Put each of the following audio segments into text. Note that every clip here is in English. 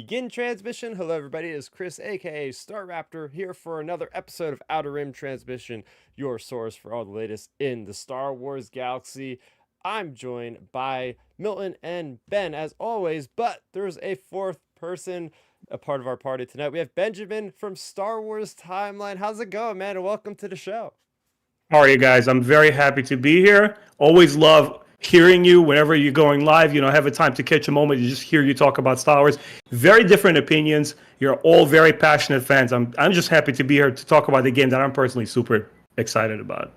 Begin transmission. Hello, everybody. It's Chris, aka Starrapter, here for another episode of Outer Rim Transmission, your source for all the latest in the Star Wars galaxy. I'm joined by Milton and Ben, as always, but there's a fourth person, a part of our party tonight. We have Benjamin from Star Wars Timeline. How's it going, man? And welcome to the show. How are you guys? I'm very happy to be here. Always love hearing you whenever you're going live. Have a time to catch a moment to just hear you talk about Star Wars. Very different opinions. You're all very passionate fans. I'm just happy to be here to talk about the game that I'm personally super excited about.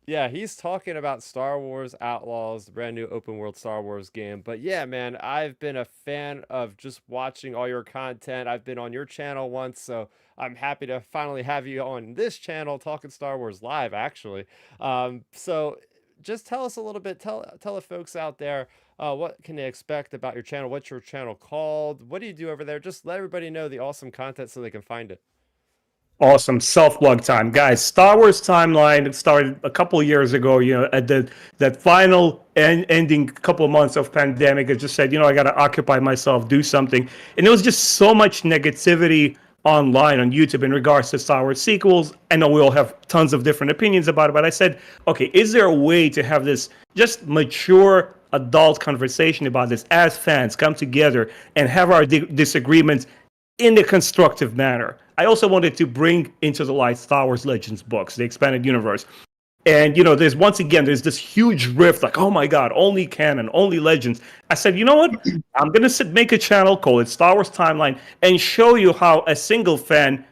Yeah, he's talking about Star Wars Outlaws, the brand new open world Star Wars game. But yeah, man, I've been a fan of just watching all your content. I've been on your channel once, so I'm happy to finally have you on this channel talking Star Wars live, actually. So just tell us a little bit, tell the folks out there what can they expect about your channel, what's your channel called, what do you do over there? Just let everybody know the awesome content so they can find it. Awesome self-plug time, guys. Star Wars Timeline. It started a couple of years ago. At that final ending couple of months of pandemic, I just said, I got to occupy myself, do something, and there was just so much negativity online on YouTube in regards to Star Wars sequels. I know we all have tons of different opinions about it, but I said, okay, is there a way to have this just mature adult conversation about this as fans come together and have our disagreements in a constructive manner? I also wanted to bring into the light Star Wars Legends books, the expanded universe. And, there's this huge rift, like, oh my God, only canon, only Legends. I said, you know what? I'm going to make a channel, call it Star Wars Timeline, and show you how a single fan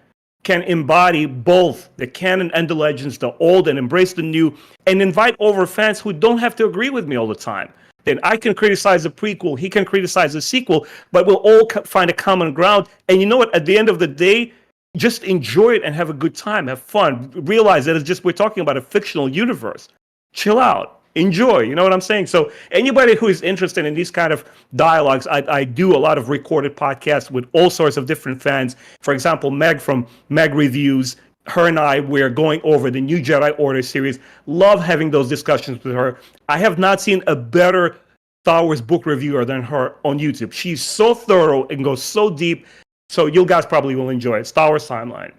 can embody both the canon and the Legends, the old and embrace the new, and invite over fans who don't have to agree with me all the time. Then I can criticize the prequel, he can criticize the sequel, but we'll all find a common ground. And you know what? At the end of the day, just enjoy it and have a good time, have fun. Realize that we're talking about a fictional universe. Chill out, enjoy. You know what I'm saying? So anybody who is interested in these kind of dialogues, I do a lot of recorded podcasts with all sorts of different fans. For example, Meg from Meg Reviews. Her and I, we're going over the new Jedi Order series. Love having those discussions with her. I have not seen a better Star Wars book reviewer than her on YouTube. She's so thorough and goes so deep. So you guys probably will enjoy it. Star Wars Timeline.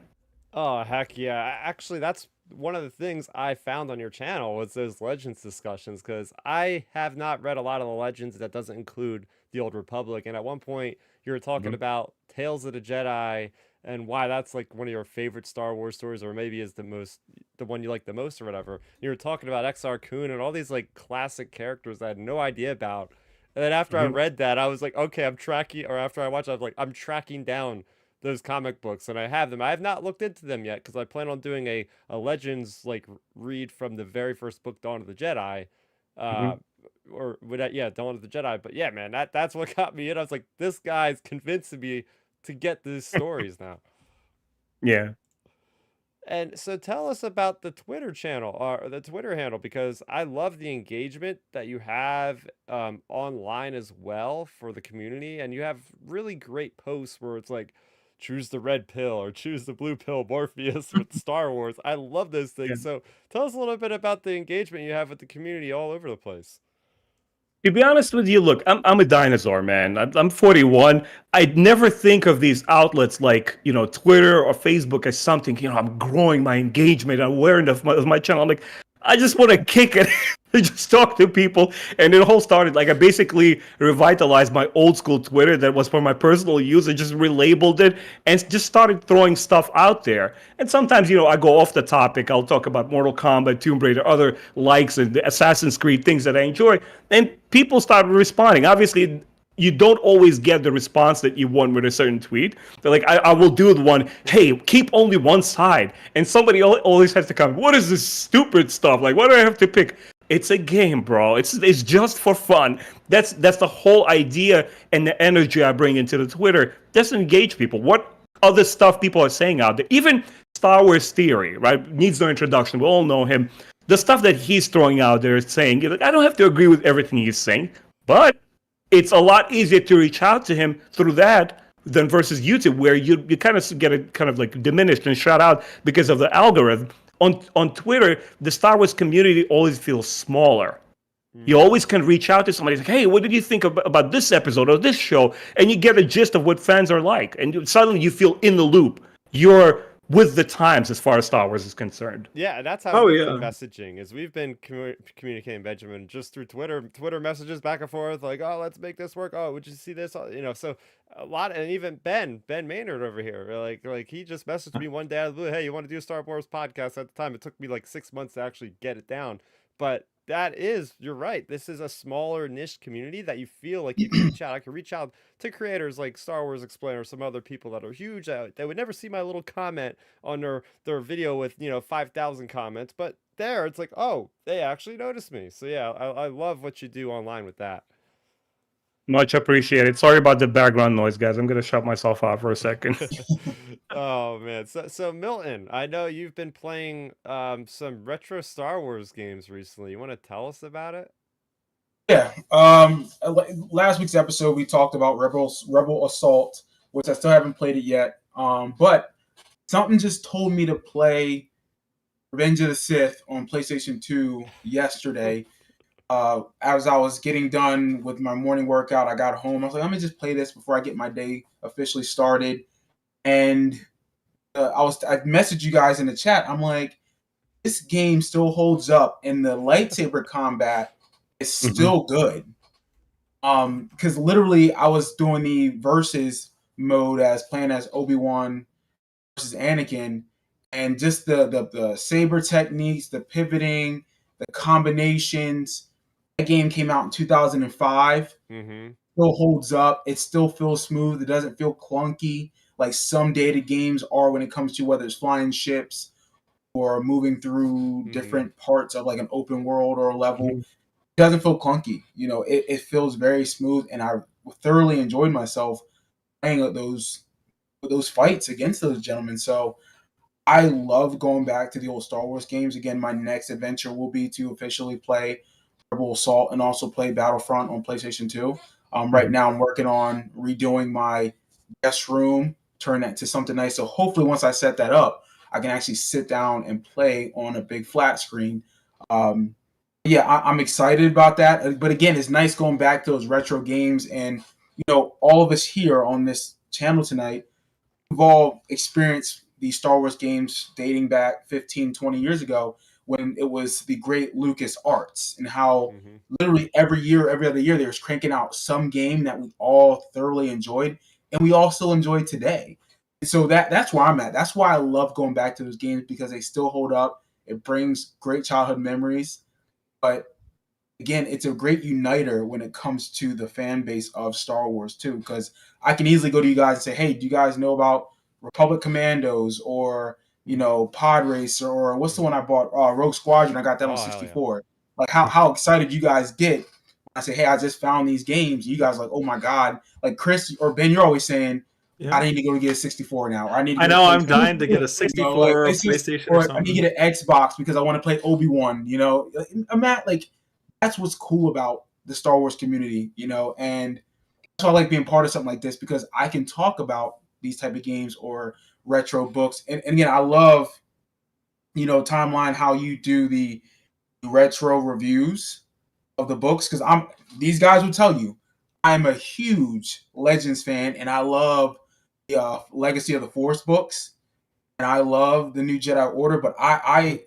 Oh, heck yeah. Actually, that's one of the things I found on your channel was those Legends discussions, because I have not read a lot of the Legends that doesn't include the Old Republic. And at one point, you were talking about Tales of the Jedi and why that's like one of your favorite Star Wars stories, or maybe is the one you like the most or whatever. You were talking about Exar Kun and all these like classic characters I had no idea about. And then after I read that, I was like, okay, I'm tracking, or after I watched it, I was like, I'm tracking down those comic books, and I have them. I have not looked into them yet, because I plan on doing a Legends, like, read from the very first book, Dawn of the Jedi. Or, yeah, Dawn of the Jedi. But yeah, man, that's what got me in. I was like, this guy's convincing me to get these stories now. Yeah. And so tell us about the Twitter channel or the Twitter handle, because I love the engagement that you have online as well for the community. And you have really great posts where it's like, choose the red pill or choose the blue pill, Morpheus with Star Wars. I love those things. Yeah. So tell us a little bit about the engagement you have with the community all over the place. To be honest with you, look, I'm a dinosaur, man. I'm 41. I'd never think of these outlets like, Twitter or Facebook as something, I'm growing my engagement, awareness of my channel. I'm like, I just want to kick it and just talk to people. And it all started, like, I basically revitalized my old school Twitter that was for my personal use. I just relabeled it and just started throwing stuff out there. And sometimes, I go off the topic. I'll talk about Mortal Kombat, Tomb Raider, other likes, and Assassin's Creed, things that I enjoy. And people started responding. Obviously, you don't always get the response that you want with a certain tweet. They're like, I will do the one, hey, keep only one side. And somebody always has to come, what is this stupid stuff? Like, why do I have to pick? It's a game, bro. It's just for fun. That's the whole idea and the energy I bring into the Twitter. Just engage people. What other stuff people are saying out there? Even Star Wars Theory, right? Needs no introduction. We all know him. The stuff that he's throwing out there is saying, I don't have to agree with everything he's saying, but it's a lot easier to reach out to him through that than versus YouTube, where you kind of get it kind of like diminished and shut out because of the algorithm. On Twitter, the Star Wars community always feels smaller. You always can reach out to somebody like, hey, what did you think about this episode or this show? And you get a gist of what fans are like. And suddenly you feel in the loop. You're with the times as far as Star Wars is concerned. Yeah, that's how Oh we've been yeah. messaging. Is we've been communicating, Benjamin, just through Twitter messages back and forth, like, oh, let's make this work. Oh, would you see this? So a lot, and even Ben Maynard over here, like he just messaged me one day out of the blue, hey, you want to do a Star Wars podcast? At the time, it took me like 6 months to actually get it down, but you're right. This is a smaller niche community that you feel like you can reach out. I can reach out to creators like Star Wars Explainer, or some other people that are huge. They would never see my little comment on their video with 5,000 comments, but there it's like, oh, they actually noticed me. So yeah, I love what you do online with that. Much appreciated. Sorry about the background noise, guys. I'm going to shut myself off for a second. Oh man, so Milton, I know you've been playing some retro Star Wars games recently. You want to tell us about it? Yeah. Last week's episode we talked about Rebel Assault, which I still haven't played it yet. But something just told me to play Revenge of the Sith on PlayStation 2 yesterday. As I was getting done with my morning workout, I got home. I was like, let me just play this before I get my day officially started. And I messaged you guys in the chat. I'm like, this game still holds up, and the lightsaber combat is still good. Because literally, I was doing the versus mode as playing as Obi-Wan versus Anakin, and just the saber techniques, the pivoting, the combinations. That game came out in 2005. Mm-hmm. Still holds up. It still feels smooth. It doesn't feel clunky like some dated games are when it comes to whether it's flying ships or moving through different parts of like an open world or a level. It doesn't feel clunky. It feels very smooth, and I thoroughly enjoyed myself playing those fights against those gentlemen. So I love going back to the old Star Wars games. Again, my next adventure will be to officially play Rebel Assault and also play Battlefront on PlayStation 2. Right now I'm working on redoing my guest room, turn that to something nice. So hopefully once I set that up, I can actually sit down and play on a big flat screen. I'm excited about that. But again, it's nice going back to those retro games. And, all of us here on this channel tonight, we've all experienced these Star Wars games dating back 15, 20 years ago when it was the great Lucas Arts, and how literally every year, every other year, they was cranking out some game that we all thoroughly enjoyed, and we all still enjoy today. So that's where I'm at. That's why I love going back to those games, because they still hold up. It brings great childhood memories. But again, it's a great uniter when it comes to the fan base of Star Wars too, because I can easily go to you guys and say, hey, do you guys know about Republic Commandos or Pod Racer, or what's the one I bought? Rogue Squadron. I got that on 64. Yeah. Like how excited you guys get when I say, hey, I just found these games. You guys are like, oh my God. Like Chris or Ben, you're always saying, I need to go to get a 64 now. Or I know I'm dying to get a 64 or PlayStation or something. I need to get an Xbox because I want to play Obi-Wan. I'm at like, that's what's cool about the Star Wars community, and that's why I like being part of something like this, because I can talk about these type of games or retro books. And again, I love, Timeline, how you do the retro reviews of the books, because these guys will tell you I'm a huge Legends fan, and I love the Legacy of the Force books, and I love the New Jedi Order, but I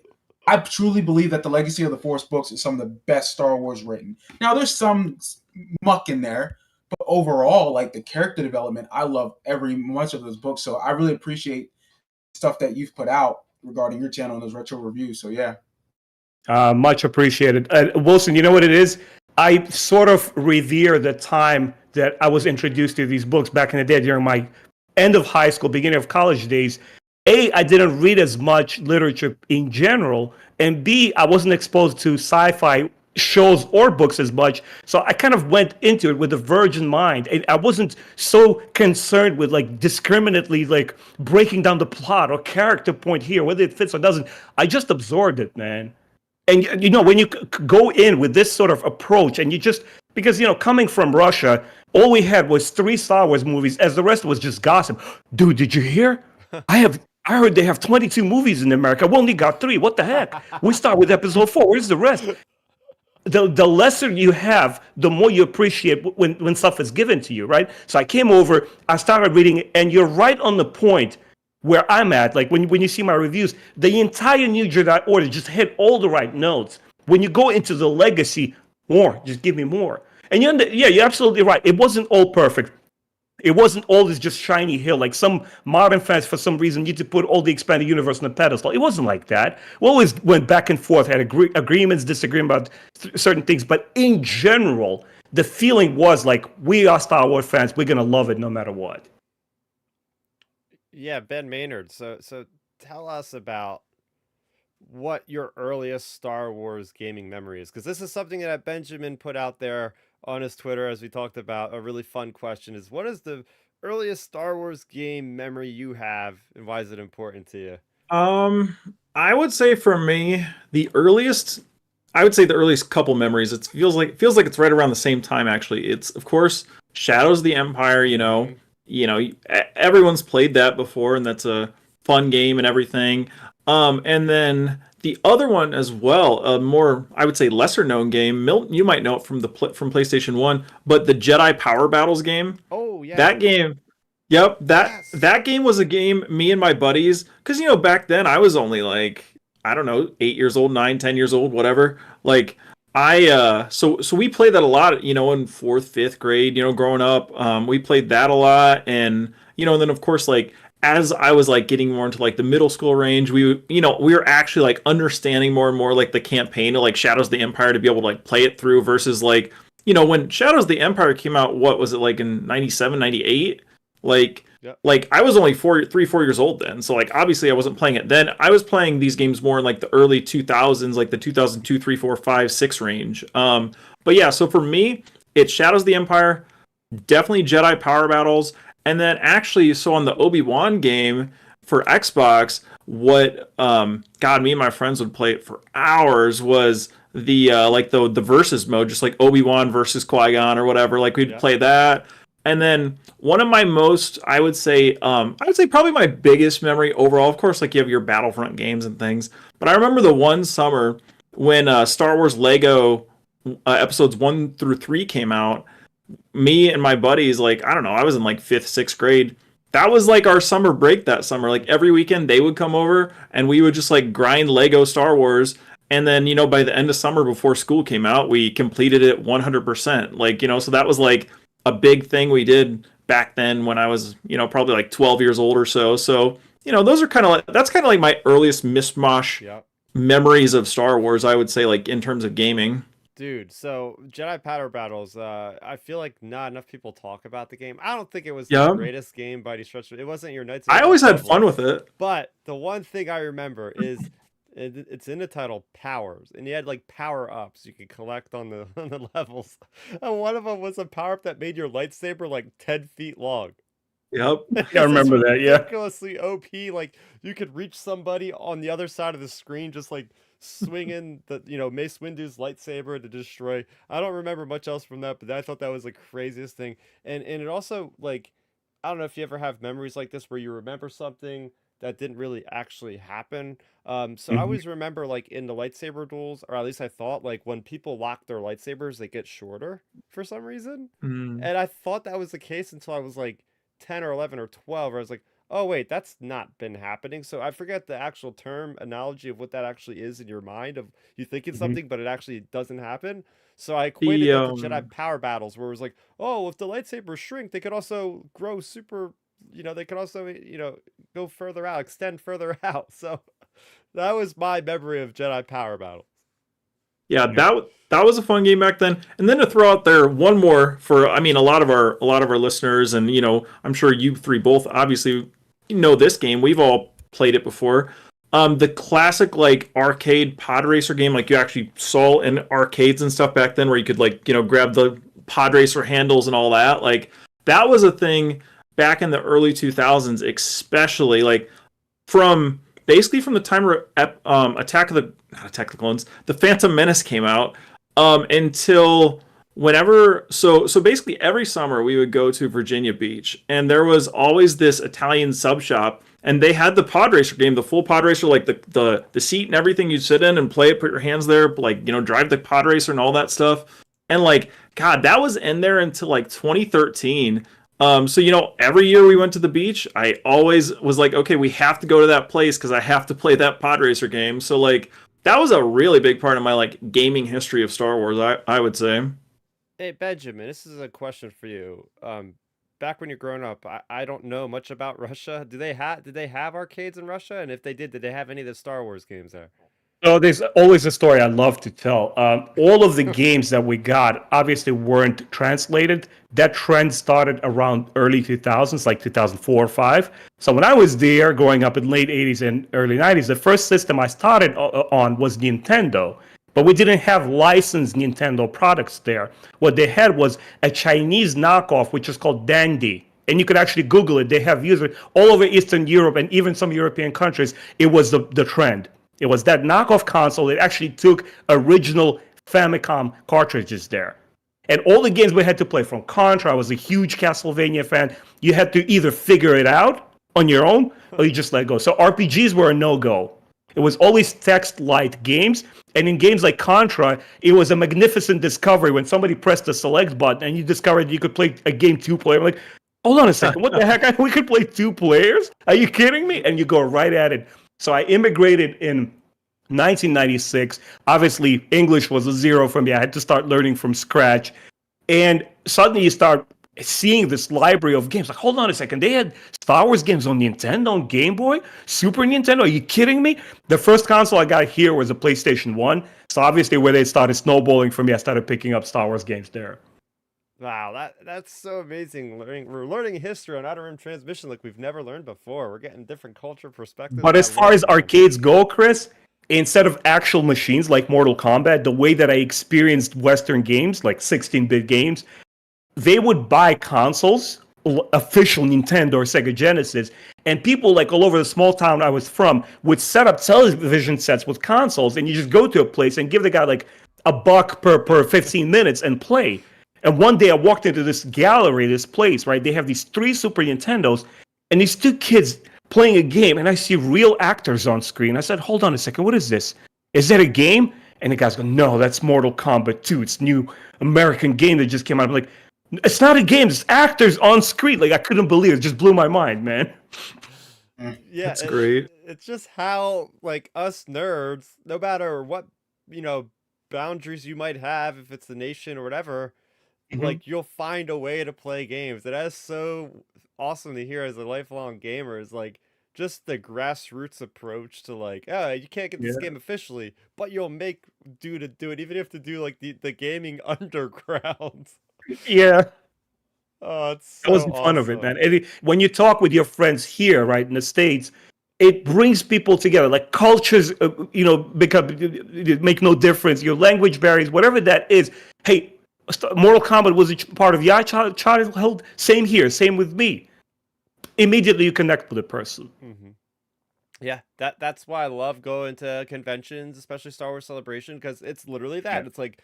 truly believe that the Legacy of the Force books is some of the best Star Wars written. Now, there's some muck in there, but overall, like the character development, I love every much of those books. So I really appreciate stuff that you've put out regarding your channel and those retro reviews. So yeah. Much appreciated. Wilson, you know what it is? I sort of revere the time that I was introduced to these books back in the day during my end of high school, beginning of college days. A, I didn't read as much literature in general, and B, I wasn't exposed to sci-fi shows or books as much, so I kind of went into it with a virgin mind, and I wasn't so concerned with like discriminately like breaking down the plot or character point here, whether it fits or doesn't. I just absorbed it, man. And when you go in with this sort of approach, and you just, because coming from Russia, all we had was 3 Star Wars movies, as the rest was just gossip. Dude, did you hear? I heard they have 22 movies in America. We only got 3. What the heck? We start with episode 4. Where's the rest? the lesser you have, the more you appreciate when stuff is given to you, right? So I came over, I started reading it, and you're right on the point where I'm at. Like when you see my reviews, the entire New Jedi Order just hit all the right notes. When you go into the legacy, more, just give me more. And you're absolutely right. It wasn't all perfect. It wasn't always just shiny hill. Like some modern fans, for some reason, need to put all the expanded universe on a pedestal. It wasn't like that. We always went back and forth, had agreements, disagreements about certain things. But in general, the feeling was like, we are Star Wars fans. We're going to love it no matter what. Yeah, Ben Maynard. So tell us about what your earliest Star Wars gaming memory is, because this is something that Benjamin put out there on his Twitter, as we talked about. A really fun question is, what is the earliest Star Wars game memory you have, and why is it important to you? I would say for me, the earliest couple memories, it feels like it's right around the same time actually. It's of course Shadows of the Empire, everyone's played that before, and that's a fun game and everything. And then the other one as well, a more, I would say, lesser known game. Milton, you might know it from from PlayStation 1, but the Jedi Power Battles game. Oh yeah. That game. Yep, that game was a game me and my buddies, because back then I was only like, I don't know, 8 years old, 9, 10 years old, whatever. Like so we played that a lot, in 4th, 5th grade, growing up. We played that a lot, and and then of course, like, as I was like getting more into like the middle school range, we were actually like understanding more and more like the campaign of like Shadows of the Empire, to be able to like play it through, versus like, when Shadows of the Empire came out, what was it, like in 97, 98? Like, yep. Like I was only 4 years old then. So like, obviously I wasn't playing it then. I was playing these games more in like the early 2000s, like the 2002, 3, 4, 5, 6 range. But yeah, so for me, it's Shadows of the Empire, definitely Jedi Power Battles. And then actually, so on the Obi-Wan game for Xbox, what God, me and my friends would play it for hours, was the like the versus mode, just like Obi-Wan versus Qui-Gon or whatever. Like we'd play that. And then one of my most, I would say probably my biggest memory overall, of course, like you have your Battlefront games and things, but I remember the one summer when Star Wars Lego episodes 1 through 3 came out. Me and my buddies, like, I don't know, I was in like 5th, 6th grade. That was like our summer break that summer. Like every weekend they would come over and we would just like grind Lego Star Wars. And then, by the end of summer before school came out, we completed it 100%. Like, so that was like a big thing we did back then when I was, probably like 12 years old or so. So, those are that's kind of like my earliest mishmash memories of Star Wars, I would say, like in terms of gaming. Dude, so Jedi Power Battles, I feel like not enough people talk about the game. I don't think it was the greatest game by any stretch. It wasn't your Knights of I always had fun with it. But the one thing I remember is it's in the title, Powers, and you had like power-ups you could collect on the levels. And one of them was a power-up that made your lightsaber like 10 feet long. Yep, I remember that, yeah. Ridiculously OP, like you could reach somebody on the other side of the screen just like swinging the Mace Windu's lightsaber to destroy. I don't remember much else from that, but I thought that was the craziest thing. And it also, like, I don't know if you ever have memories like this where you remember something that didn't really actually happen. I always remember, like, in the lightsaber duels, or at least I thought, like, when people lock their lightsabers, they get shorter for some reason. And I thought that was the case until I was like 10 or 11 or 12, where I was like, oh wait, that's not been happening. So I forget the actual term analogy of what that actually is in your mind, of you thinking something but it actually doesn't happen. So I equated it to Jedi Power Battles, where it was like, oh, if the lightsabers shrink, they could also grow super, they could also go further out, extend further out. So that was my memory of Jedi Power Battles. Yeah, that was a fun game back then. And then to throw out there one more for, a lot of our listeners, and I'm sure you three both obviously know this game. We've all played it before. The classic like arcade pod racer game, like you actually saw in arcades and stuff back then, where you could like grab the pod racer handles and all that. Like that was a thing back in the early 2000s, especially like basically from the time where Attack of the Clones, the Phantom Menace came out, until whenever so basically every summer we would go to Virginia Beach, and there was always this Italian sub shop, and they had the pod racer game, the full pod racer, like the seat and everything. You'd sit in and play it, put your hands there, like, you know, drive the pod racer and all that stuff. And like, God, that was in there until like 2013. So, you know, every year we went to the beach, I always was like, okay, we have to go to that place because I have to play that pod racer game. So like, that was a really big part of my like gaming history of Star Wars, I would say. Hey Benjamin, this is a question for you. Back when you're growing up, I don't know much about Russia. Did they have arcades in Russia? And if they did they have any of the Star Wars games there? So there's always a story I love to tell. All of the games that we got obviously weren't translated. That trend started around early 2000s, like 2004 or 5. So when I was there growing up in late 80s and early 90s, the first system I started on was Nintendo. But we didn't have licensed Nintendo products there. What they had was a Chinese knockoff, which is called Dandy. And you could actually Google it. They have users all over Eastern Europe and even some European countries. It was the trend. It was that knockoff console. It actually took original Famicom cartridges there. And all the games we had to play, from Contra, I was a huge Castlevania fan. You had to either figure it out on your own or you just let go. So RPGs were a no-go. It was always text-light games. And in games like Contra, it was a magnificent discovery when somebody pressed the select button and you discovered you could play a game two-player. I'm like, hold on a second, what the heck? We could play 2 players? Are you kidding me? And you go right at it. So I immigrated in 1996. Obviously, English was a zero for me. I had to start learning from scratch. And suddenly you start seeing this library of games. Like, hold on a second. They had Star Wars games on Nintendo, on Game Boy, Super Nintendo. Are you kidding me? The first console I got here was a PlayStation 1. So obviously where they started snowballing for me, I started picking up Star Wars games there. Wow, that's so amazing. We're learning history on outer rim transmission like we've never learned before. We're getting different culture perspectives. But as far as arcades go, Chris, instead of actual machines like Mortal Kombat, the way that I experienced Western games, like 16-bit games, they would buy consoles, official Nintendo or Sega Genesis, and people like all over the small town I was from would set up television sets with consoles, and you just go to a place and give the guy like $1 per 15 minutes and play. And one day I walked into this gallery, this place, right? They have these 3 Super Nintendos and these 2 kids playing a game, and I see real actors on screen. I said, hold on a second, what is this? Is that a game? And the guys go, no, that's Mortal Kombat 2. It's a new American game that just came out. I'm like, it's not a game, it's actors on screen. Like, I couldn't believe it. It just blew my mind, man. Yeah, That's great. It's just how, like, us nerds, no matter what, boundaries you might have, if it's the nation or whatever, like, you'll find a way to play games. And that's so awesome to hear as a lifelong gamer, is like just the grassroots approach to like, oh, you can't get this game officially, but you'll make to do it, even if you have to do like the gaming underground. Yeah. Oh, it's so That was the fun of it, man. When you talk with your friends here, right, in the States, it brings people together. Like cultures, make no difference. Your language barriers, whatever that is. Hey, Mortal Kombat was a part of your childhood. Same here. Same with me. Immediately you connect with a person. Mm-hmm. Yeah, that's why I love going to conventions, especially Star Wars Celebration, because it's literally that. Yeah. It's like,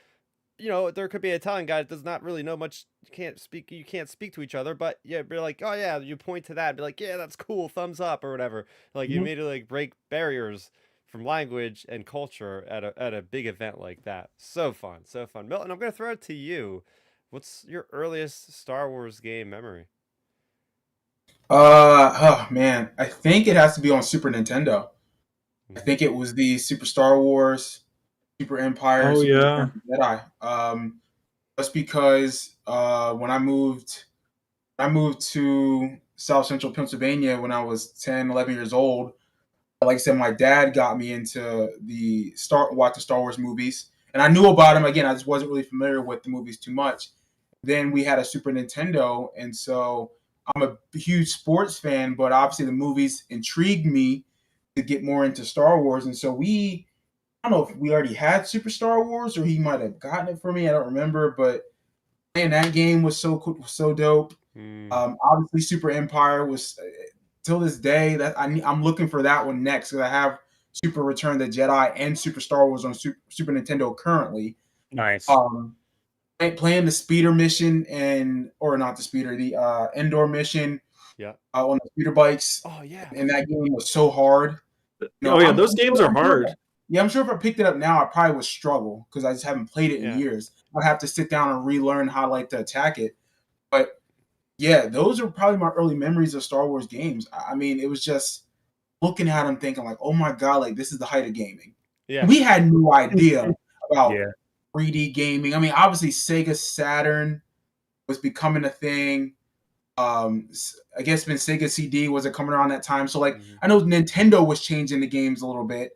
there could be an Italian guy that does not really know much. You can't speak to each other, but yeah, be like, oh yeah, you point to that, be like, yeah, that's cool, thumbs up or whatever. Like you immediately like break barriers from language and culture at a big event like that. So fun, so fun. Milton, I'm gonna throw it to you. What's your earliest Star Wars game memory? Oh man, I think it has to be on Super Nintendo. I think it was the Super Star Wars, Super Empire, oh Super yeah, Jedi. Just because when I moved to South Central Pennsylvania when I was 10, 11 years old. Like I said, my dad got me into watch the Star Wars movies, and I knew about them. Again, I just wasn't really familiar with the movies too much. Then we had a Super Nintendo, and so I'm a huge sports fan, but obviously the movies intrigued me to get more into Star Wars. And so I don't know if we already had Super Star Wars or he might have gotten it for me. I don't remember, but man, that game was so cool, so dope. Obviously Super Empire was, till this day, that I'm looking for that one next, because I have Super Return of the Jedi and Super Star Wars on Super Nintendo currently. Nice. playing the speeder mission or not the speeder, the indoor mission Yeah. on the speeder bikes, Oh yeah. and that game was so hard. Oh yeah, I'm those games are hard. Yeah, I'm sure if I picked it up now, I probably would struggle because I just haven't played it in Yeah. years. I'd have to sit down and relearn how like to attack it. But yeah, those are probably my early memories of Star Wars games. I mean, it was just looking at them thinking like, oh my god, like this is the height of gaming. Yeah. We had no idea about Yeah. 3D gaming. I mean, obviously Sega Saturn was becoming a thing. I guess when Sega CD was coming around that time. So like, I know Nintendo was changing the games a little bit,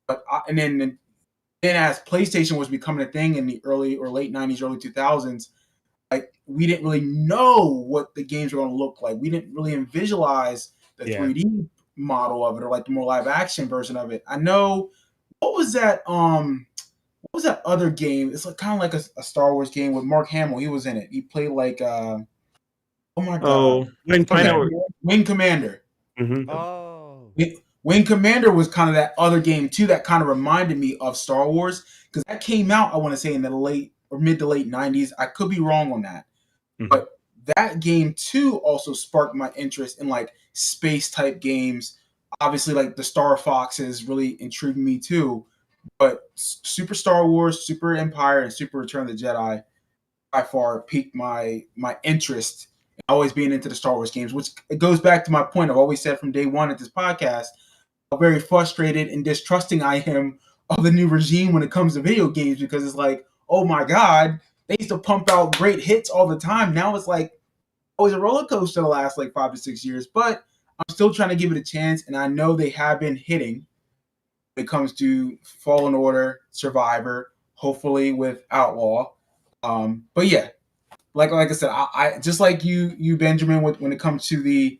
but and then as PlayStation was becoming a thing in the early or late 90s, early 2000s, like we didn't really know what the games were going to look like. We didn't really visualize the 3D model of it or like the more live action version of it. I know what was that other game? It's like kind of like a Star Wars game with Mark Hamill. He was in it. He played like oh my god, Oh, Wing Commander. Wing Commander. Mhm. Oh. Wing Commander was kind of that other game too that kind of reminded me of Star Wars because that came out, I want to say, in the late or mid to late 90s. I could be wrong on that. But that game too also sparked my interest in like space type games. Obviously, like the Star Foxes really intrigued me too. But Super Star Wars, Super Empire, and Super Return of the Jedi by far piqued my interest in always being into the Star Wars games, which it goes back to my point I've always said from day one at this podcast, how very frustrated and distrusting I am of the new regime when it comes to video games because it's like, oh my God, they used to pump out great hits all the time. Now it's like always a roller coaster the last like 5 to 6 years, but I'm still trying to give it a chance, and I know they have been hitting when it comes to Fallen Order, Survivor, hopefully with Outlaw. But yeah, like I said, I just like you Benjamin, when it comes to the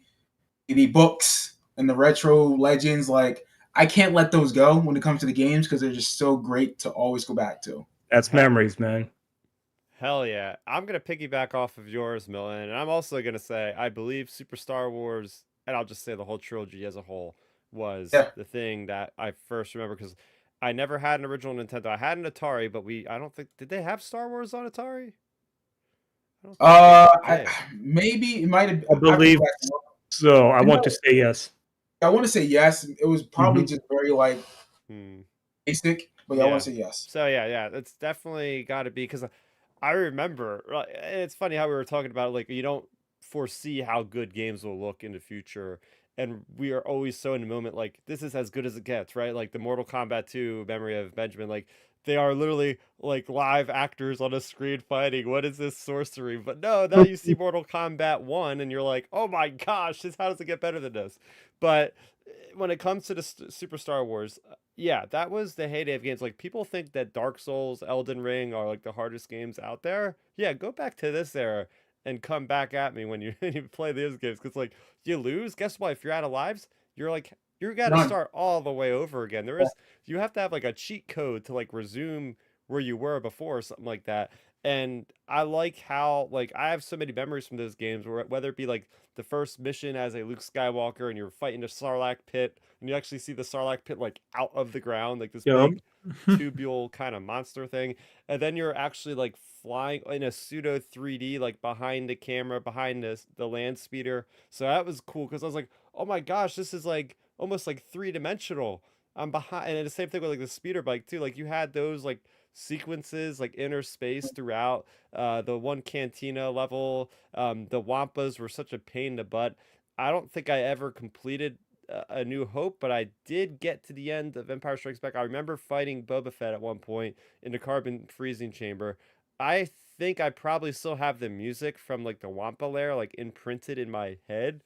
books and the retro legends, like I can't let those go when it comes to the games because they're just so great to always go back to. That's memories, man. Hell yeah. I'm going to piggyback off of yours, Milton. And I'm also going to say, I believe Super Star Wars, and I'll just say the whole trilogy as a whole, was the thing that I first remember because I never had an original Nintendo. I had an Atari, but I don't think, did they have Star Wars on Atari? Maybe it might have. I believe so. I want to say yes. I want to say yes. It was probably just very like basic, but I want to say yes. So yeah, it's definitely got to be because I remember. It's funny how we were talking about like you don't foresee how good games will look in the future, and we are always so in the moment. Like this is as good as it gets, right? Like the Mortal Kombat 2 memory of Benjamin, like. They are literally like live actors on a screen fighting. What is this sorcery? But no, now you see Mortal Kombat 1 and you're like, oh my gosh, how does it get better than this? But when it comes to the Super Star Wars, yeah, that was the heyday of games. Like people think that Dark Souls, Elden Ring are like the hardest games out there. Yeah, go back to this era and come back at me when you play those games. Because like you lose, guess what? If you're out of lives, you're like, you got to start all the way over again. You have to have like a cheat code to like resume where you were before or something like that. And I like how like I have so many memories from those games where whether it be like the first mission as a Luke Skywalker and you're fighting the Sarlacc pit and you actually see the Sarlacc pit like out of the ground, like this big tubule kind of monster thing. And then you're actually like flying in a pseudo 3D, like behind the camera, behind the land speeder. So that was cool because I was like, oh my gosh, this is like almost like three-dimensional. I'm behind, and the same thing with like the speeder bike too. Like you had those like sequences like inner space throughout the one cantina level. The Wampas were such a pain in the butt. I don't think I ever completed A New Hope, but I did get to the end of Empire Strikes Back. I remember fighting Boba Fett at one point in the carbon freezing chamber. I think I probably still have the music from like the Wampa lair like imprinted in my head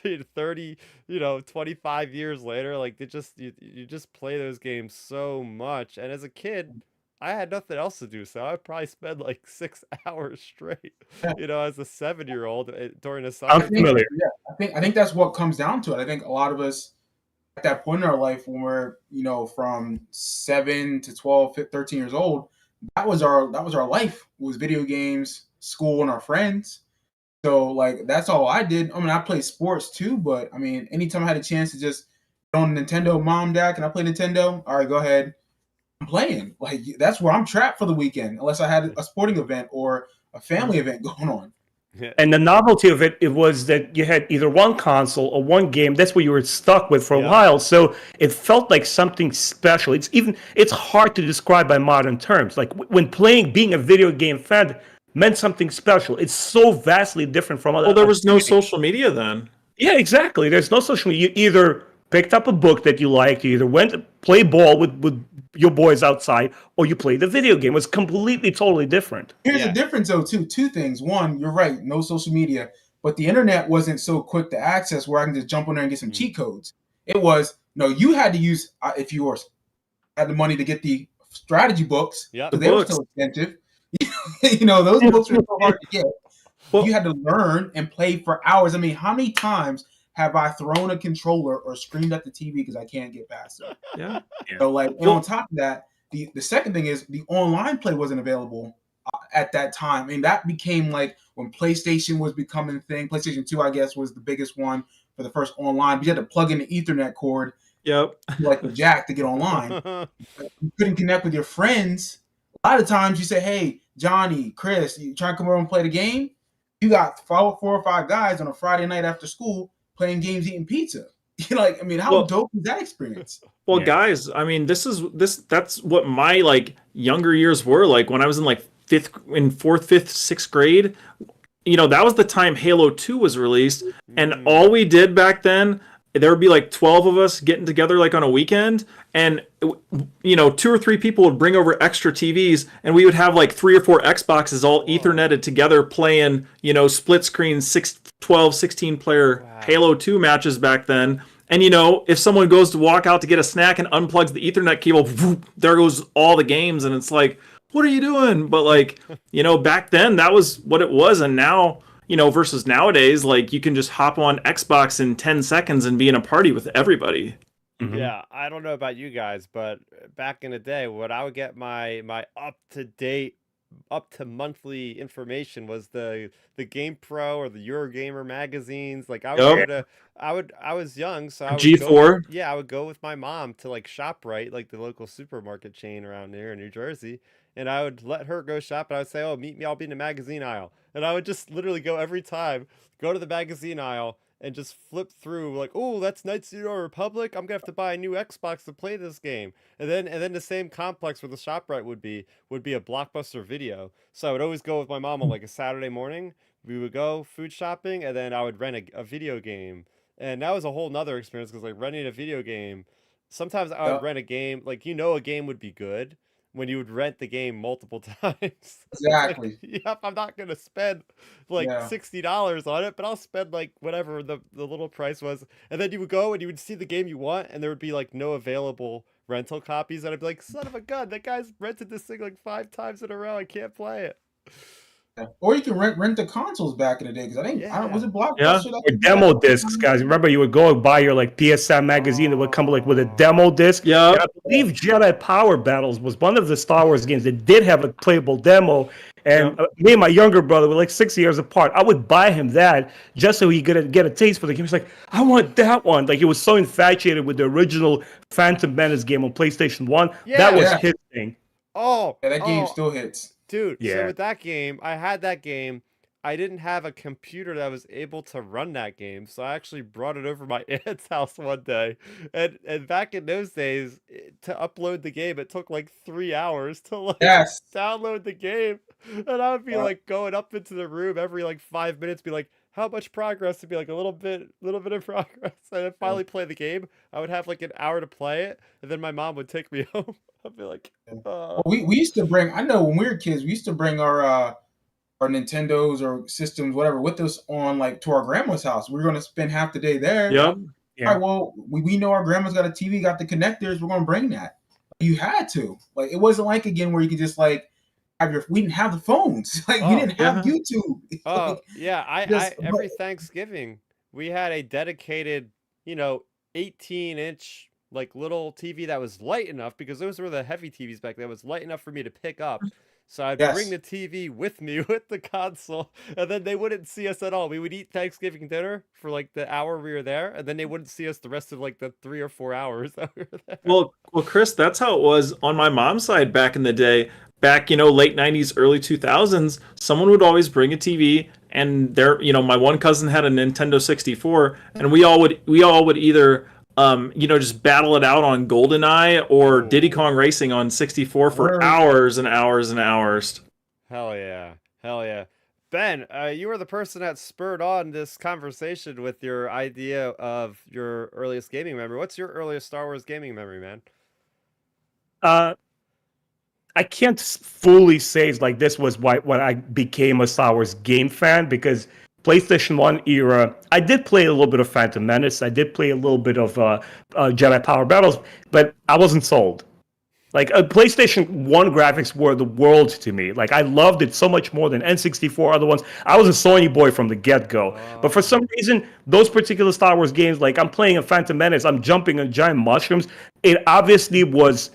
30 25 years later. Like you just play those games so much, and as a kid I had nothing else to do, so I probably spent like 6 hours straight as a 7-year-old during the summer. I'm familiar. Yeah, I think that's what comes down to it. I think a lot of us at that point in our life when we're from 7 to 12 13 years old, that was our life, was video games, school, and our friends. So like that's all I did. I mean, I played sports too, but I mean, anytime I had a chance to just get on Nintendo, mom, dad, can I play Nintendo? All right, go ahead. I'm playing. Like that's where I'm trapped for the weekend, unless I had a sporting event or a family event going on. And the novelty of it was that you had either one console or one game. That's what you were stuck with for a Yeah. while. So it felt like something special. It's hard to describe by modern terms. Like when playing, being a video game fan meant something special. It's so vastly different from other. Well, there was no social media then. Yeah, exactly. There's no social media. You either picked up a book that you liked, you either went to play ball with your boys outside, or you played the video game. It was completely, totally different. Here's Yeah. the difference, though, too. Two things. One, you're right, no social media, but the internet wasn't so quick to access where I can just jump on there and get some cheat codes. It was, no, you had to use, if you had the money to get the strategy books, Yep. but they were so expensive. Those books were so hard to get. Well- You had to learn and play for hours. I mean, how many times have I thrown a controller or screamed at the TV because I can't get past it? Yeah. So, like, and on top of that, the second thing is the online play wasn't available at that time, and that became like when PlayStation was becoming a thing. PlayStation 2, I guess, was the biggest one for the first online. But you had to plug in the Ethernet cord, Yep. like the jack, to get online. You couldn't connect with your friends. A lot of times, you say, "Hey, Johnny, Chris, you trying to come over and play the game?" You got 4 or 5 guys on a Friday night after school playing games, eating pizza. You're like, I mean, how dope is that experience? Well, Yeah. guys, I mean, that's what my like younger years were like when I was in like fourth, fifth, sixth grade. That was the time Halo 2 was released, and all we did back then, there would be like 12 of us getting together like on a weekend, and 2 or 3 people would bring over extra TVs, and we would have like 3 or 4 Xboxes all Etherneted together playing, split screen 12, 16 player Halo 2 matches back then. And if someone goes to walk out to get a snack and unplugs the Ethernet cable, there goes all the games, and it's like, what are you doing? But like, back then that was what it was, and now, versus nowadays, like you can just hop on Xbox in 10 seconds and be in a party with everybody. Mhm. Yeah, I don't know about you guys, but back in the day, when I would get my up to monthly information was the Game Pro or the Eurogamer magazines. Like I would Yep. go to, I was young, so I would G4. yeah, I would go with my mom to like ShopRite, like the local supermarket chain around here in New Jersey, and I would let her go shop, and I would say, "Oh, meet me, I'll be in the magazine aisle," and I would just literally go every time, go to the magazine aisle. And just flip through like, oh, that's Knights of the Old Republic. I'm gonna have to buy a new Xbox to play this game. And then the same complex where the ShopRite would be a Blockbuster Video. So I would always go with my mom on like a Saturday morning. We would go food shopping, and then I would rent a video game. And that was a whole nother experience because like renting a video game, sometimes I would Yep. rent a game like a game would be good when you would rent the game multiple times. It's like, Exactly. yep, I'm not gonna spend like Yeah. $60 on it, but I'll spend like whatever the little price was. And then you would go and you would see the game you want, and there would be like no available rental copies. And I'd be like, son of a gun, that guy's rented this thing like 5 times in a row. I can't play it. Or you can rent the consoles back in the day, because I think was it Blockbuster? Yeah. that Or could do demo that? discs, guys. Remember, you would go and buy your like PSM magazine that would come like with a demo disc. Yeah. And I believe Jedi Power Battles was one of the Star Wars games that did have a playable demo. And me and my younger brother were like 6 years apart. I would buy him that just so he could get a taste for the game. He's like, I want that one. Like he was so infatuated with the original Phantom Menace game on PlayStation 1. That was Yeah. his thing. Oh, Yeah, that game oh, still hits. dude. So Yeah. with that game, I had that game. I didn't have a computer that was able to run that game, so I actually brought it over my aunt's house one day. And back in those days, to upload the game, it took like 3 hours to like Yes. download the game. And I would be Yeah. like going up into the room every like 5 minutes, be like, how much progress? To be like a little bit of progress. And then finally play the game. I would have like an hour to play it, and then my mom would take me home. I'd be like, Well, we used to bring. I know when we were kids, we used to bring our Nintendos or systems, whatever, with us on like to our grandma's house. We were going to spend half the day there. Yep. Yeah. All right, well, we know our grandma's got a TV, got the connectors. We're going to bring that. You had to. Like, it wasn't like again where you could just like have your. We didn't have the phones. Like, Oh, we didn't have yeah. YouTube. oh Like, yeah, I just- every Thanksgiving we had a dedicated, 18-inch like little TV that was light enough, because those were the heavy TVs back then. It was light enough for me to pick up, So I'd bring Yes. the TV with me with the console, and then they wouldn't see us at all. We would eat Thanksgiving dinner for like the hour we were there, and then they wouldn't see us the rest of like the 3 or 4 hours that we were there. Well, Chris, that's how it was on my mom's side back in the day. Back, late 90s, early 2000s, someone would always bring a TV, and my one cousin had a Nintendo 64, and we all would either just battle it out on GoldenEye or Diddy Ooh. Kong Racing on 64 for Word. hours and hours and hours. Hell yeah. Hell yeah. Ben, you were the person that spurred on this conversation with your idea of your earliest gaming memory. What's your earliest Star Wars gaming memory, man? I can't fully say it's like this was when I became a Star Wars game fan, because PlayStation 1 era, I did play a little bit of Phantom Menace. I did play a little bit of Jedi Power Battles, but I wasn't sold. Like, PlayStation 1 graphics were the world to me. Like, I loved it so much more than N64, other ones. I was a Sony boy from the get-go. But for some reason, those particular Star Wars games, like I'm playing a Phantom Menace, I'm jumping on giant mushrooms, it obviously was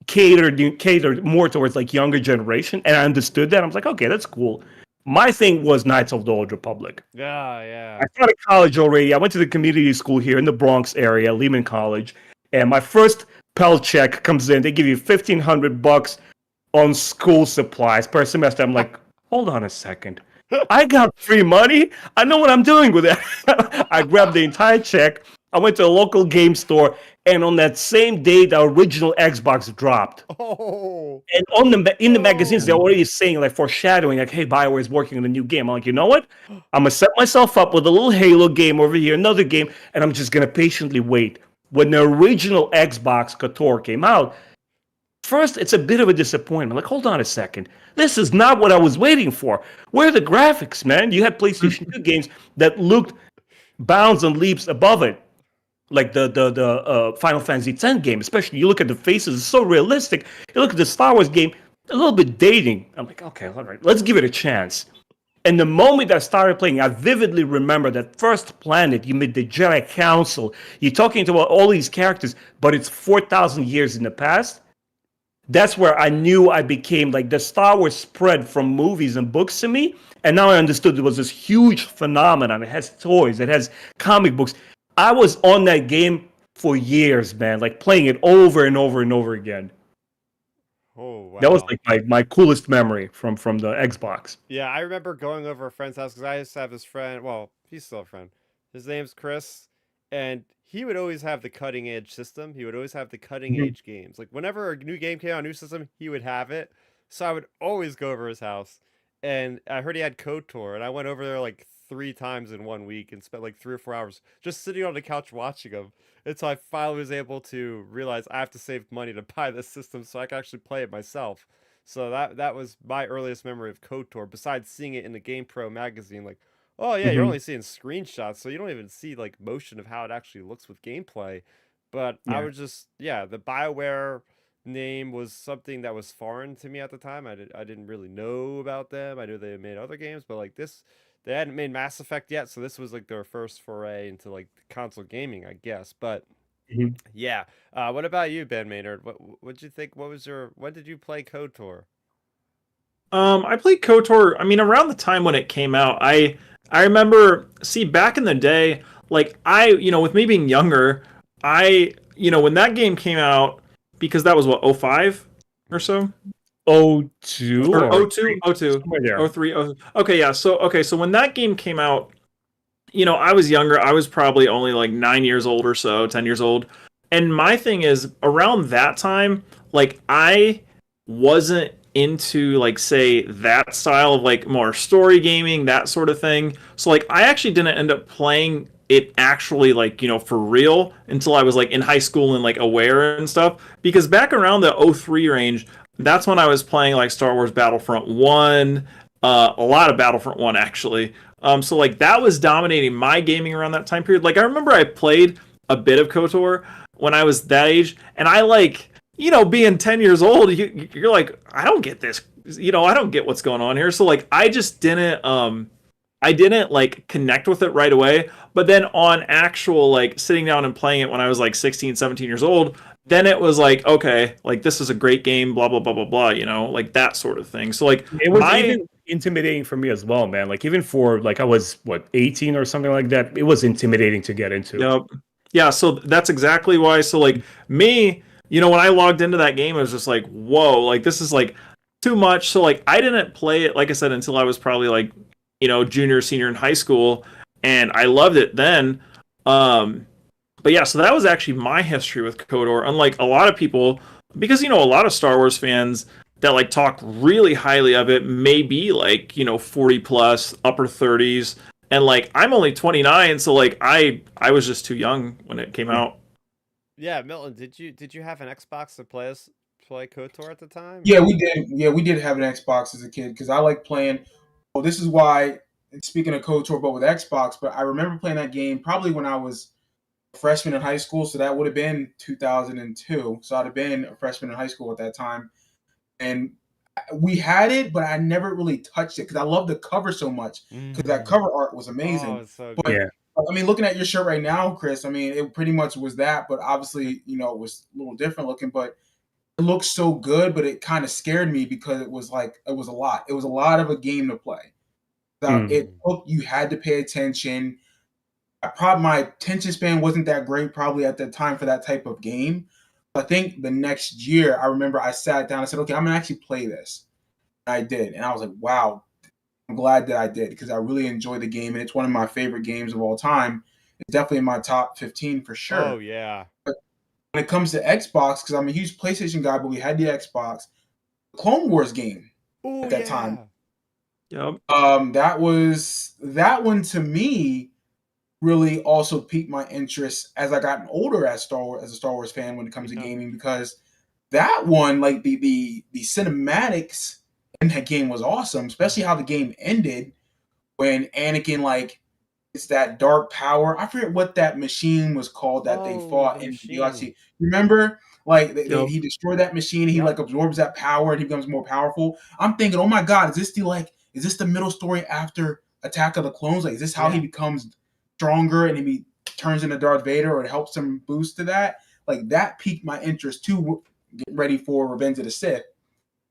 catered more towards like younger generation, and I understood that. I was like, okay, that's cool. My thing was Knights of the Old Republic. Yeah. I started college already. I went to the community school here in the Bronx area, Lehman College, and my first Pell check comes in. They give you $1,500 on school supplies per semester. I'm like, hold on a second. I got free money. I know what I'm doing with it. I grabbed the entire check. I went to a local game store, and on that same day, the original Xbox dropped. Oh. And in the magazines, they're already saying, like, foreshadowing, like, hey, BioWare is working on a new game. I'm like, you know what? I'm going to set myself up with a little Halo game over here, another game, and I'm just going to patiently wait. When the original Xbox KOTOR came out, first, it's a bit of a disappointment. Like, hold on a second. This is not what I was waiting for. Where are the graphics, man? You had PlayStation 2 games that looked bounds and leaps above it. Like the Final Fantasy X game, especially. You look at the faces, it's so realistic. You look at the Star Wars game, a little bit dating. I'm like, okay, all right, let's give it a chance. And the moment I started playing, I vividly remember that first planet, you meet the Jedi Council. You're talking about all these characters, but it's 4,000 years in the past. That's where I knew I became, like, the Star Wars spread from movies and books to me. And now I understood it was this huge phenomenon. It has toys, it has comic books. I was on that game for years, man, like playing it over and over and over again. Oh, wow. That was like my coolest memory from the Xbox. Yeah, I remember going over a friend's house because I used to have this friend. Well, he's still a friend. His name's Chris, and he would always have the cutting edge system. He would always have the cutting edge games. Like, whenever a new game came out, a new system, he would have it. So I would always go over his house, and I heard he had KOTOR, and I went over there like 3 times in 1 week and spent like 3 or 4 hours just sitting on the couch watching him. Until I finally was able to realize I have to save money to buy this system so I can actually play it myself. So that was my earliest memory of KOTOR, besides seeing it in the GamePro magazine. Like, oh yeah, you're only seeing screenshots, so you don't even see like motion of how it actually looks with gameplay. But I was just, the BioWare name was something that was foreign to me at the time. I didn't really know about them. I knew they had made other games, but like this, they hadn't made Mass Effect yet, so this was like their first foray into like console gaming, I guess. But yeah, what about you, Ben Maynard? What'd you think? When did you play KOTOR? I played KOTOR. I mean, around the time when it came out, I remember. See, back in the day, like with me being younger, when that game came out, because that was what, 05 or so. 02 or 02, somewhere there. 03. Okay, yeah. So when that game came out, I was younger. I was probably only like 9 years old or so, 10 years old. And my thing is, around that time, like, I wasn't into, like, say, that style of like more story gaming, that sort of thing. So like, I actually didn't end up playing it actually, like, for real until I was like in high school and like aware and stuff. Because back around the 03 range, that's when I was playing like Star Wars Battlefront 1, a lot of Battlefront 1 actually. So like that was dominating my gaming around that time period. Like, I remember I played a bit of KOTOR when I was that age, and I, like, being 10 years old, you're like, I don't get this, I don't get what's going on here. So like, I just didn't like connect with it right away. But then on actual, like, sitting down and playing it when I was like 16, 17 years old, then it was like, okay, like this is a great game, blah blah blah blah blah, like that sort of thing. So like It was even intimidating for me as well, man. Like even for like I was 18 or something like that. It was intimidating to get into. Yep. Yeah, so that's exactly why. So like me, when I logged into that game, I was just like, whoa, like this is like too much. So like I didn't play it, like I said, until I was probably like, junior, senior in high school, and I loved it then. But yeah, so that was actually my history with KOTOR. Unlike a lot of people, because a lot of Star Wars fans that like talk really highly of it may be like 40 plus, upper 30s, and like I'm only 29, so like I was just too young when it came out. Yeah, Milton, did you have an Xbox to play KOTOR at the time? Yeah, we did. Yeah, we did have an Xbox as a kid because I like playing. Well, this is why. Speaking of KOTOR, but with Xbox, but I remember playing that game probably when I was a freshman in high school. So that would have been 2002. So I'd have been a freshman in high school at that time, and we had it, but I never really touched it because I love the cover so much because that cover art was amazing. Oh, it's so But good. I mean, looking at your shirt right now, Chris, I mean, it pretty much was that, but obviously, it was a little different looking, but it looked so good, but it kind of scared me because it was a lot. It was a lot of a game to play. So you had to pay attention. My attention span wasn't that great probably at the time for that type of game. I think the next year, I remember I sat down and said, okay, I'm going to actually play this. And I did. And I was like, wow, I'm glad that I did because I really enjoy the game. And it's one of my favorite games of all time. It's definitely in my top 15 for sure. Oh, yeah. But when it comes to Xbox, because I'm a huge PlayStation guy, but we had the Xbox, the Clone Wars game at that time. Yep. That one to me really also piqued my interest as I got older as a Star Wars fan when it comes to gaming because that one, like the cinematics in that game was awesome, especially how the game ended when Anakin it's that dark power. I forget what that machine was called that they fought in the Galaxy. Remember? He destroyed that machine, he absorbs that power and he becomes more powerful. I'm thinking, oh my god, is this the middle story after Attack of the Clones? Like, is this how he becomes stronger and he turns into Darth Vader or it helps him boost to that? Like, that piqued my interest too, getting ready for Revenge of the Sith,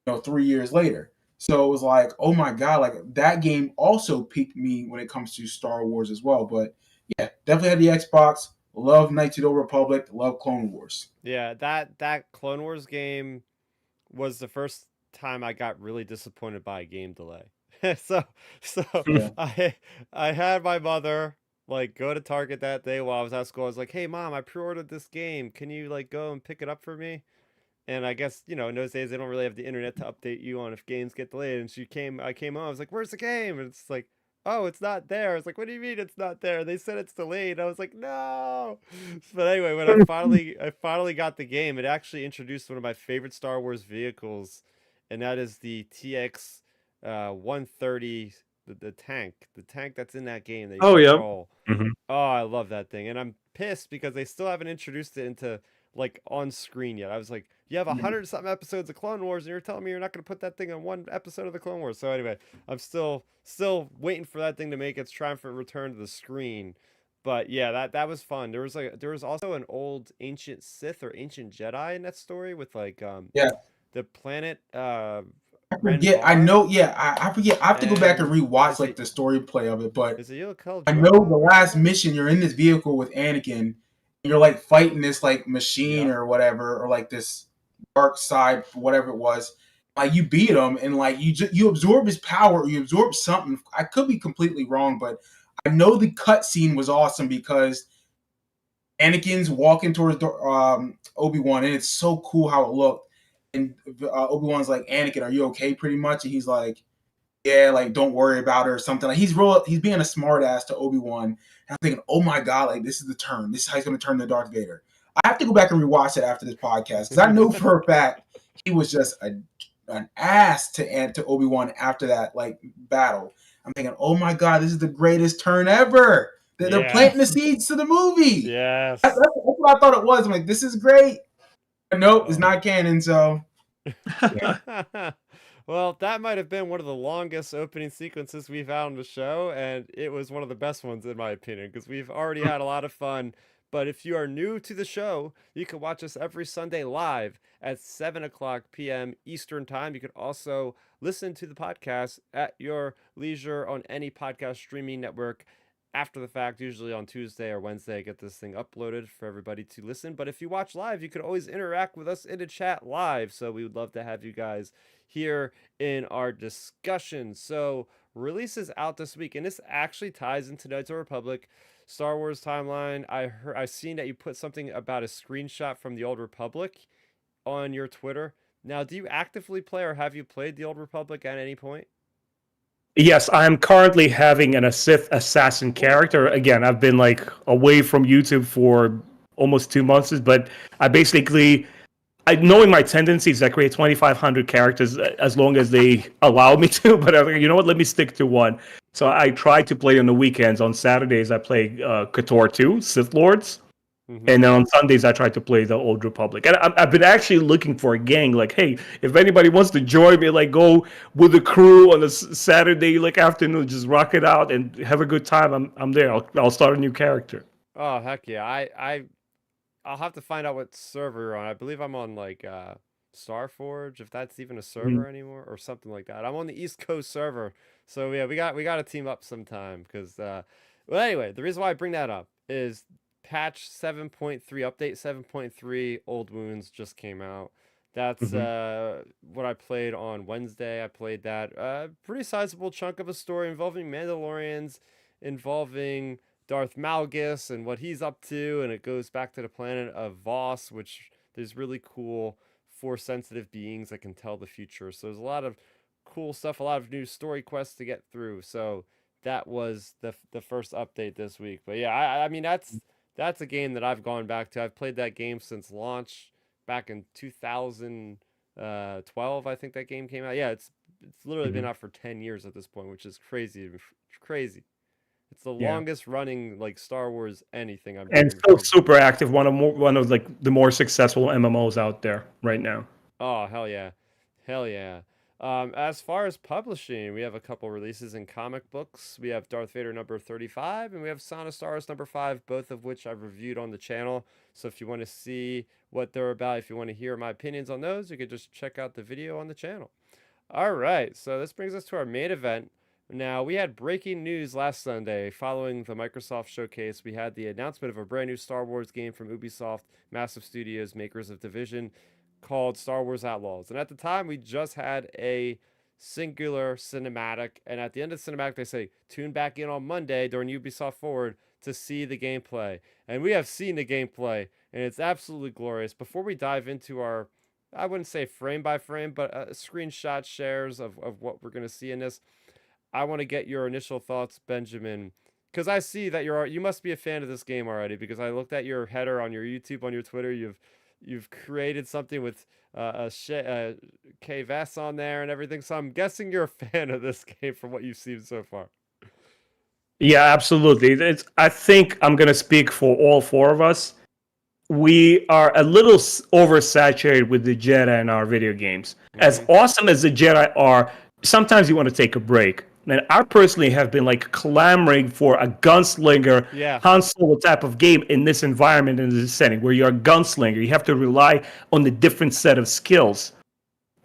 3 years later. So it was like, oh my god, like that game also piqued me when it comes to Star Wars as well. But yeah, definitely had the Xbox. Love Knights of the Old Republic. Love Clone Wars. Yeah, that Clone Wars game was the first time I got really disappointed by a game delay. so Yeah. I had my mother go to Target that day while I was at school. I was like, "Hey mom, I pre-ordered this game. Can you go and pick it up for me?" And I guess, in those days they don't really have the internet to update you on if games get delayed. And I came home, I was like, "Where's the game?" And it's like, "Oh, it's not there." I was like, "What do you mean it's not there? They said it's delayed." I was like, "No." But anyway, when I finally got the game, it actually introduced one of my favorite Star Wars vehicles, and that is the TX 130, the tank that's in that game that you control. Oh, I love that thing. And I'm pissed because they still haven't introduced it into on screen yet. I was like, you have 100-something episodes of Clone Wars and you're telling me you're not going to put that thing on one episode of the Clone Wars. So anyway, I'm still waiting for that thing to make its triumphant return to the screen. But yeah, that was fun. There was also an old ancient Sith or ancient Jedi in that story with the planet I forget. I know. Yeah, I forget. I have to go back and rewatch the story play of it. But is it I know the last mission, you're in this vehicle with Anakin, and you're fighting this machine or whatever, or this dark side, whatever it was. You beat him, and you absorb his power, or you absorb something. I could be completely wrong, but I know the cutscene was awesome because Anakin's walking towards Obi-Wan, and it's so cool how it looked. And Obi-Wan's like, "Anakin, are you okay?" Pretty much, and he's like, "Yeah, don't worry about it," or something. He's being a smart ass to Obi-Wan. And I'm thinking, oh my god, this is the turn. This is how he's going to turn to Darth Vader. I have to go back and rewatch it after this podcast because I know for a fact he was just an ass to Obi-Wan after that battle. I'm thinking, oh my god, this is the greatest turn ever. They're planting the seeds to the movie. Yes, that's what I thought it was. I'm like, this is great. But nope, it's not canon. So. Well, that might have been one of the longest opening sequences we've had on the show, and it was one of the best ones in my opinion because we've already had a lot of fun But if you are new to the show, you can watch us every Sunday live at 7 o'clock p.m. Eastern Time. You can also listen to the podcast at your leisure on any podcast streaming network after the fact, usually on Tuesday or Wednesday. Get this thing uploaded for everybody to listen. But if you watch live, you can always interact with us in the chat live. So we would love to have you guys here in our discussion. So releases out this week, and this actually ties into Knights of the Republic Star Wars timeline. I've seen that you put something about a screenshot from the Old Republic on your Twitter. Now, do you actively play, or have you played the Old Republic at any point? Yes, I am currently having an Sith assassin character. Again, I've been like away from YouTube for almost 2 months, but knowing my tendencies, I create 2,500 characters as long as they allow me to. But I think, you know what? Let me stick to one. So I try to play on the weekends. On Saturdays, I play KOTOR 2, Sith Lords. And then on Sundays, I try to play the Old Republic. And I've been actually looking for a gang. Like, hey, if anybody wants to join me, like, go with the crew on a Saturday, like, afternoon, just rock it out and have a good time. I'm there. I'll start a new character. Oh, heck yeah. I'll have to find out what server you're on. I believe I'm on, like, Starforge, if that's even a server anymore, or something like that. I'm on the East Coast server. So, yeah, we got to team up sometime. Because, well, anyway, the reason why I bring that up is patch 7.3, update 7.3, Old Wounds just came out. That's what I played on Wednesday. I played that pretty sizable chunk of a story involving Mandalorians, involving Darth Malgus and what he's up to, and it goes back to the planet of Voss, which there's really cool Force-sensitive beings that can tell the future. So there's a lot of cool stuff, a lot of new story quests to get through. So that was the first update this week. But yeah, I mean that's a game that I've gone back to. I've played that game since launch back in 2012. I think that game came out. Yeah, it's literally been out for 10 years at this point, which is crazy. Crazy. It's the longest running like Star Wars anything I'm and still super active. One of like the more successful MMOs out there right now. Oh, hell yeah. Hell yeah. As far as publishing, we have a couple releases in comic books. We have Darth Vader number 35, and we have Son of Star Wars number 5, both of which I've reviewed on the channel. So if you want to see what they're about, if you want to hear my opinions on those, you could just check out the video on the channel. All right, so this brings us to our main event. Now, we had breaking news last Sunday following the Microsoft showcase. We had the announcement of a brand new Star Wars game from Ubisoft, Massive Studios, makers of Division, called Star Wars Outlaws. And at the time, we just had a singular cinematic. And at the end of the cinematic, they say, tune back in on Monday during Ubisoft Forward to see the gameplay. And we have seen the gameplay, and it's absolutely glorious. Before we dive into our, I wouldn't say frame by frame, but screenshot shares of what we're going to see in this, I want to get your initial thoughts, Benjamin, because I see that you must be a fan of this game already, because I looked at your header on your YouTube, on your Twitter. You've created something with KVS on there and everything. So I'm guessing you're a fan of this game from what you've seen so far. Yeah, absolutely. I think I'm going to speak for all four of us. We are a little oversaturated with the Jedi in our video games. As awesome as the Jedi are, sometimes you want to take a break. And I personally have been like clamoring for a gunslinger, Han Solo type of game in this environment, in this setting, where you're a gunslinger. You have to rely on the different set of skills.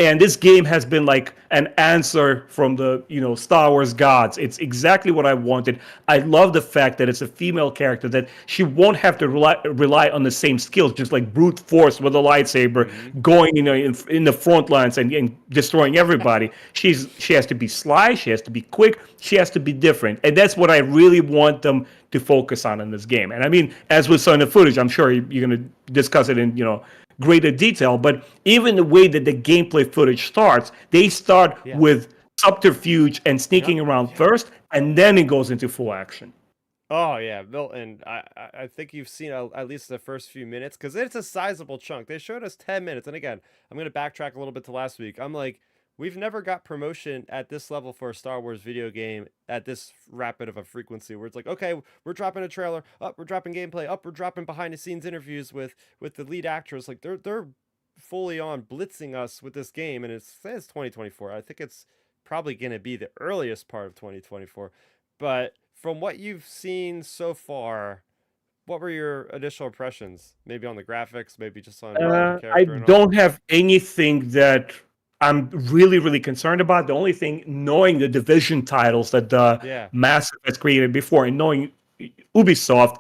And this game has been like an answer from the, Star Wars gods. It's exactly what I wanted. I love the fact that it's a female character, that she won't have to rely on the same skills, just like brute force with a lightsaber, going in the front lines and destroying everybody. She has to be sly, she has to be quick, she has to be different. And that's what I really want them to focus on in this game. And I mean, as we saw in the footage, I'm sure you're going to discuss it in, greater detail, but even the way that the gameplay footage starts, they start with subterfuge and sneaking around first, and then it goes into full action. Oh yeah, Milton, I think you've seen at least the first few minutes, because it's a sizable chunk. They showed us 10 minutes, and again, I'm going to backtrack a little bit to last week. I'm like, we've never got promotion at this level for a Star Wars video game at this rapid of a frequency, where it's like, okay, we're dropping a trailer, up, we're dropping gameplay, up, we're dropping behind the scenes interviews with the lead actress. Like they're fully on blitzing us with this game, and it says 2024. I think it's probably going to be the earliest part of 2024. But from what you've seen so far, what were your initial impressions? Maybe on the graphics, maybe just on the I character and all. don't have anything that I'm really, really concerned about. The only thing, knowing the Division titles that the Yeah. Massive has created before, and knowing Ubisoft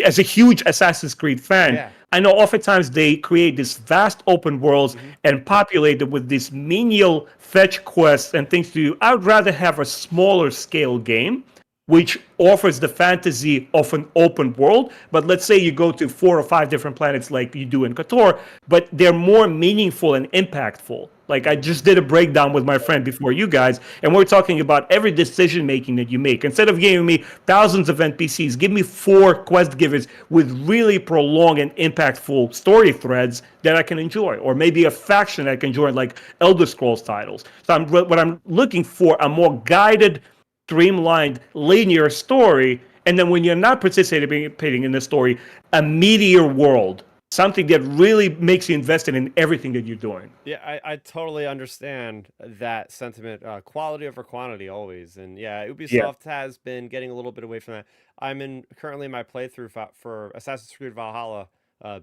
as a huge Assassin's Creed fan, Yeah. I know oftentimes they create these vast open worlds and populate them with these menial fetch quests and things to do. I would rather have a smaller scale game which offers the fantasy of an open world. But let's say you go to 4 or 5 different planets like you do in KOTOR, but they're more meaningful and impactful. Like I just did a breakdown with my friend before you guys, and we're talking about every decision making that you make. Instead of giving me thousands of NPCs, give me 4 quest givers with really prolonged and impactful story threads that I can enjoy, or maybe a faction I can enjoy, like Elder Scrolls titles. So what I'm looking for, a more guided, streamlined, linear story, and then when you're not participating in the story, a meatier world, something that really makes you invested in everything that you're doing. Yeah, I totally understand that sentiment. Quality over quantity always, and yeah, Ubisoft has been getting a little bit away from that. I'm currently in my playthrough for Assassin's Creed Valhalla.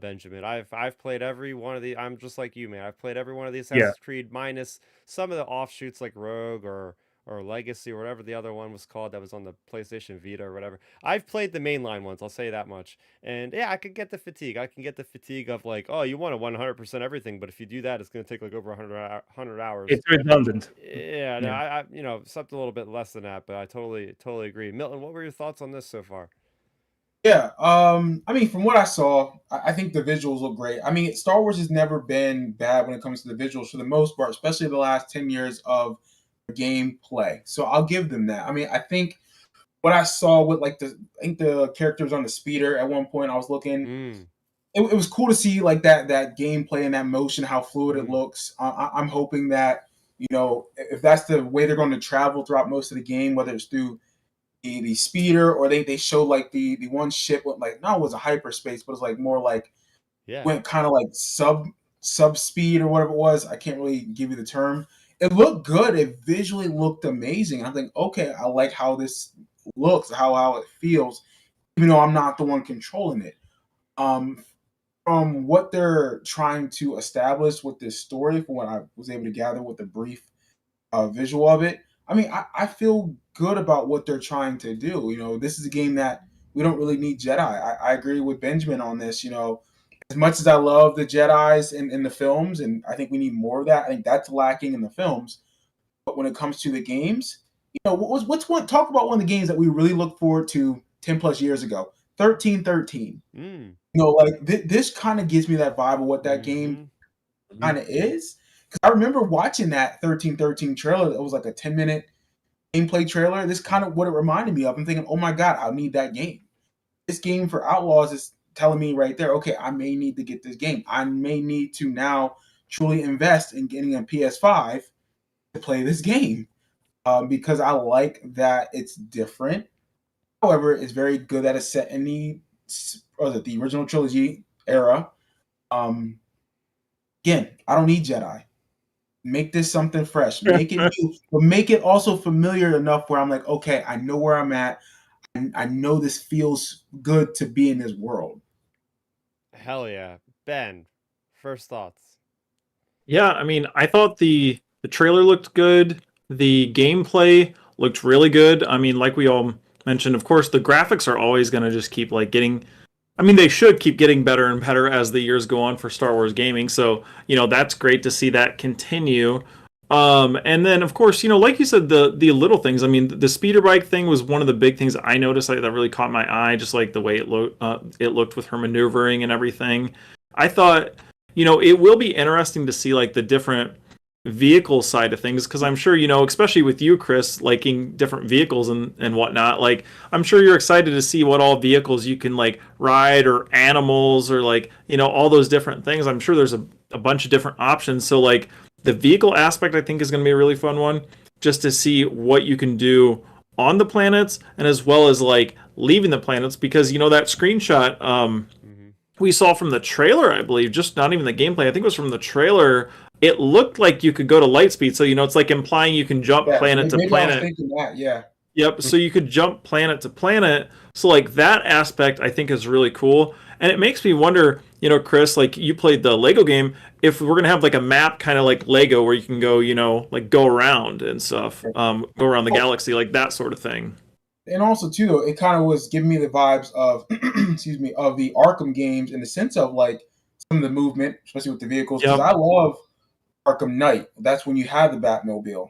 Benjamin, I've played every one of the. I'm just like you, man. I've played every one of the Yeah. Assassin's Creed minus some of the offshoots like Rogue or Legacy or whatever the other one was called that was on the PlayStation Vita or whatever. I've played the mainline ones, I'll say that much. And yeah, I can get the fatigue. I can get the fatigue of like, oh, you want to 100% everything, but if you do that, it's going to take like over 100 hours. It's redundant. Yeah, no, I something a little bit less than that, but I totally agree. Milton, what were your thoughts on this so far? Yeah, I mean, from what I saw, I think the visuals look great. I mean, Star Wars has never been bad when it comes to the visuals for the most part, especially the last 10 years of gameplay. So I'll give them that. I mean, I think what I saw with like I think the characters on the speeder at one point, I was looking. It was cool to see like that gameplay and that motion, how fluid it looks. I'm hoping that if that's the way they're going to travel throughout most of the game, whether it's through the speeder or they show like the one ship went like no, it was a hyperspace, but it's like more like went kind of like sub speed or whatever it was. I can't really give you the term. It looked good. It visually looked amazing. I think, okay, I like how this looks, how it feels, even though I'm not the one controlling it. From what they're trying to establish with this story, from what I was able to gather with the brief visual of it, I mean, I feel good about what they're trying to do. This is a game that we don't really need Jedi. I agree with Benjamin on this. As much as I love the Jedis in the films, and I think we need more of that, I think that's lacking in the films. But when it comes to the games, talk about one of the games that we really looked forward to 10 plus years ago, 1313. This kind of gives me that vibe of what that game kind of is. Because I remember watching that 1313 trailer. It was like a 10-minute gameplay trailer. This kind of what it reminded me of. I'm thinking, oh my God, I need that game. This game for Outlaws is telling me right there, okay, I may need to get this game. I may need to now truly invest in getting a PS5 to play this game because I like that it's different. However, it's very good that it's set in the original trilogy era. Again, I don't need Jedi. Make this something fresh. Make it new, but make it also familiar enough where I'm like, okay, I know where I'm at. I know this feels good to be in this world. Hell yeah. Ben, first thoughts. Yeah, I mean, I thought the trailer looked good. The gameplay looked really good. I mean, like we all mentioned, of course, the graphics are always going to just keep like getting. I mean, they should keep getting better and better as the years go on for Star Wars gaming. So, that's great to see that continue. And then, of course, like you said, the little things. I mean, the speeder bike thing was one of the big things I noticed that really caught my eye, just like the way it looked with her maneuvering and everything. I thought, it will be interesting to see like the different vehicle side of things, because I'm sure, especially with you, Chris, liking different vehicles and whatnot, like I'm sure you're excited to see what all vehicles you can like ride, or animals, or like all those different things. I'm sure there's a bunch of different options. So like the vehicle aspect, I think, is going to be a really fun one, just to see what you can do on the planets, and as well as like leaving the planets, because that screenshot we saw from the trailer, I believe, just not even the gameplay, I think it was from the trailer, it looked like you could go to light speed. So, it's like implying you can jump planet to planet. I was thinking that, yeah. Yep. So you could jump planet to planet. So like that aspect I think is really cool. And it makes me wonder, Chris, like you played the Lego game, if we're gonna have like a map kind of like Lego where you can go, like go around and stuff, go around the Oh, galaxy, like that sort of thing. and also too though, it kind of was giving me the vibes of excuse me, of the Arkham games in the sense of like some of the movement, especially with the vehicles, because Yep. I love Arkham Knight. That's when you have the Batmobile.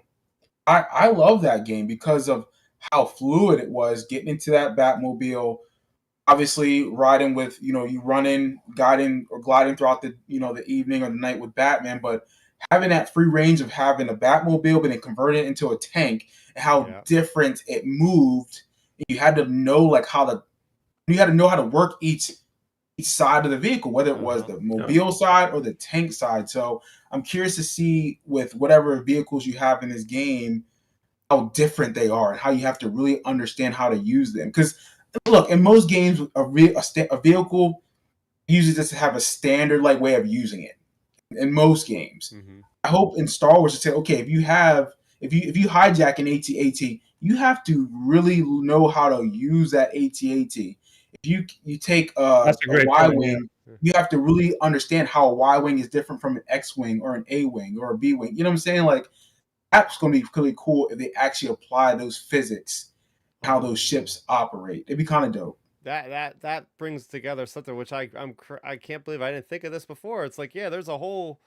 I love that game because of how fluid it was getting into that Batmobile. Obviously, riding with you running, guiding or gliding throughout the the evening or the night with Batman, but having that free range of having a Batmobile, but then converting it into a tank, and how Yeah. different it moved. You had to know like you had to know how to work each side of the vehicle, whether it was Uh-huh. the Yep. mobile side or the tank side. So I'm curious to see with whatever vehicles you have in this game how different they are and how you have to really understand how to use them. Because look, in most games, a vehicle uses just to have a standard like way of using it. In most games, Mm-hmm. I hope in Star Wars to say, okay, if you hijack an AT-AT, you have to really know how to use that AT-AT. If you take That's a a great Y point. Yeah. wing, you have to really understand how a Y wing is different from an X wing or an A wing or a B wing. You know what I'm saying? Like that's going to be really cool if they actually apply those physics, how those Oh, ships operate. It'd be kind of dope. that brings together something which I can't believe I didn't think of this before. It's like, yeah, there's a whole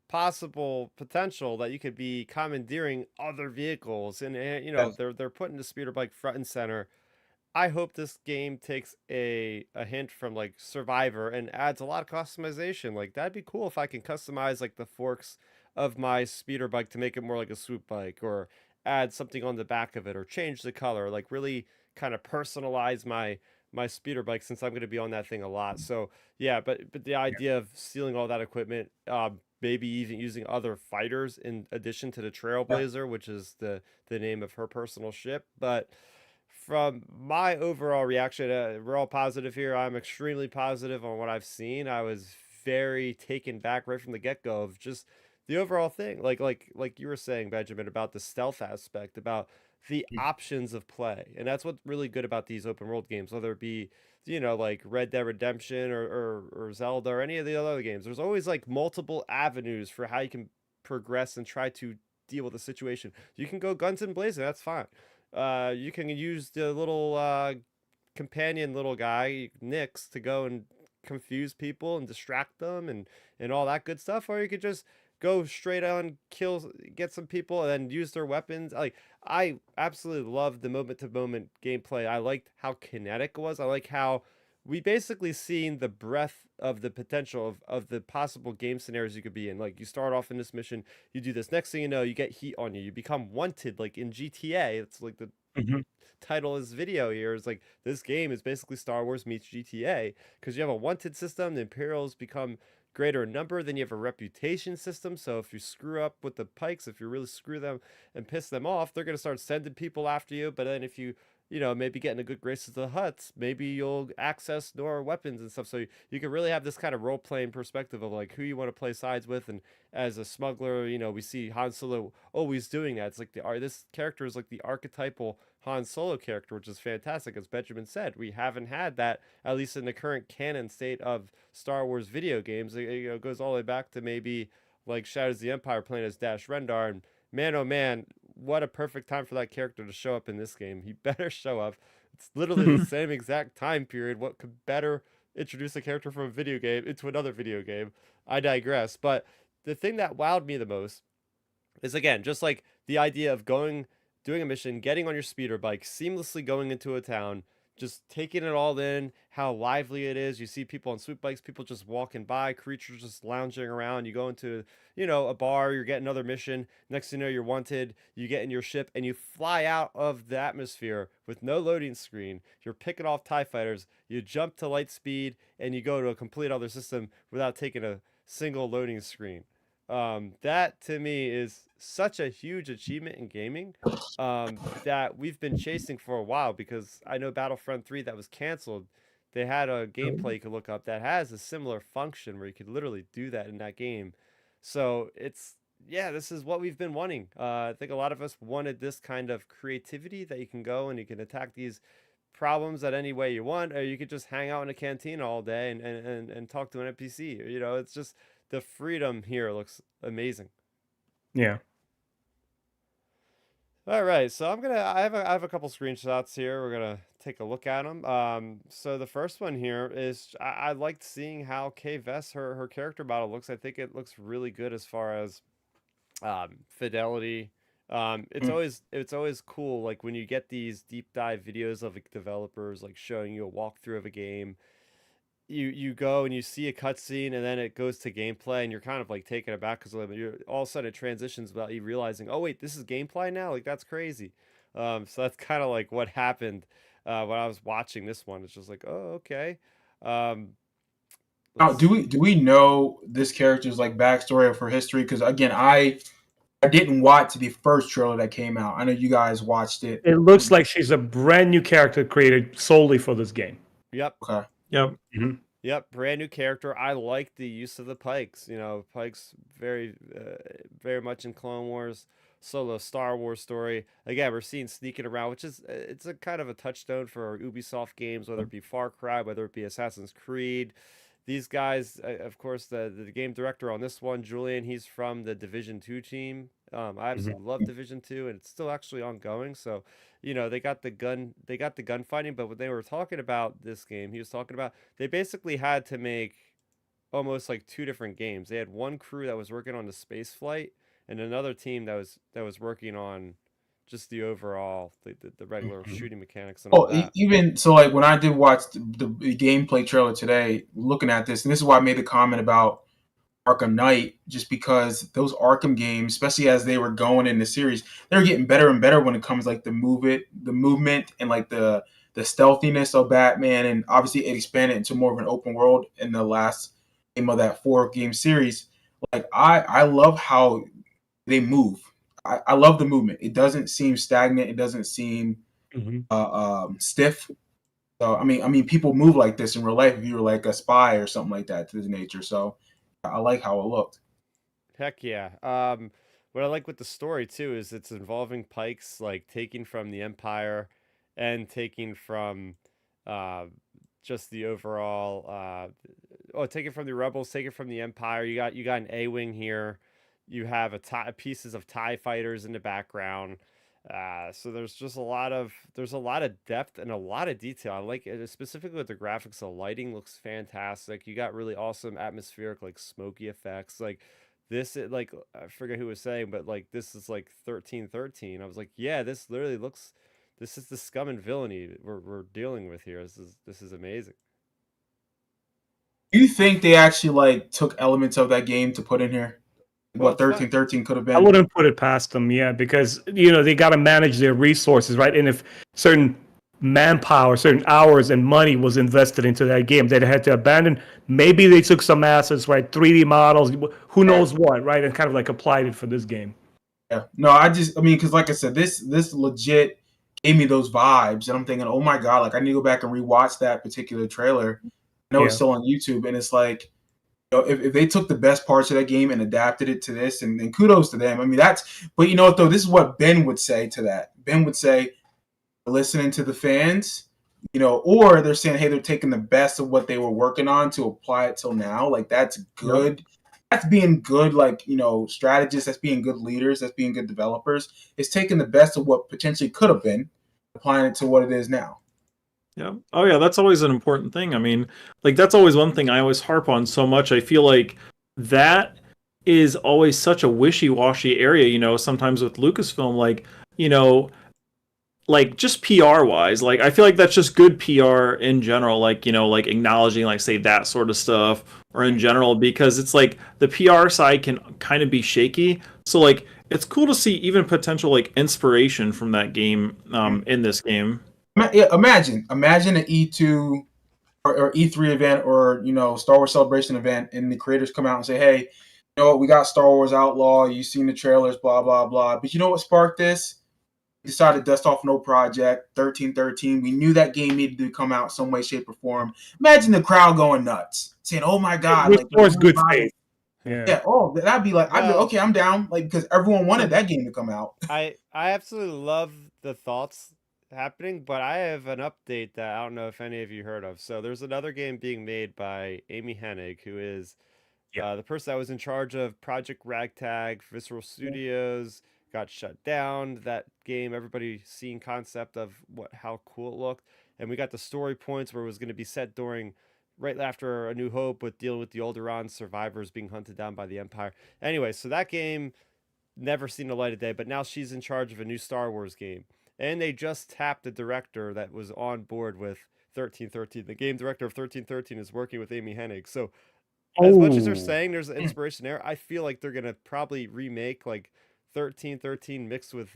possible potential that you could be commandeering other vehicles, and Yes. they're putting the speeder bike front and center. I hope this game takes a hint from like Survivor and adds a lot of customization. Like that'd be cool if I can customize like the forks of my speeder bike to make it more like a swoop bike, or add something on the back of it, or change the color, like really kind of personalize my speeder bike, since I'm going to be on that thing a lot. So yeah, but the idea of stealing all that equipment, maybe even using other fighters in addition to the Yeah. Trailblazer, which is the name of her personal ship. But from my overall reaction, we're all positive here. I'm extremely positive on what I've seen. I was very taken back right from the get-go of just the overall thing. Like you were saying, Benjamin, about the stealth aspect, about the options of play. And that's what's really good about these open world games, whether it be, like Red Dead Redemption or Zelda or any of the other games. There's always like multiple avenues for how you can progress and try to deal with the situation. You can go guns and blazing, that's fine. You can use the little companion little guy Nix to go and confuse people and distract them and all that good stuff, or you could just go straight on, kill, get some people, and then use their weapons. Like I absolutely love the moment to moment gameplay. I liked how kinetic it was. I like how we basically seen the breadth of the potential of the possible game scenarios you could be in. Like you start off in this mission, you do this, next thing you know, you get heat on you, you become wanted, like in GTA. It's like the Mhm. title of this video here is like, this game is basically Star Wars meets GTA, because you have a wanted system. The Imperials become greater in number, then you have a reputation system. So if you screw up with the pikes, if you really screw them and piss them off, they're going to start sending people after you. But then if you maybe get in a good graces of the Huts, maybe you'll access more weapons and stuff. So you can really have this kind of role playing perspective of like who you want to play sides with. And as a smuggler, we see Han Solo always doing that. It's like this character is like the archetypal Han Solo character, which is fantastic. As Benjamin said, we haven't had that, at least in the current canon state of Star Wars video games. It goes all the way back to maybe like Shadows of the Empire playing as Dash Rendar, and man, oh man, what a perfect time for that character to show up in this game. He better show up. It's literally the same exact time period. What could better introduce a character from a video game into another video game? I digress. But the thing that wowed me the most is, again, just like the idea of doing a mission, getting on your speeder bike, seamlessly going into a town, just taking it all in, how lively it is. You see people on swoop bikes, people just walking by, creatures just lounging around. You go into, a bar, you're getting another mission. Next thing you know, you're wanted. You get in your ship and you fly out of the atmosphere with no loading screen. You're picking off TIE fighters. You jump to light speed and you go to a complete other system without taking a single loading screen. That to me is such a huge achievement in gaming, that we've been chasing for a while, because I know Battlefront 3 that was canceled, they had a gameplay you could look up that has a similar function where you could literally do that in that game. So it's yeah, this is what we've been wanting. I think a lot of us wanted this kind of creativity that you can go and you can attack these problems that any way you want, or you could just hang out in a cantina all day and talk to an NPC. You know, it's just the freedom here looks amazing. Yeah. All right, so I have a couple screenshots here. We're gonna take a look at them. So the first one here is I liked seeing how Kay Vess, her character model looks. I think it looks really good as far as fidelity. It's always cool like when you get these deep dive videos of like, developers like showing you a walkthrough of a game. You go and you see a cutscene and then it goes to gameplay and you're kind of like taken aback because you're all of a sudden it transitions without you realizing, oh wait, this is gameplay now, like that's crazy. So that's kind of like what happened when I was watching this one. It's just like, oh okay. Now, do we know this character's like backstory of her history? Because again, I didn't watch the first trailer that came out. I know you guys watched it. It looks like she's a brand new character created solely for this game. Yep. Okay. Yep. Mm-hmm. Yep, brand new character. I like the use of the Pikes. You know, Pikes very much in Clone Wars, solo Star Wars story. Again, we're seeing sneaking around, which is it's a kind of a touchstone for Ubisoft games, whether it be Far Cry, whether it be Assassin's Creed. These guys, of course, the game director on this one, Julian, he's from the Division 2 team. I absolutely love Division 2, and it's still actually ongoing. So, you know, they got the gunfighting, but when they were talking about this game, he was talking about they basically had to make almost like two different games. They had one crew that was working on the space flight, and another team that was working on just the overall the regular shooting mechanics and all that. Even so, like when I did watch the gameplay trailer today, looking at this, and this is why I made the comment about Arkham Knight, just because those Arkham games, especially as they were going in the series, they were getting better and better when it comes like the movement and like the stealthiness of Batman, and obviously it expanded into more of an open world in the last game of that 4-game series. Like I love how they move. I love the movement. It doesn't seem stagnant. It doesn't seem stiff. So I mean, people move like this in real life. If you were like a spy or something like that to this nature, so I like how it looked. Heck yeah. What I like with the story too is it's involving Pikes like taking from the Empire and taking from just the overall taking from the Rebels, taking from the Empire. You got an A-wing here. You have pieces of TIE fighters in the background. So there's just a lot of depth and a lot of detail. I like it, specifically with the graphics. The lighting looks fantastic. You got really awesome atmospheric like smoky effects. Like this, like I forget who was saying, but like this is like 1313. I was like, yeah, this literally looks. This is the scum and villainy we're dealing with here. This is amazing. Do you think they actually like took elements of that game to put in here? Well, What 1313 could have I been? wouldn't put it past them, yeah, because you know they got to manage their resources, right? And if certain manpower, certain hours, and money was invested into that game, they had to abandon. Maybe they took some assets, right? 3D models, who knows what, right? And kind of like applied it for this game. Yeah. No, I mean, because like I said, this legit gave me those vibes, and I'm thinking, oh my god, like I need to go back and rewatch that particular trailer. I know it's still on YouTube, and it's like, you know, if they took the best parts of that game and adapted it to this, and kudos to them. I mean, but you know what though, this is what Ben would say to that. Ben would say, listening to the fans, you know, or they're saying, hey, they're taking the best of what they were working on to apply it till now. Like that's good. Yep. That's being good, like, you know, strategists. That's being good leaders. That's being good developers. It's taking the best of what potentially could have been, applying it to what it is now. Yeah. Oh, yeah. That's always an important thing. I mean, like, that's always one thing I always harp on so much. I feel like that is always such a wishy-washy area, you know, sometimes with Lucasfilm, like, you know, like just PR wise, like I feel like that's just good PR in general, like, you know, like acknowledging, like, say that sort of stuff, or in general, because it's like the PR side can kind of be shaky. So like it's cool to see even potential like inspiration from that game in this game. Yeah, imagine an E2 or E3 event, or, you know, Star Wars Celebration event, and the creators come out and say, hey, you know what, we got Star Wars Outlaw, you've seen the trailers, blah, blah, blah. But you know what sparked this? We decided to dust off no project, 1313. We knew that game needed to come out some way, shape, or form. Imagine the crowd going nuts, saying, oh my God. Like, good faith. Yeah. Oh, that'd be like, I'd be No. okay. I'm down. Like, because everyone wanted that game to come out. I absolutely love the thoughts happening, but I have an update that I don't know if any of you heard of. So there's another game being made by Amy Hennig, who is the person that was in charge of Project Ragtag, Visceral Studios, got shut down. That game, everybody seen concept of how cool it looked, and we got the story points where it was going to be set during right after A New Hope, with dealing with the Alderaan survivors being hunted down by the Empire. Anyway, so that game never seen the light of day, but now she's in charge of a new Star Wars game. And they just tapped the director that was on board with 1313. The game director of 1313 is working with Amy Hennig. So as much as they're saying there's an inspiration there, I feel like they're going to probably remake like 1313 mixed with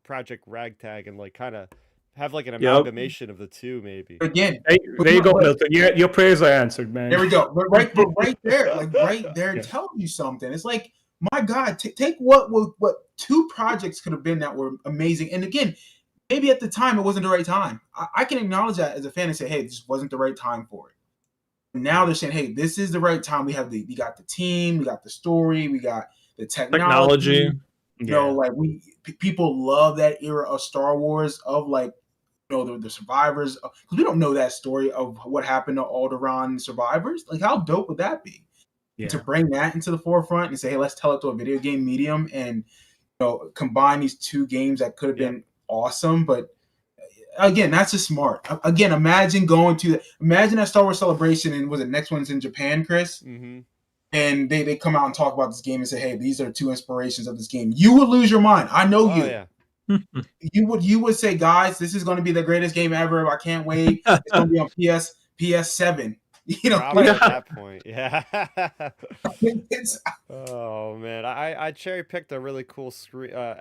Project Ragtag and like kind of have like an amalgamation of the two, maybe. Again, there you go, Milton. Your prayers are answered, man. There we go. But right there, like right there, tells you something. It's like, my God, take what two projects could have been that were amazing. And again, maybe at the time it wasn't the right time. I can acknowledge that as a fan and say, hey, this wasn't the right time for it. Now they're saying, hey, this is the right time. We got the team, we got the story, we got the technology. You know, like people love that era of Star Wars, of like, you know, the survivors, because we don't know that story of what happened to Alderaan survivors. Like, how dope would that be? Yeah. To bring that into the forefront and say, hey, let's tell it to a video game medium, and, you know, combine these two games that could have been awesome. But again, that's just smart. Again, imagine that Star Wars Celebration, and was it next one's in Japan, Chris? Mm-hmm. And they come out and talk about this game and say, hey, these are two inspirations of this game. You would lose your mind. I know you. Yeah. You would say, guys, this is going to be the greatest game ever. I can't wait. It's going to be on PS7. You know, probably at that point, yeah. Oh man, I cherry picked a really cool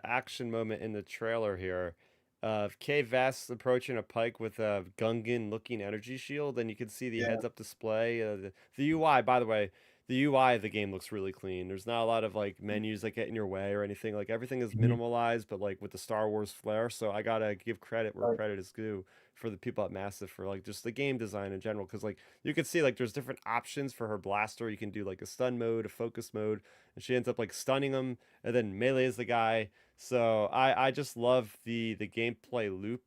action moment in the trailer here, of Kay Vess approaching a Pike with a Gungan-looking energy shield, and you can see the heads-up display. The UI, by the way, the UI of the game looks really clean. There's not a lot of like menus that get in your way or anything. Like, everything is minimalized, but like with the Star Wars flair. So I gotta give credit where credit is due for the people at Massive for like just the game design in general, because like you can see like there's different options for her blaster. You can do like a stun mode, a focus mode, and she ends up like stunning him and then melees the guy. So I just love the gameplay loop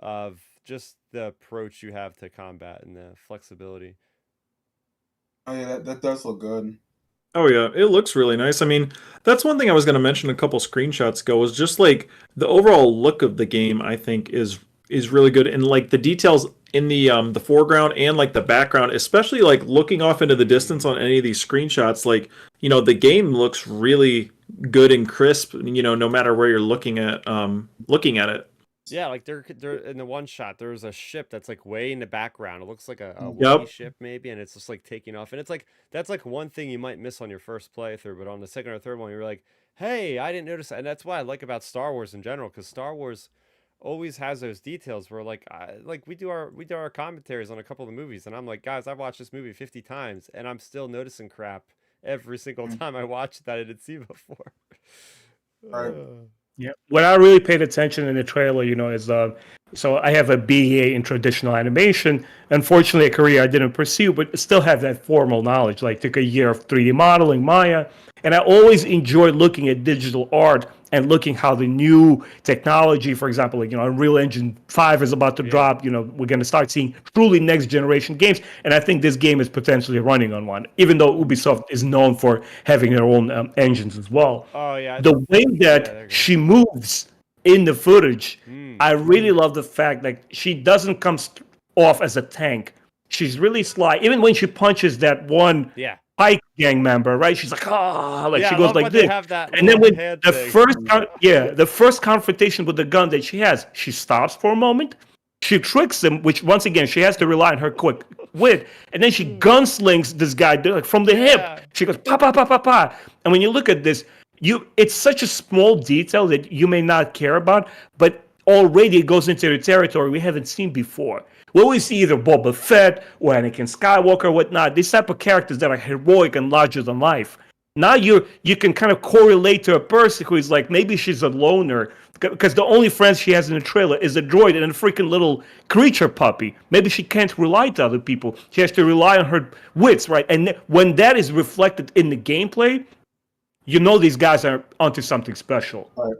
of just the approach you have to combat and the flexibility. Oh yeah, that does look good. Oh yeah, it looks really nice. I mean, that's one thing I was going to mention a couple screenshots ago, was just like the overall look of the game. I think is really good, and like the details in the foreground and like the background, especially like looking off into the distance on any of these screenshots. Like, you know, the game looks really good and crisp, you know, no matter where you're looking at it. Yeah, like they're in the one shot, there's a ship that's like way in the background. It looks like a Wookiee ship maybe, and it's just like taking off. And it's like, that's like one thing you might miss on your first playthrough, but on the second or third one, you're like, hey, I didn't notice that. And that's what I like about Star Wars in general, because Star Wars always has those details where like we do our commentaries on a couple of the movies, and I'm like, guys, I've watched this movie 50 times, and I'm still noticing crap every single time I watch it that I didn't see before. Right. Yeah, what I really paid attention in the trailer, you know, is so I have a BA in traditional animation. Unfortunately, a career I didn't pursue, but still have that formal knowledge. Like, took a year of 3D modeling, Maya, and I always enjoyed looking at digital art and looking how the new technology, for example, like, you know, Unreal Engine 5 is about to drop. You know, we're going to start seeing truly next generation games, and I think this game is potentially running on one, even though Ubisoft is known for having their own engines as well. Oh yeah, the way that she moves in the footage, I really love the fact that she doesn't come off as a tank. She's really sly. Even when she punches that one Pike gang member, right? She's like, she goes like this. And then when the first confrontation with the gun that she has, she stops for a moment. She tricks him, which once again, she has to rely on her quick wit. And then she gunslings this guy like from the hip. She goes, pa, pa, pa, pa, pa. And when you look at this, it's such a small detail that you may not care about, but already it goes into the territory we haven't seen before. We always see either Boba Fett or Anakin Skywalker or whatnot, these type of characters that are heroic and larger than life. Now you can kind of correlate to a person who is like, maybe she's a loner because the only friends she has in the trailer is a droid and a freaking little creature puppy. Maybe she can't rely to other people. She has to rely on her wits, right? And when that is reflected in the gameplay, you know these guys are onto something special. Right.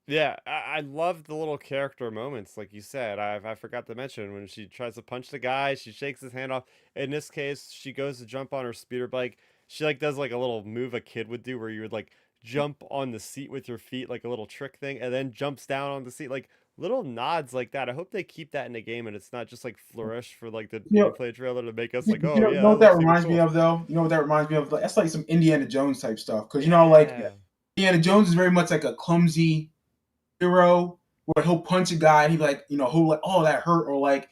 Yeah, I love the little character moments, like you said. I forgot to mention when she tries to punch the guy, she shakes his hand off. In this case, she goes to jump on her speeder bike. She like does like a little move a kid would do, where you would like jump on the seat with your feet, like a little trick thing, and then jumps down on the seat. Like little nods like that. I hope they keep that in the game, and it's not just like flourish for like the You know, gameplay trailer to make us you like, oh know, yeah, know that what that looks super reminds me cool. of though? You know what that reminds me of? Like, that's like some Indiana Jones type stuff. Because you know, like Yeah. Indiana Jones is very much like a clumsy hero where he'll punch a guy and he'll like, he'll like, oh, that hurt, or like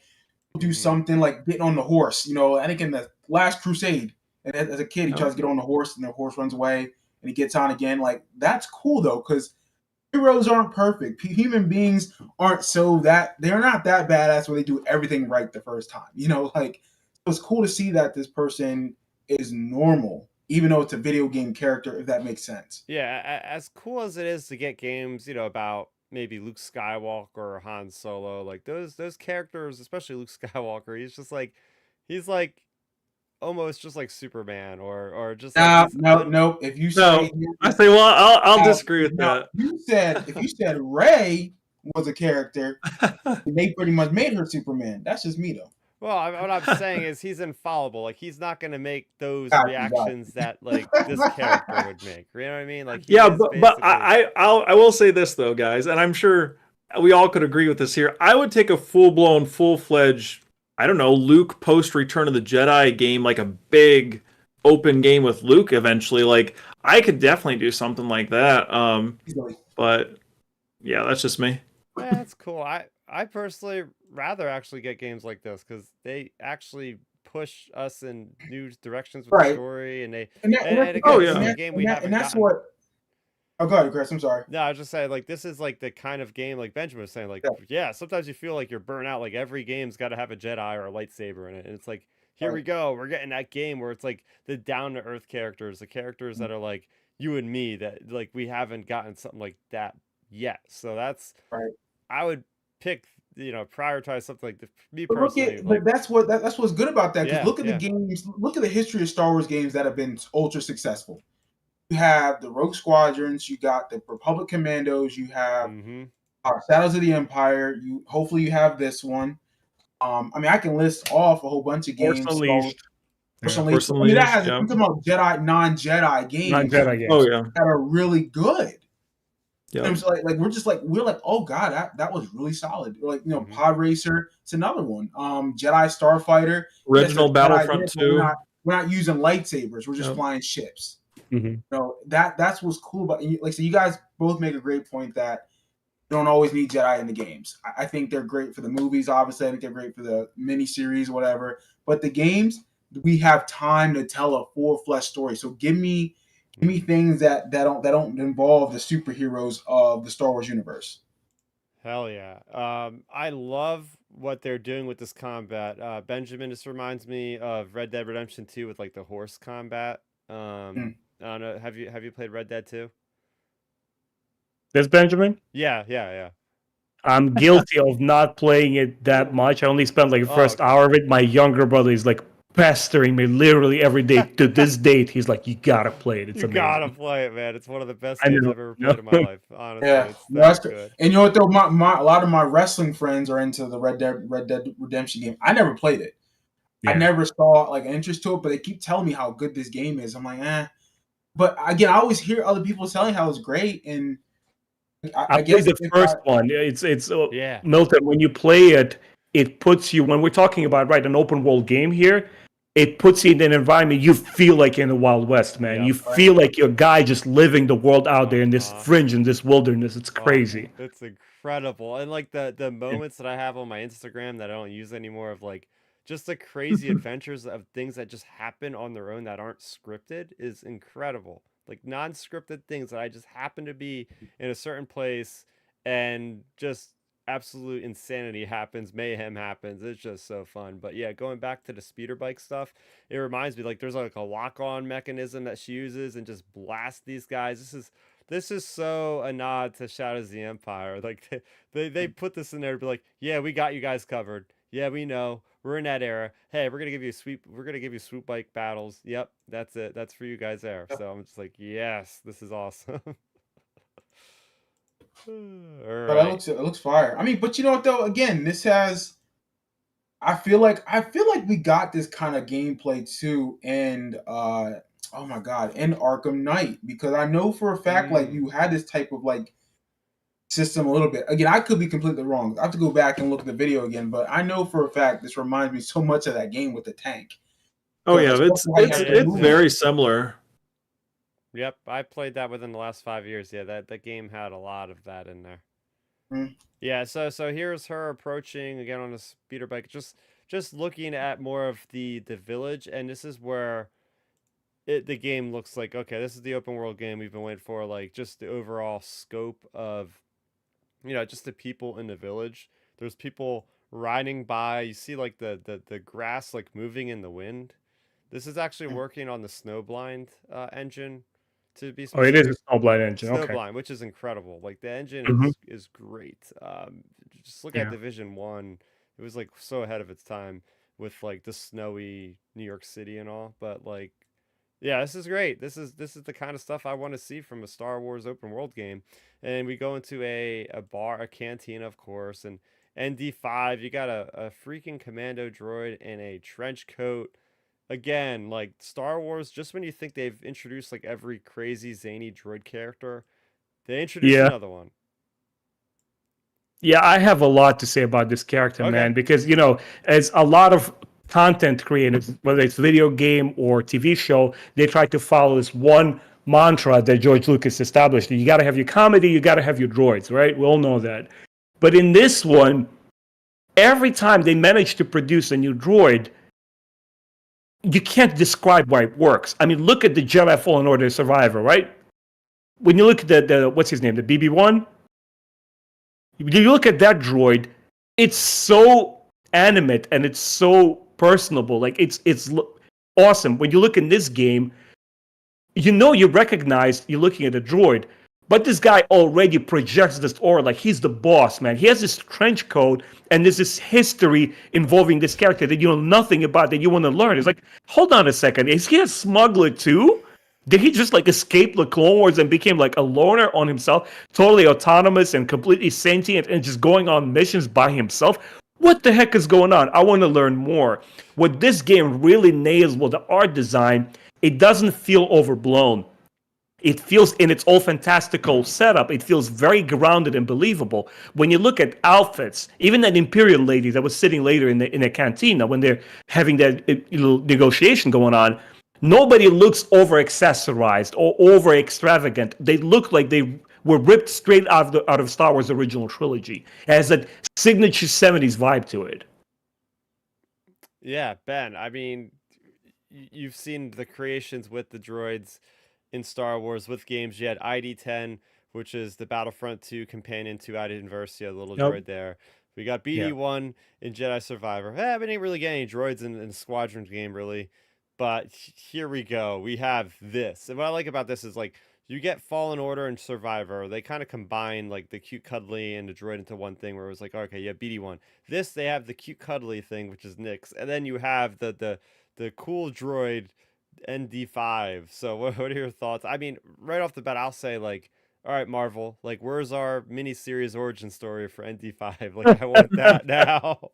do Mhm. something like getting on the horse. I think in the Last Crusade, and as a kid, he tries to get on the horse and the horse runs away and he gets on again. Like, that's cool though, because heroes aren't perfect. Human beings aren't they're not that badass where they do everything right the first time. Like, it's cool to see that this person is normal, even though it's a video game character, if that makes sense. Yeah, as cool as it is to get games, about maybe Luke Skywalker or Han Solo, like those characters, especially Luke Skywalker, he's like almost just like Superman or just like Nah, he's no. If you No, say I say, well, I'll now, disagree with now, that. if you said Ray was a character, they pretty much made her Superman. That's just me though. well, what I'm saying is he's infallible. Like he's not gonna make those Got you, got reactions that like this character would make. You know what I mean? Like he Yeah, is but basically. I will say this though, guys, and I'm sure we all could agree with this here. I would take a full blown, full fledged, I don't know, Luke post Return of the Jedi game, like a big open game with Luke eventually. Like I could definitely do something like that. Easily. But yeah, that's just me. Yeah, that's cool. I personally rather actually get games like this because they actually push us in new directions with the Right. story, and And again, Oh, this yeah. is a game we haven't that's gotten. what. Oh, go ahead, Chris. I'm sorry. No, I was just saying, like, this is like the kind of game, like Benjamin was saying, like, Yeah. yeah, sometimes you feel like you're burnt out. Like every game's got to have a Jedi or a lightsaber in it, and it's like, here we Right. go, we're getting that game where it's like the down to earth characters, the characters that are like you and me, that like we haven't gotten something like that yet. So that's Right. I would pick, prioritize something like this. Me But personally, like, that's what's good about that. Because yeah, look at the yeah, games. Look at the history of Star Wars games that have been ultra successful. You have the Rogue Squadrons. You got the Republic Commandos. You have mm-hmm. Shadows of the Empire. Hopefully you have this one. I mean, I can list off a whole bunch of Force games. Unleashed. Force Yeah. Unleashed. Force I mean, Unleashed, yeah. I'm talking about non-Jedi games Non-Jedi games. Oh yeah. that are really good. Yeah. And so we're like, oh god, that was really solid. Like, Mhm. Pod Racer, it's another one. Jedi Starfighter. Original Yes, there's Jedi in Battlefront it, but 2. we're not using lightsabers. We're just Yep. flying ships. Mhm. That's what's cool about. Like, so you guys both make a great point that you don't always need Jedi in the games. I think they're great for the movies. Obviously, I think they're great for the miniseries, whatever. But the games, we have time to tell a full-fledged story. So give me things that don't involve the superheroes of the Star Wars universe. Hell yeah. I love what they're doing with this combat. Benjamin, this reminds me of Red Dead Redemption 2 with like the horse combat. Mm. I don't know. Have you played Red Dead 2? There's Benjamin. Yeah, yeah, yeah. I'm guilty of not playing it that much. I only spent like the Oh, first okay. hour of it. My younger brother is like pestering me literally every day. To this date, he's like, "You gotta play it. It's You amazing." gotta play it, man. It's one of the best I games know, I've ever no. played in my life. Honestly, Yeah, it's no, that's that good. good. And you know what though, a lot of my wrestling friends are into the Red Dead Redemption game. I never played it. I Yeah. never saw like an interest to it, but they keep telling me how good this game is. I'm like, eh. But again, I always hear other people telling how it's great, and I I played guess the first one. It's Yeah. Milton. When you play it, it puts you. When we're talking about an open world game here, it puts you in an environment you feel like in the Wild West, man. Yep. You feel like you're a guy just living the world out there in this Uh-huh. fringe, in this wilderness. It's Oh, crazy. it's incredible. And like the moments that I have on my Instagram that I don't use anymore, of like just the crazy adventures of things that just happen on their own that aren't scripted, is incredible. Like non-scripted things that I just happen to be in a certain place and just absolute insanity happens, mayhem happens. It's just so fun. But yeah, going back to the speeder bike stuff, it reminds me like there's like a lock-on mechanism that she uses and just blast these guys. This is so a nod to Shadows of the Empire. Like they put this in there to be like, yeah, we got you guys covered. Yeah, we know. We're in that era. Hey, we're gonna give you swoop bike battles. Yep, that's it. That's for you guys there. So I'm just like, yes, this is awesome. All But right. it looks fire. I mean, but you know what though? Again, this has. I feel like we got this kind of gameplay too, and oh my god, in Arkham Knight, because I know for a fact like Mm. you had this type of like system a little bit. Again, I could be completely wrong. I have to go back and look at the video again, but I know for a fact this reminds me so much of that game with the tank. Oh yeah, Especially how you had the it's movement. very similar. Yep, I played that within the last 5 years. Yeah, that game had a lot of that in there. Mm. Yeah, so here's her approaching again on a speeder bike, just looking at more of the village, and this is where the game looks like, okay, this is the open world game we've been waiting for, like just the overall scope of, just the people in the village. There's people riding by. You see like the grass like moving in the wind. This is actually Mm. working on the Snowblind engine, to be Oh, it is a specific. Snowblind engine. Okay. Snowblind, which is incredible. Like the engine Hmm. is great. Just look at Yeah. Division 1. It was like so ahead of its time with like the snowy New York City and all. But like, yeah, this is great. This is the kind of stuff I want to see from a Star Wars open world game. And we go into a bar, a cantina, of course, and ND5. You got a freaking commando droid in a trench coat. Again, like Star Wars, just when you think they've introduced like every crazy zany droid character, they introduce Yeah. another one. Yeah, I have a lot to say about this character, Okay. man, because as a lot of content creators, whether it's video game or TV show, they try to follow this one mantra that George Lucas established. You got to have your comedy, you got to have your droids, right? We all know that. But in this one, every time they manage to produce a new droid, you can't describe why it works. I mean, look at the Jedi Fallen Order Survivor, right? When you look at the what's his name, the BB-1, you look at that droid, it's so animate and it's so personable. Like it's awesome. When you look in this game, you recognize you're looking at a droid, but this guy already projects this aura like he's the boss, man. He has this trench coat and there's this history involving this character that you know nothing about that you want to learn. It's like, hold on a second, is he a smuggler too? Did he just like escape the Clone Wars and became like a loner on himself, totally autonomous and completely sentient and just going on missions by himself? What the heck is going on? I want to learn more. What this game really nails with the art design, it doesn't feel overblown. It feels in its all fantastical setup, it feels very grounded and believable. When you look at outfits, even that Imperial lady that was sitting later in the cantina when they're having that negotiation going on, nobody looks over accessorized or over extravagant. They look like they were ripped straight out of Star Wars original trilogy. It has that signature 70s vibe to it. Yeah, Ben. I mean, you've seen the creations with the droids in Star Wars with games. You had ID-10, which is the Battlefront 2 companion to ID Inversia, the little Nope. droid there. We got Yeah. BD-1 in Jedi Survivor. We didn't really get any droids in the Squadrons game, really. But here we go. We have this. And what I like about this is, like, you get Fallen Order and Survivor. They kind of combine, like, the cute cuddly and the droid into one thing where it was like, okay, you have BD-1. This, they have the cute cuddly thing, which is Nyx. And then you have the cool droid ND5. So what are your thoughts? I mean, right off the bat, I'll say, like, all right, Marvel, like, where's our miniseries origin story for ND5? Like, I want that now.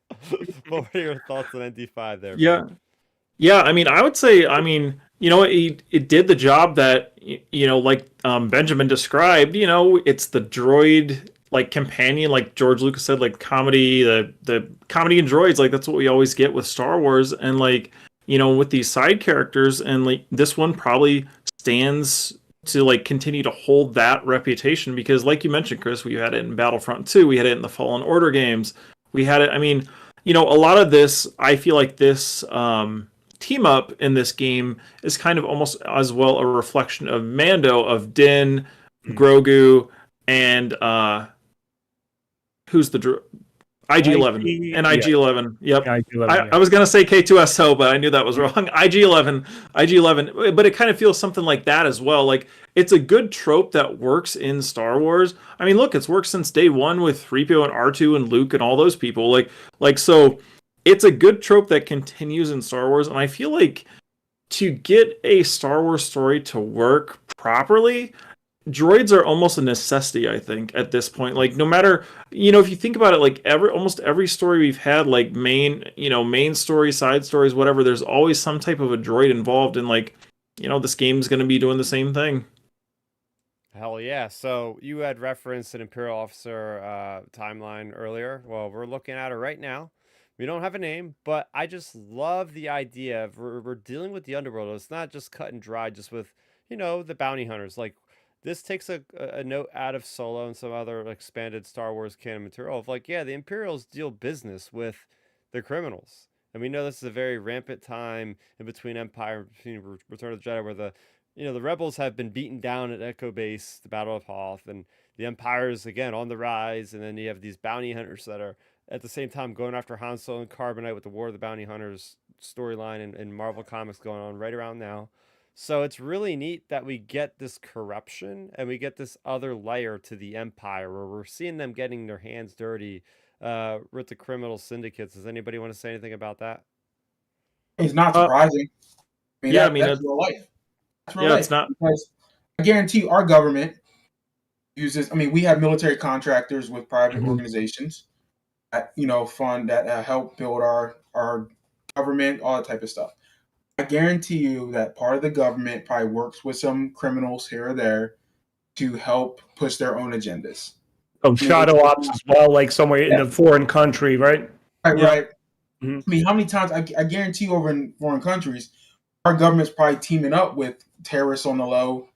What are your thoughts on ND5 there, Yeah. Ben? Yeah, I mean, I would say, I mean, it did the job that, like Benjamin described, it's the droid, like, companion, like George Lucas said, like, comedy, the comedy and droids, like, that's what we always get with Star Wars. And, like, with these side characters, and, like, this one probably stands to, like, continue to hold that reputation because, like you mentioned, Chris, we had it in Battlefront 2, we had it in the Fallen Order games, we had it, I mean, a lot of this, I feel like this, team up in this game is kind of almost as well a reflection of Mando, of Din, Grogu, and who's the IG-11 and IG-11. Yep. Yeah, IG-11, I was gonna say K2SO, but I knew that was wrong. IG-11, but it kind of feels something like that as well. Like it's a good trope that works in Star Wars. I mean, look, it's worked since day one with 3PO and R2 and Luke and all those people. Like so, it's a good trope that continues in Star Wars, and I feel like to get a Star Wars story to work properly, droids are almost a necessity, I think, at this point. Like no matter, if you think about it, like almost every story we've had, like main story, side stories, whatever, there's always some type of a droid involved, and like, this game's going to be doing the same thing. Hell yeah. So you had referenced an Imperial officer timeline earlier. Well, we're looking at it right now. We don't have a name, but I just love the idea of we're dealing with the underworld. It's not just cut and dry, just with, the bounty hunters. Like, this takes a note out of Solo and some other expanded Star Wars canon material of like, yeah, the Imperials deal business with the criminals. And we know this is a very rampant time in between Empire and between Return of the Jedi, where the rebels have been beaten down at Echo Base, the Battle of Hoth, and the Empire is again on the rise. And then you have these bounty hunters that are at the same time going after Han Solo and Carbonite with the War of the Bounty Hunters storyline in Marvel Comics going on right around now. So it's really neat that we get this corruption and we get this other layer to the Empire where we're seeing them getting their hands dirty with the criminal syndicates. Does anybody want to say anything about that? It's not surprising. That's real life. That's real life. It's not. Because I guarantee you our government uses, we have military contractors with private organizations that, fund, that help build our government, all that type of stuff. I guarantee you that part of the government probably works with some criminals here or there to help push their own agendas. Shadow ops as well, like somewhere in a foreign country, right? Right. Mm-hmm. How many times, I guarantee you over in foreign countries, our government's probably teaming up with terrorists on the low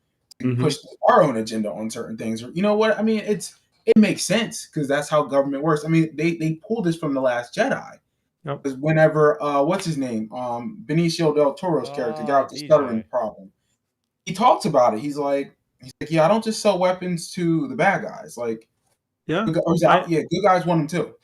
to push our own agenda on certain things. You know what? It makes sense because that's how government works. They pulled this from The Last Jedi. Because whenever, what's his name? Benicio del Toro's character got with the stuttering problem. He talks about it. He's like, yeah, I don't just sell weapons to the bad guys. Like, good guys want them too.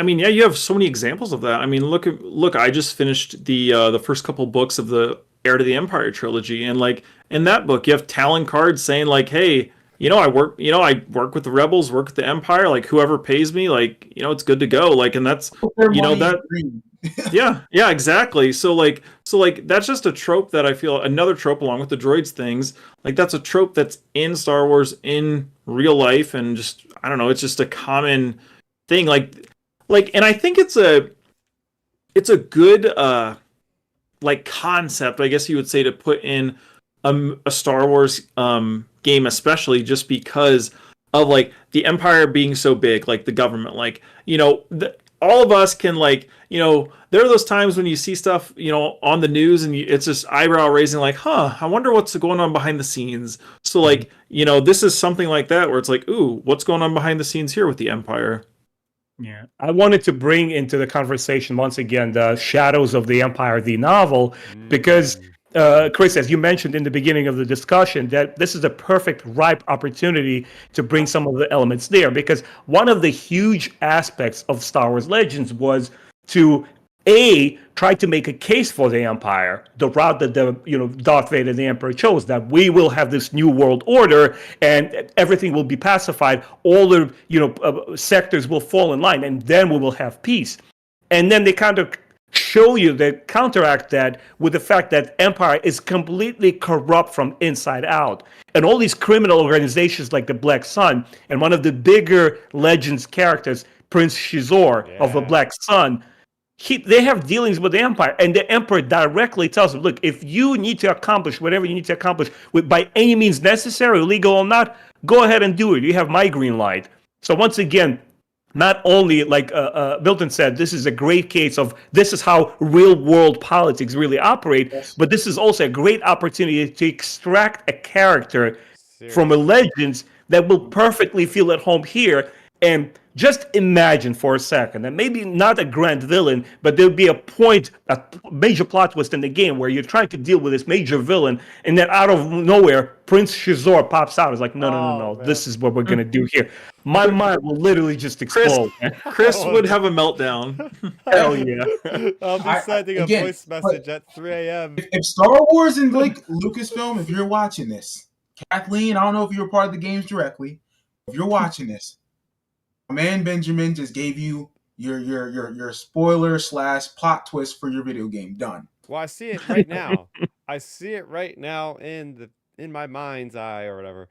You have so many examples of that. Look, I just finished the first couple books of the Heir to the Empire trilogy, and like in that book, you have Talon Cards saying like, hey, I work with the rebels, work with the Empire, like whoever pays me, like, it's good to go. Like, and that's, yeah, exactly. So like, that's just a trope that I feel, another trope along with the droids things, like that's a trope that's in Star Wars in real life. And just, I don't know, it's just a common thing. Like, and I think it's a good, like concept, I guess you would say, to put in a Star Wars game, especially just because of like the Empire being so big, like the government, like all of us can like there are those times when you see stuff on the news and it's just eyebrow raising, like, I wonder what's going on behind the scenes. So like this is something like that where it's like, ooh, what's going on behind the scenes here with the Empire? Yeah, I wanted to bring into the conversation once again the Shadows of the Empire, the novel, because Chris, as you mentioned in the beginning of the discussion, that this is a perfect, ripe opportunity to bring some of the elements there. Because one of the huge aspects of Star Wars Legends was to try to make a case for the Empire, the route that Darth Vader and the Emperor chose, that we will have this new world order and everything will be pacified, all the sectors will fall in line, and then we will have peace. And then they kind of show you that, counteract that with the fact that Empire is completely corrupt from inside out. And all these criminal organizations like the Black Sun, and one of the bigger Legends characters, Prince Shizor of the Black Sun, they have dealings with the Empire. And the Emperor directly tells them, look, if you need to accomplish whatever you need to accomplish by any means necessary, legal or not, go ahead and do it. You have my green light. So once again, not only, like Milton said, this is a great case of this is how real-world politics really operate, but this is also a great opportunity to extract a character from a Legends that will perfectly feel at home here, And just imagine for a second that maybe not a grand villain, but there'll be a major plot twist in the game where you're trying to deal with this major villain, and then out of nowhere, Prince Shizor pops out. It's like, no, Oh, man. this is what we're gonna do here. My mind will literally just explode. Chris would have a meltdown. Hell yeah! I'll be sending a again, voice message at 3 a.m. If Star Wars and like Lucasfilm, if you're watching this, Kathleen, I don't know if you were part of the games directly. If you're watching this, my man Benjamin just gave you your spoiler / plot twist for your video game. Done. Well, I see it right now. I see it right now in my mind's eye or whatever.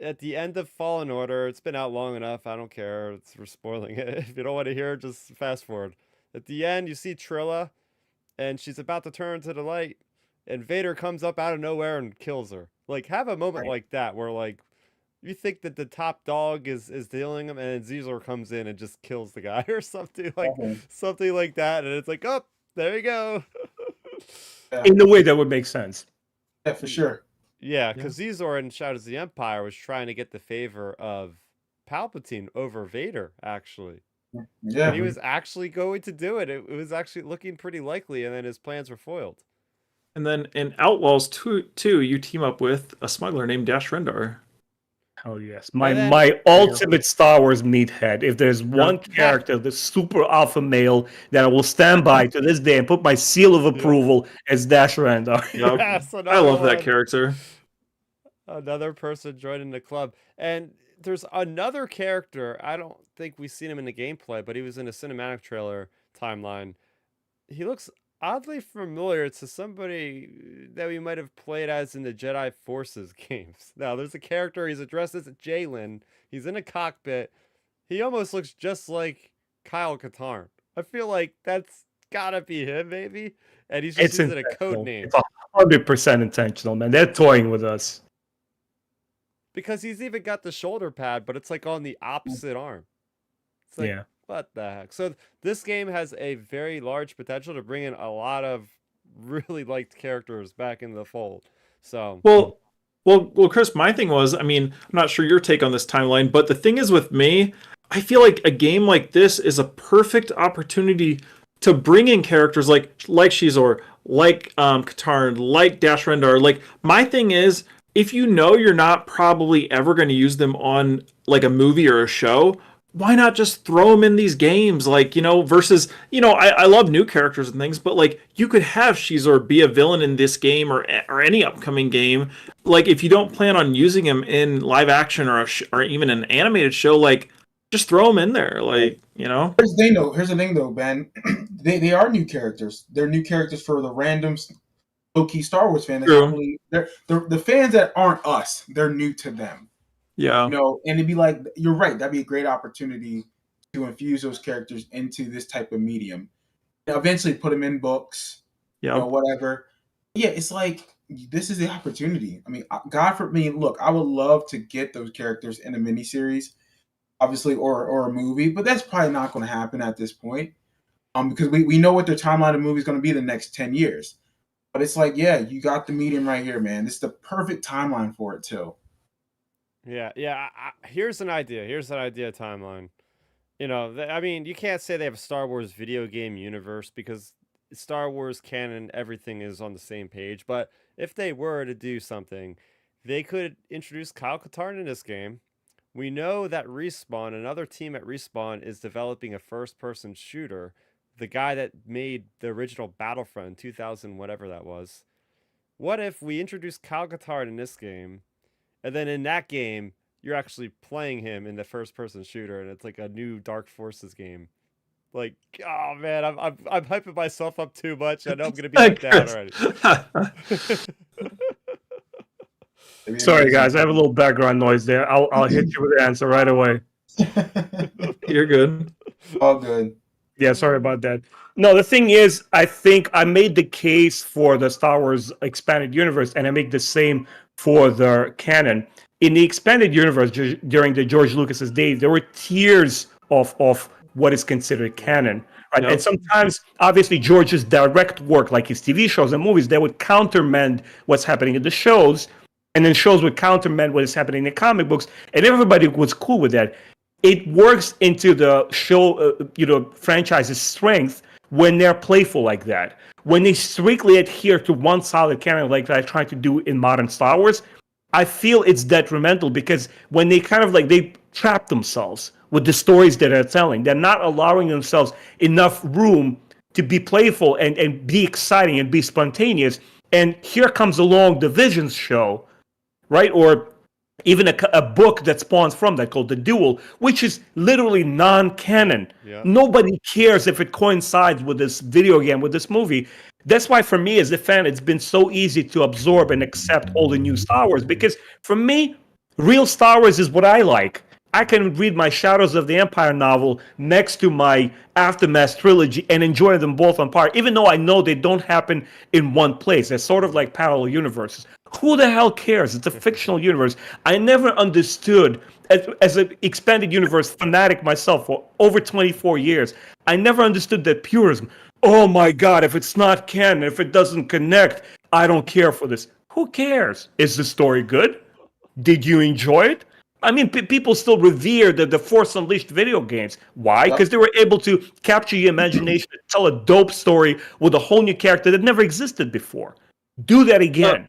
At the end of Fallen Order, it's been out long enough. I don't care. We're spoiling it. If you don't want to hear it, just fast forward. At the end, you see Trilla, and she's about to turn to the light, and Vader comes up out of nowhere and kills her. Like, have a moment like that where, like, you think that the top dog is dealing him, and Zizor comes in and just kills the guy or something like that, and it's like, oh, there you go. In the way that would make sense. Yeah, for sure. Yeah, because Zizor in Shadows of the Empire was trying to get the favor of Palpatine over Vader, actually. Yeah. And he was actually going to do it. It was actually looking pretty likely, and then his plans were foiled. And then in Outlaws 2, you team up with a smuggler named Dash Rendar. Oh yes, my ultimate Star Wars meathead. If there's one character, the super alpha male that I will stand by to this day and put my seal of approval, it's Dash Rendar. Yep. Yes, I love that character. Another person joining the club. And there's another character, I don't think we've seen him in the gameplay, but he was in a cinematic trailer timeline. He looks oddly familiar to somebody that we might have played as in the Jedi Forces games. Now, there's a character, he's addressed as Jalen. He's in a cockpit. He almost looks just like Kyle Katarn. I feel like that's gotta be him, maybe. And he's just using a code name. It's 100% intentional, man. They're toying with us. Because he's even got the shoulder pad, but it's like on the opposite arm. It's like, Yeah. what the heck? So this game has a very large potential to bring in a lot of really liked characters back into the fold. So Well, Chris, my thing was, I mean, I'm not sure your take on this timeline, but the thing is with me, I feel like a game like this is a perfect opportunity to bring in characters like Shizor, like Katarn, like Dash Rendar. Like, my thing is, if you know you're not probably ever going to use them on like a movie or a show, why not just throw them in these games? Like, versus, I love new characters and things, but like you could have Shizor be a villain in this game or any upcoming game. Like, if you don't plan on using him in live action or even an animated show, like just throw him in there. Like, Here's the thing though, Ben. they are new characters. They're new characters for the random low-key Star Wars fan. They're the fans that aren't us. They're new to them. Yeah. And it'd be like, you're right. That'd be a great opportunity to infuse those characters into this type of medium. Eventually put them in books, whatever. Yeah, it's like, this is the opportunity. I mean, look, I would love to get those characters in a miniseries, obviously, or a movie, but that's probably not going to happen at this point. Because we know what their timeline of movie is going to be the next 10 years. But it's like, yeah, you got the medium right here, man. This is the perfect timeline for it, too. Yeah. Here's an idea timeline. I mean, you can't say they have a Star Wars video game universe because Star Wars canon, everything is on the same page. But if they were to do something, they could introduce Kyle Katarn in this game. We know that Respawn, another team at Respawn, is developing a first-person shooter. The guy that made the original Battlefront 2000, whatever that was. What if we introduce Kyle Katarn in this game, and then in that game, you're actually playing him in the first-person shooter, and it's like a new Dark Forces game. Like, oh man, I'm hyping myself up too much. I know I'm gonna be like that already. Sorry, guys, I have a little background noise there. I'll hit you with the answer right away. You're good. All good. Yeah, sorry about that. No, the thing is, I think I made the case for the Star Wars expanded universe, and I make the same for the canon. In the expanded universe, during the George Lucas's days, there were tiers of what is considered canon. Right? Yep. And sometimes, obviously, George's direct work, like his TV shows and movies, they would countermand what's happening in the shows, and then shows would countermand what is happening in the comic books, and everybody was cool with that. it works into the show, franchise's strength when they're playful like that. When they strictly adhere to one solid canon like I try to do in modern Star Wars, I feel it's detrimental because when they kind of like they trap themselves with the stories that they're telling, they're not allowing themselves enough room to be playful and be exciting and be spontaneous. And here comes along the Visions show, right? Or even a book that spawns from that called The Duel, which is literally non-canon. Yeah. Nobody cares if it coincides with this video game, with this movie. That's why for me as a fan, it's been so easy to absorb and accept all the new Star Wars, because for me, real Star Wars is what I like. I can read my Shadows of the Empire novel next to my Aftermath trilogy and enjoy them both on par, even though I know they don't happen in one place. They're sort of like parallel universes. Who the hell cares? It's a fictional universe. I never understood, as an expanded universe fanatic myself for over 24 years, I never understood that purism. Oh my God, if it's not canon, if it doesn't connect, I don't care for this. Who cares? Is the story good? Did you enjoy it? I mean, people still revere the Force Unleashed video games. Why? Because they were able to capture your imagination and tell a dope story with a whole new character that never existed before. Do that again.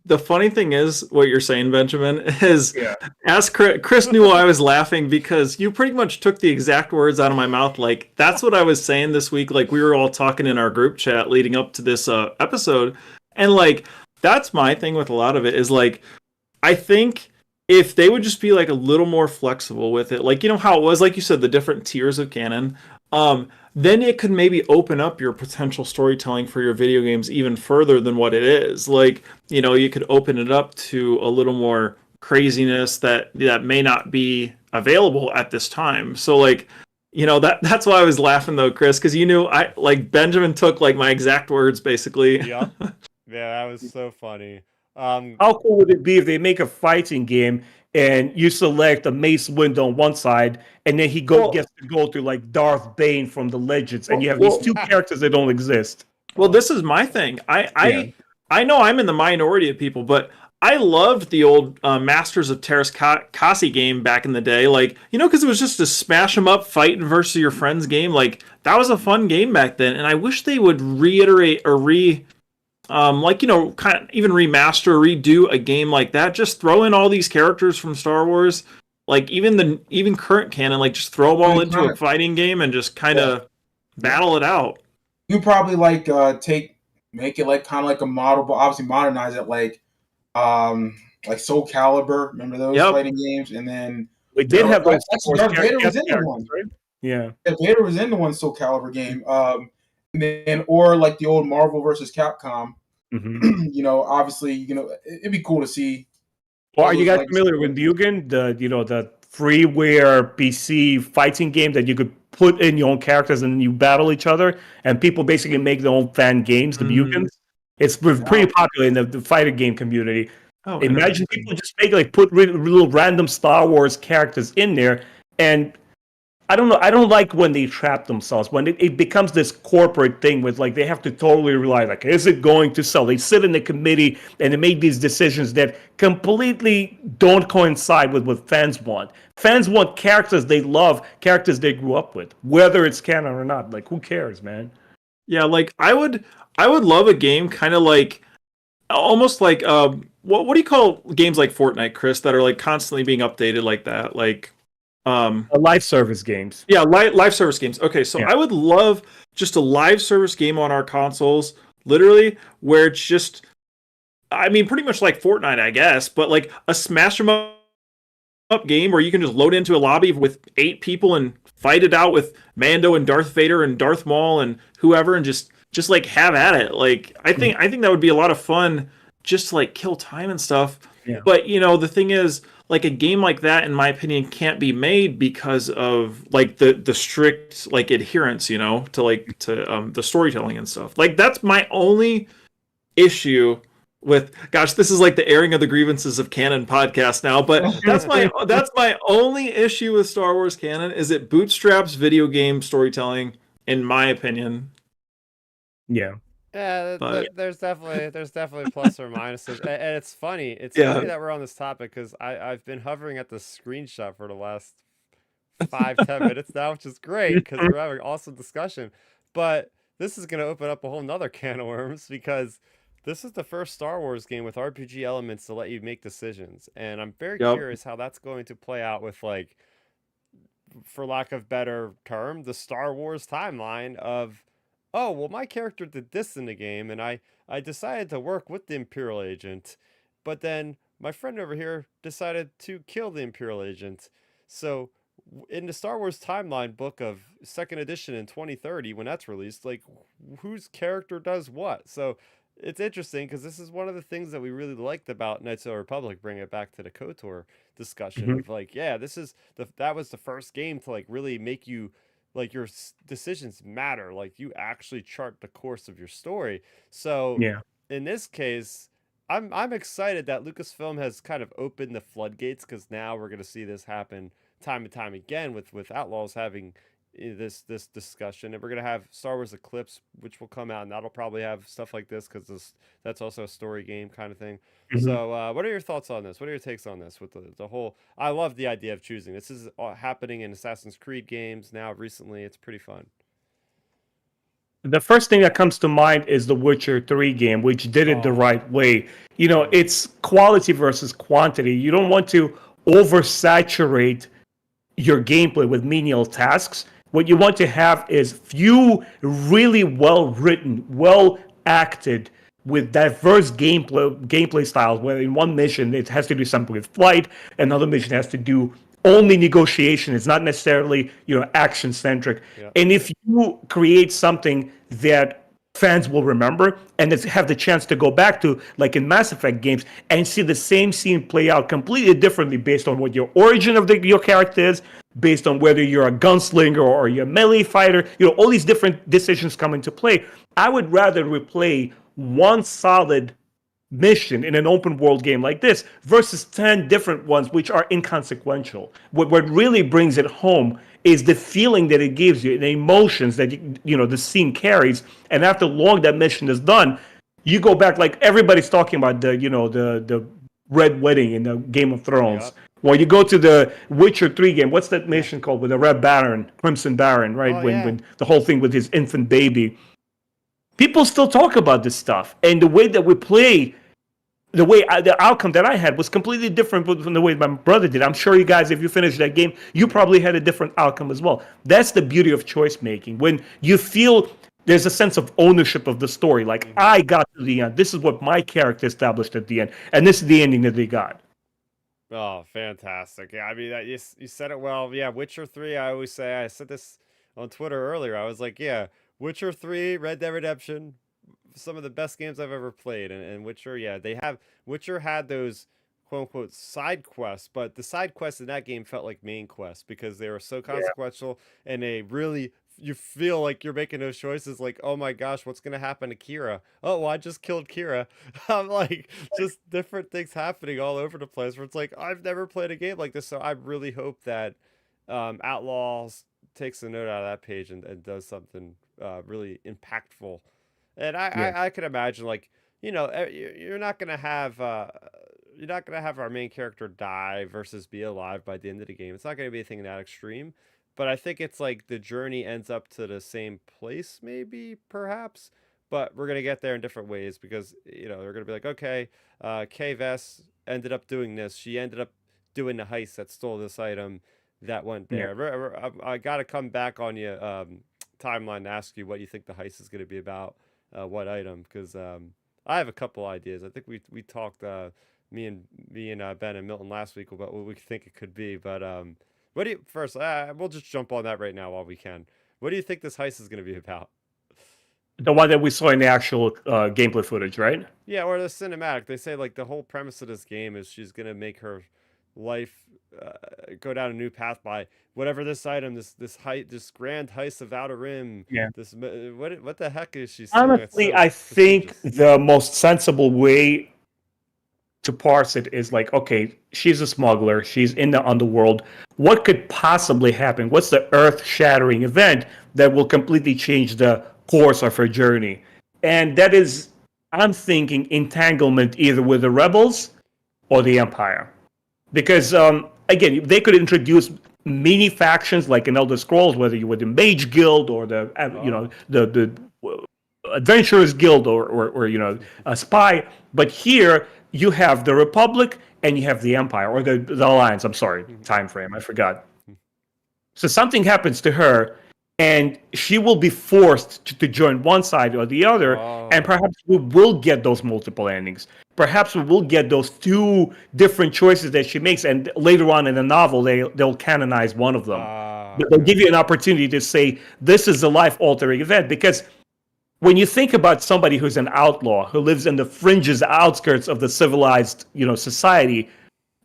The funny thing is, what you're saying, Benjamin, is ask Chris knew I was laughing because you pretty much took the exact words out of my mouth. Like, that's what I was saying this week. Like, we were all talking in our group chat leading up to this episode. And, like, that's my thing with a lot of it is, like, I think if they would just be like a little more flexible with it, like, you know how it was, like you said, the different tiers of canon, then it could maybe open up your potential storytelling for your video games even further than what it is. Like, you know, you could open it up to a little more craziness that may not be available at this time. So, like, you know, that's why I was laughing though, Chris, because you knew Benjamin took like my exact words basically. Yep. Yeah, that was so funny. How cool would it be if they make a fighting game and you select a Mace Windu on one side, and then he gets to go to like Darth Bane from the Legends, and you have these two characters that don't exist? Well, this is my thing. I know I'm in the minority of people, but I loved the old Masters of Terras Kasi game back in the day. Like, you know, because it was just a smash 'em up fighting versus your friends game. Like, that was a fun game back then, and I wish they would reiterate or like, you know, kind of even remaster or redo a game like that. Just throw in all these characters from Star Wars, like even current canon, like just throw them all into a fighting game and just kind of battle it out. You probably make it like kind of like a model, but obviously modernize it like Soul Calibur. Remember those fighting games? And then we did have those. Darth Vader was in the one, right? Yeah, Vader was in the one Soul Calibur game. And then or like the old Marvel versus Capcom. Mm-hmm. You know, obviously, you know, it'd be cool to see. Well, are you guys familiar with Mugen, the freeware PC fighting game that you could put in your own characters and you battle each other, and people basically make their own fan games, the Mugens? It's pretty popular in the fighting game community. Oh, imagine people just put little random Star Wars characters in there, and I don't know. I don't like when they trap themselves, when it becomes this corporate thing with like they have to totally rely, like, is it going to sell? They sit in the committee and they make these decisions that completely don't coincide with what fans want. Fans want characters they love, characters they grew up with, whether it's canon or not. Like, who cares, man? Yeah, like I would love a game kind of like almost like what do you call games like Fortnite, Chris, that are like constantly being updated like that, like live service games. Yeah, live service games. Okay, so I would love just a live service game on our consoles, literally, where it's just, I mean, pretty much like Fortnite, I guess, but like a smash 'em up game where you can just load into a lobby with 8 people and fight it out with Mando and Darth Vader and Darth Maul and whoever, and just like have at it. Like, I think that would be a lot of fun, just to like kill time and stuff. Yeah. But you know, the thing is, like a game like that, in my opinion, can't be made because of like the strict like adherence, you know, to the storytelling and stuff. Like, that's my only issue with. Gosh, this is like the airing of the grievances of canon podcast now, but that's my only issue with Star Wars canon is it bootstraps video game storytelling, in my opinion. Yeah. Yeah, there's definitely plus or minuses, and it's funny. It's funny that we're on this topic because I've been hovering at the screenshot for the last 5-10 minutes now, which is great because we're having awesome discussion. But this is going to open up a whole nother can of worms because this is the first Star Wars game with RPG elements to let you make decisions, and I'm very Yep. curious how that's going to play out with, like, for lack of better term, the Star Wars timeline of, oh, well, my character did this in the game, and I decided to work with the Imperial agent, but then my friend over here decided to kill the Imperial agent. So in the Star Wars timeline book of second edition in 2030, when that's released, like, whose character does what? So it's interesting because this is one of the things that we really liked about Knights of the Republic, bring it back to the KOTOR discussion Mhm. of, like, yeah, this is that was the first game to, like, really make you, like, your decisions matter, like you actually chart the course of your story. So Yeah. in this case, I'm excited that Lucasfilm has kind of opened the floodgates because now we're going to see this happen time and time again with Outlaws having this discussion, and we're gonna have Star Wars Eclipse, which will come out, and that'll probably have stuff like this because that's also a story game kind of thing. Mhm. So, what are your thoughts on this? What are your takes on this with the whole? I love the idea of choosing. This is happening in Assassin's Creed games now recently. It's pretty fun. The first thing that comes to mind is the Witcher 3 game, which did it the Oh, right way. You know, it's quality versus quantity. You don't want to oversaturate your gameplay with menial tasks. What you want to have is few really well written, well acted, with diverse gameplay styles. Where in one mission it has to do something with flight, another mission has to do only negotiation. It's not necessarily action centric. yeah, And if you create something that fans will remember and have the chance to go back to, like in Mass Effect games, and see the same scene play out completely differently based on what your origin of your character is, based on whether you're a gunslinger or you're a melee fighter, all these different decisions come into play. I would rather replay one solid mission in an open world game like this versus 10 different ones which are inconsequential. What really brings it home is the feeling that it gives you, the emotions that the scene carries. And after long that mission is done, you go back, like everybody's talking about the Red Wedding in the Game of Thrones. Yep. Well, you go to the Witcher 3 game. What's that mission called with the Red Baron, Crimson Baron, right? Oh, when yeah. when the whole thing with his infant baby. People still talk about this stuff, and the way that we play, the outcome that I had was completely different from the way my brother did. I'm sure you guys, if you finished that game, you probably had a different outcome as well. That's the beauty of choice making, when you feel there's a sense of ownership of the story. Like, I got to the end. This is what my character established at the end, and this is the ending that they got. Oh, fantastic. Yeah, I mean, you said it well. Yeah, Witcher 3, I said this on Twitter earlier. I was like, yeah, Witcher 3, Red Dead Redemption, some of the best games I've ever played. And Witcher, yeah, Witcher had those quote unquote side quests, but the side quests in that game felt like main quests because they were so consequential, and they really, you feel like you're making those choices like, oh my gosh, what's going to happen to Kira? Oh, well, I just killed Kira. I'm like, just different things happening all over the place where it's like, I've never played a game like this. So I really hope that Outlaws takes a note out of that page and does something really impactful. And Yeah. I could imagine, like, you're not gonna have our main character die versus be alive by the end of the game. It's not gonna be anything that extreme, but I think it's like the journey ends up to the same place, maybe, perhaps. But we're gonna get there in different ways because they're gonna be like, okay, Kay Vess ended up doing this. She ended up doing the heist that stole this item that went Yeah. there. I gotta come back on you, timeline, to ask you what you think the heist is gonna be about. What item? Because I have a couple ideas. I think we talked, me and Ben and Milton last week about what we think it could be. But what do you first? We'll just jump on that right now while we can. What do you think this heist is going to be about? The one that we saw in the actual gameplay footage, right? Yeah, or the cinematic. They say, like, the whole premise of this game is she's gonna make her life go down a new path by whatever this item, this grand heist of Outer Rim. Yeah. What the heck is she saying? That's Honestly, so I think prestigious. the most sensible way to parse it is like, okay, she's a smuggler. She's in the underworld. What could possibly happen? What's the earth-shattering event that will completely change the course of her journey? And that is, I'm thinking, entanglement either with the rebels or the Empire. Because, again, they could introduce mini factions like in Elder Scrolls, whether you were the Mage Guild or the the Adventurers Guild or a spy. But here you have the Republic and you have the Empire or the Alliance. I'm sorry, time frame. I forgot. So something happens to her, and she will be forced to join one side or the other, and perhaps we will get those multiple endings. Perhaps we will get those two different choices that she makes, and later on in the novel, they'll canonize one of them. But they'll give you an opportunity to say, this is a life-altering event, because when you think about somebody who's an outlaw, who lives in the fringes, outskirts of the civilized, society,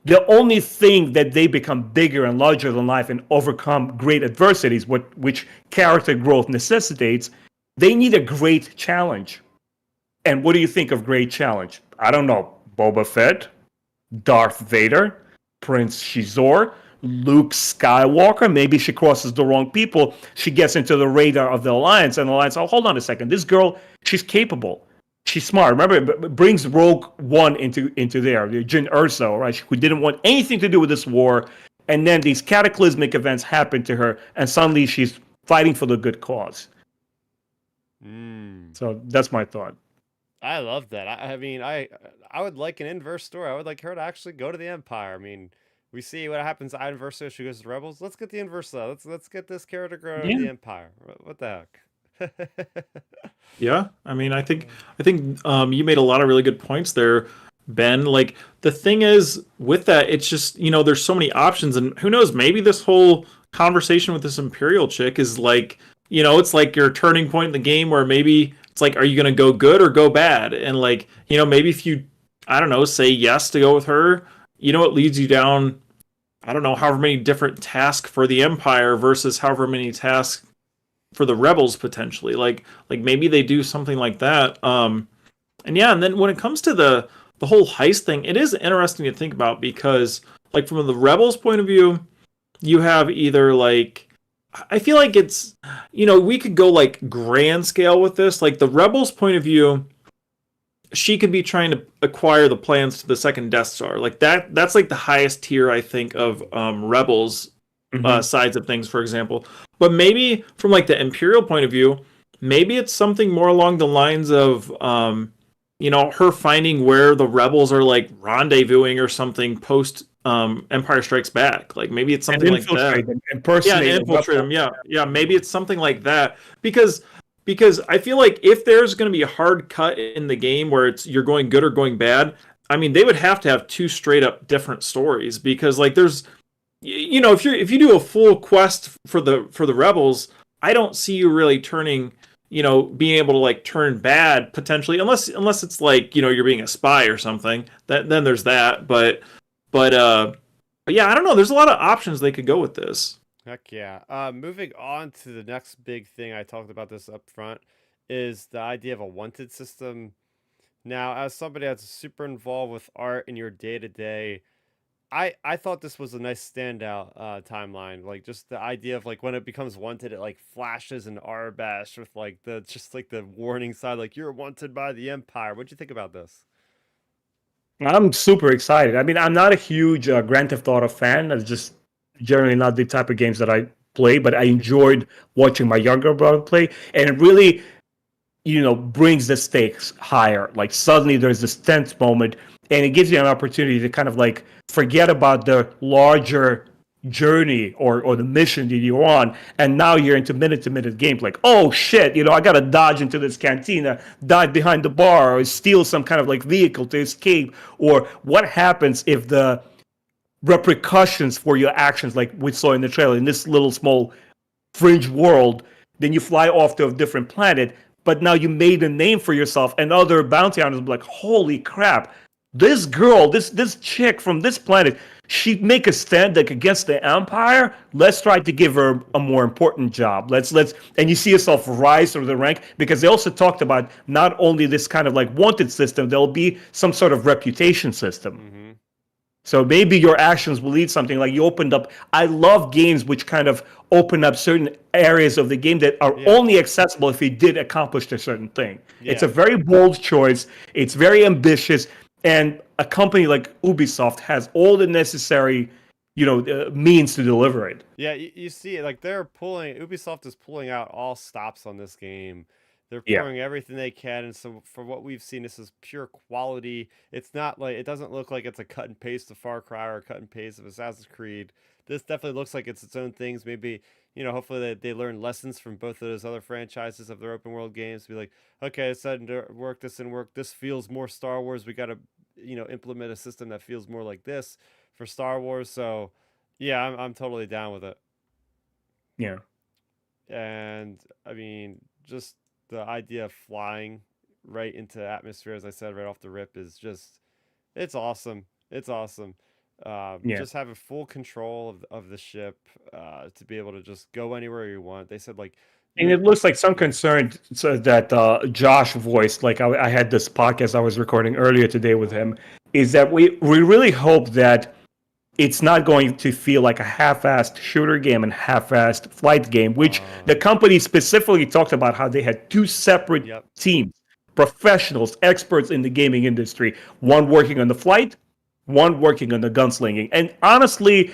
the only thing that they become bigger and larger than life and overcome great adversities, which character growth necessitates, they need a great challenge. And what do you think of great challenge? I don't know. Boba Fett, Darth Vader, Prince Shizor, Luke Skywalker. Maybe she crosses the wrong people. She gets into the radar of the Alliance, and the Alliance, oh, hold on a second. This girl, she's capable. She's smart. Remember, it brings Rogue One into there, Jyn Erso, right? Who didn't want anything to do with this war, and then these cataclysmic events happen to her, and suddenly she's fighting for the good cause. So that's my thought. I love that. I mean, I would like an inverse story. I would like her to actually go to the Empire. I mean, we see what happens to Inverse if she goes to the Rebels. Let's get the inverse though. Let's get this character go to the Empire. What the heck? Yeah, I mean, I think you made a lot of really good points there, Ben. Like, the thing is with that, it's just, there's so many options, and who knows, maybe this whole conversation with this Imperial chick is like, it's like your turning point in the game where maybe it's like, are you going to go good or go bad? And like, maybe if you, I don't know, say yes to go with her, it leads you down, I don't know, however many different tasks for the Empire versus however many tasks for the Rebels potentially. Like maybe they do something like that. And then when it comes to the whole heist thing, it is interesting to think about, because like from the Rebels point of view, you have either like, I feel like it's, we could go like grand scale with this. Like the Rebels point of view, she could be trying to acquire the plans to the second Death Star. Like that's like the highest tier, I think, of Rebels sides of things, for example. But maybe from like the Imperial point of view, maybe it's something more along the lines of, her finding where the rebels are like rendezvousing or something post Empire Strikes Back. Like maybe it's something like that. And infiltrate them. Yeah. Maybe it's something like that, because I feel like if there's going to be a hard cut in the game where you're going good or going bad, I mean, they would have to have two straight up different stories, because like there's, if you do a full quest for the Rebels, I don't see you really turning, being able to like turn bad potentially, unless it's like, you're being a spy or something. Then there's that. But yeah, I don't know. There's a lot of options they could go with this. Heck yeah. Moving on to the next big thing, I talked about this up front, is the idea of a wanted system. Now, as somebody that's super involved with art in your day-to-day, I thought this was a nice standout timeline. Like, just the idea of like when it becomes wanted, it like flashes an Arbash with like the warning sign, like you're wanted by the Empire. What'd you think about this? I'm super excited. I mean, I'm not a huge Grand Theft Auto fan. That's just generally not the type of games that I play, but I enjoyed watching my younger brother play, and it really, brings the stakes higher. Like suddenly there's this tense moment, and it gives you an opportunity to kind of like forget about the larger journey or the mission that you're on, and now you're into minute-to-minute games. Like, oh shit, I gotta dodge into this cantina, dive behind the bar, or steal some kind of like vehicle to escape, or what happens if the repercussions for your actions, like we saw in the trailer, in this little small fringe world, then you fly off to a different planet, but now you made a name for yourself, and other bounty hunters will be like, holy crap, this girl, this chick from this planet, she'd make a stand like against the Empire. Let's try to give her a more important job. Let's and you see yourself rise through the rank, because they also talked about not only this kind of like wanted system, there'll be some sort of reputation system. So maybe your actions will lead something. Like you opened up. I love games which kind of open up certain areas of the game that are only accessible if you did accomplish a certain thing. It's a very bold choice. It's very ambitious. And a company like Ubisoft has all the necessary means to deliver it. Yeah, you see it, like Ubisoft is pulling out all stops on this game. They're Yeah. pouring everything they can, and so for what we've seen, this is pure quality. It's not like, it doesn't look like it's a cut and paste of Far Cry or a cut and paste of Assassin's Creed. This definitely looks like it's its own things. Maybe, hopefully they learn lessons from both of those other franchises of their open world games. To be like, okay, this didn't work, this didn't work. This feels more Star Wars. We got to, implement a system that feels more like this for Star Wars. So, yeah, I'm totally down with it. Yeah. And I mean, just the idea of flying right into atmosphere, as I said right off the rip, is just, it's awesome. It's awesome. Yeah. Just having full control of the ship, to be able to just go anywhere you want. They said, like, And it looks like some concern that Josh voiced, like I had this podcast I was recording earlier today with him, is that we really hope that it's not going to feel like a half-assed shooter game and half-assed flight game, which the company specifically talked about how they had two separate teams, professionals, experts in the gaming industry, one working on the flight, one working on the gunslinging. And honestly,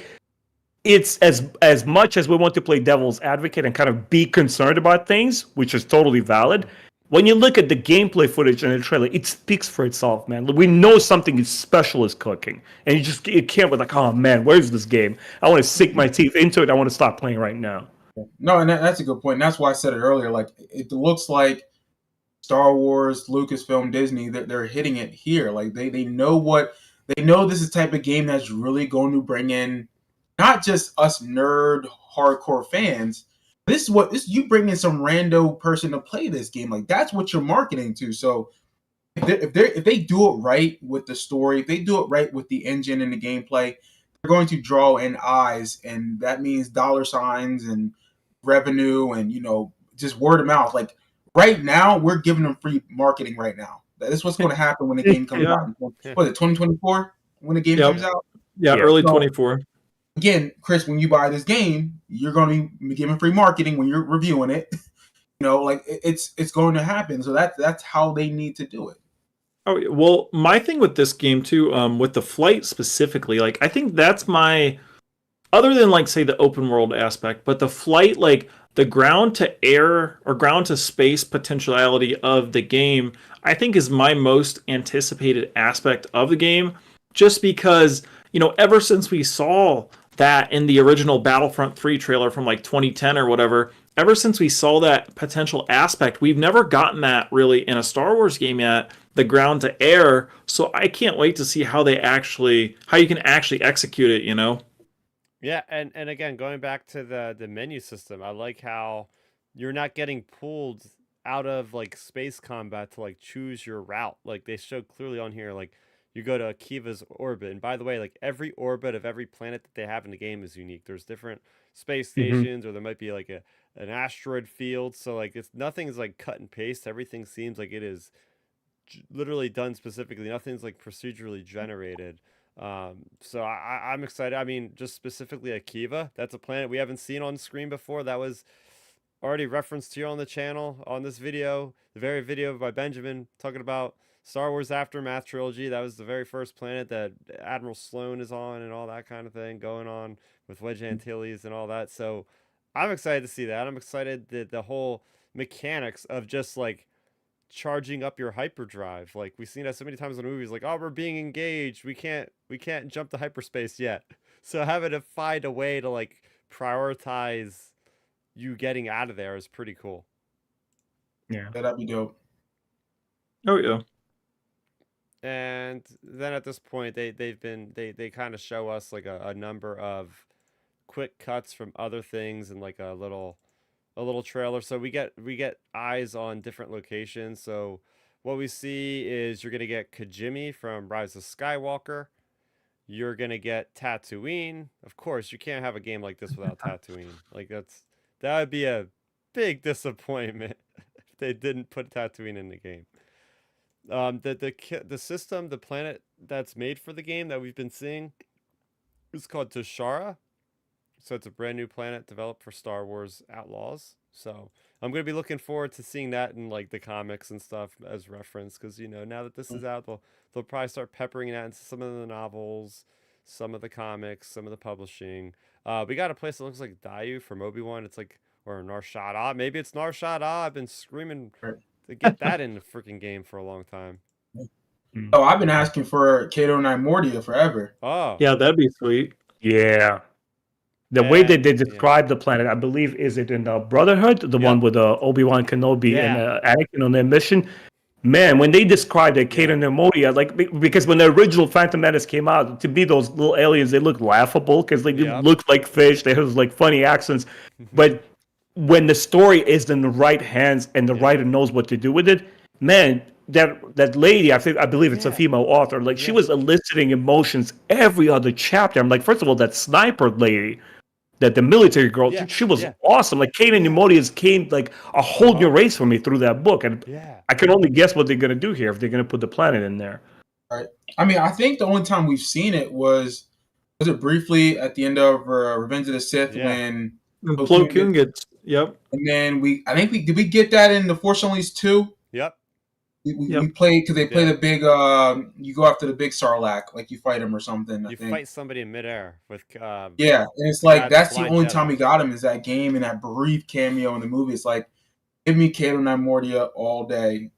it's as much as we want to play devil's advocate and kind of be concerned about things, which is totally valid. When you look at the gameplay footage in the trailer, it speaks for itself, man. We know something special is cooking, and you can't be like, oh man, where's this game? I want to sink my teeth into it. I want to stop playing right now. No, and that's a good point. And that's why I said it earlier. Like, it looks like Star Wars, Lucasfilm, Disney, they're hitting it here. Like, they know this is the type of game that's really going to bring in not just us nerd hardcore fans. This is you bring in some rando person to play this game. Like, that's what you're marketing to. So if they do it right with the story, if they do it right with the engine and the gameplay, they're going to draw in eyes, and that means dollar signs and revenue and just word of mouth. Like, right now, we're giving them free marketing right now. That is what's going to happen when the game comes out. What is it, 2024? When the game comes out? Yeah, early 24. Again, Chris, when you buy this game, you're going to be given free marketing when you're reviewing it. Like, it's going to happen. So that's how they need to do it. Oh, well, my thing with this game too, with the flight specifically, like, I think that's other than, like, say, the open world aspect, but the flight, like the ground to air or ground to space potentiality of the game, I think is my most anticipated aspect of the game, just because, ever since we saw that in the original Battlefront 3 trailer from like 2010 or whatever, ever since we saw that potential aspect, we've never gotten that really in a Star Wars game yet, the ground to air. So I can't wait to see how you can actually execute it, Yeah, and again, going back to the menu system, I like how you're not getting pulled out of, like, space combat to, like, choose your route. Like, they showed clearly on here, like, you go to Akiva's orbit, and by the way, like, every orbit of every planet that they have in the game is unique. There's different space stations, or there might be like an asteroid field. So, like, nothing's like cut and paste. Everything seems like it is literally done specifically. Nothing's like procedurally generated. So I'm excited. I mean, just specifically Akiva, that's a planet we haven't seen on screen before. That was already referenced here on the channel on this video, the very video by Benjamin talking about Star Wars Aftermath trilogy. That was the very first planet that Admiral Sloan is on, and all that kind of thing going on with Wedge Antilles and all that. So I'm excited to see that. I'm excited that the whole mechanics of just, like, charging up your hyperdrive, like, we've seen that so many times in movies, like, oh, we're being engaged, we can't jump to hyperspace yet. So having to find a way to, like, prioritize you getting out of there is pretty cool. Yeah, that'd be dope. Oh yeah. And then at this point, they kind of show us, like, a number of quick cuts from other things and, like, a little trailer. So we get eyes on different locations. So what we see is you're gonna get Kijimi from Rise of Skywalker. You're gonna get Tatooine. Of course, you can't have a game like this without Tatooine. Like, that would be a big disappointment if they didn't put Tatooine in the game. The system, the planet that's made for the game that we've been seeing is called Toshara. So it's a brand new planet developed for Star Wars Outlaws. So I'm going to be looking forward to seeing that in, like, the comics and stuff as reference, because, now that this is out, they'll probably start peppering that into some of the novels, some of the comics, some of the publishing. We got a place that looks like Dayu from Obi-Wan. It's like, or Nar Shaddaa. Maybe it's Nar Shaddaa. I've been screaming to get that in the freaking game for a long time. Oh, I've been asking for Cato Mordia forever. Oh, Yeah, that'd be sweet. Yeah. The way that they yeah. describe the planet, I believe, is it in Brotherhood, the one with Obi-Wan Kenobi and Anakin on their mission? Man, when they described it, Cato Nemodia, like, because when the original Phantom Menace came out, to me, those little aliens, they look laughable because they look like fish. They have like funny accents. But when the story is in the right hands and the writer knows what to do with it, man, that lady, I believe it's a female author, like she was eliciting emotions every other chapter. I'm like, first of all, that sniper lady, that the military girl, she was awesome. Like Kate and Nemodius came like a whole new race for me through that book, and I can only guess what they're gonna do here if they're gonna put the planet in there. Right. I mean, I think the only time we've seen it was it briefly at the end of Revenge of the Sith when Plo Koon gets and then did we get that in The Force Unleashed 2? Yep. We played because they play the big. You go after the big Sarlacc, like you fight him or something. You fight somebody in midair with. And it's like that's the only time we got him is that game and that brief cameo in the movie. It's like, give me Cato Mordia all day.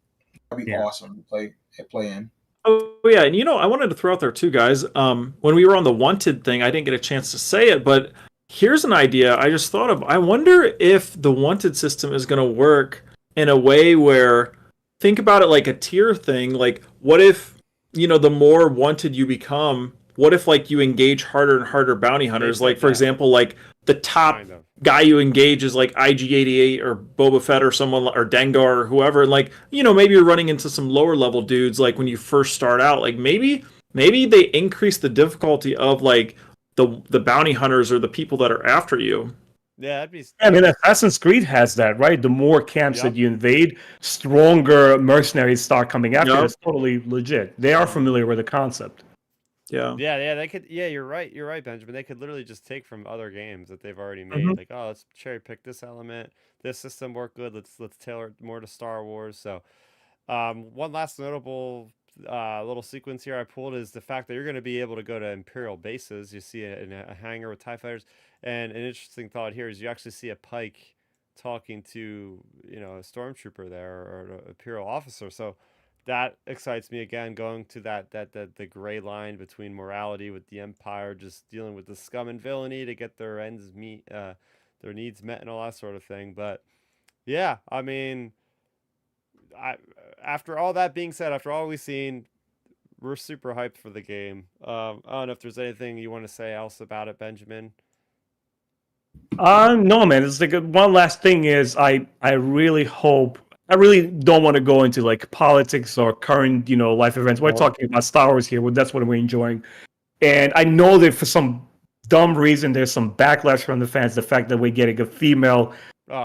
That'd be awesome to play in. Oh yeah, and I wanted to throw out there too, guys. When we were on the Wanted thing, I didn't get a chance to say it, but here's an idea I just thought of. I wonder if the Wanted system is going to work in a way where. Think about it like a tier thing. Like, what if, the more wanted you become, what if, like, you engage harder and harder bounty hunters? Like, for example, like, the top guy you engage is, like, IG-88 or Boba Fett or someone, or Dengar or whoever. And, like, maybe you're running into some lower-level dudes, like, when you first start out. Like, maybe they increase the difficulty of, like, the bounty hunters or the people that are after you. Yeah, that'd be. I mean, Assassin's Creed has that, right? The more camps that you invade, stronger mercenaries start coming after. It's totally legit. They are familiar with the concept. Yeah. They could. Yeah, you're right. You're right, Benjamin. They could literally just take from other games that they've already made. Like, oh, let's cherry pick this element. This system worked good. Let's tailor it more to Star Wars. So, one last notable little sequence here I pulled is the fact that you're going to be able to go to Imperial bases. You see it in a hangar with TIE fighters. And an interesting thought here is you actually see a Pike talking to, a stormtrooper there or an Imperial officer. So that excites me again, going to the gray line between morality with the Empire, just dealing with the scum and villainy to get their their needs met and all that sort of thing. But yeah, I mean, after all that being said, after all we've seen, we're super hyped for the game. I don't know if there's anything you want to say else about it, Benjamin. No, man. It's like one last thing is I really don't want to go into like politics or current, life events. We're talking about Star Wars here. That's what we're enjoying. And I know that for some dumb reason, there's some backlash from the fans. The fact that we're getting a female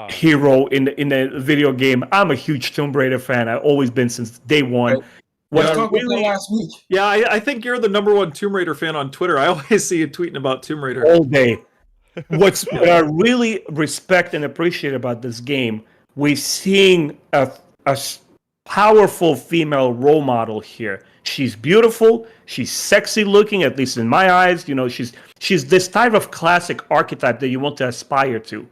hero in the video game. I'm a huge Tomb Raider fan. I've always been since day one. Let's talk about that last week. Yeah, I think you're the #1 Tomb Raider fan on Twitter. I always see you tweeting about Tomb Raider all day. What I really respect and appreciate about this game, we're seeing a powerful female role model here. She's beautiful. She's sexy looking, at least in my eyes. She's this type of classic archetype that you want to aspire to.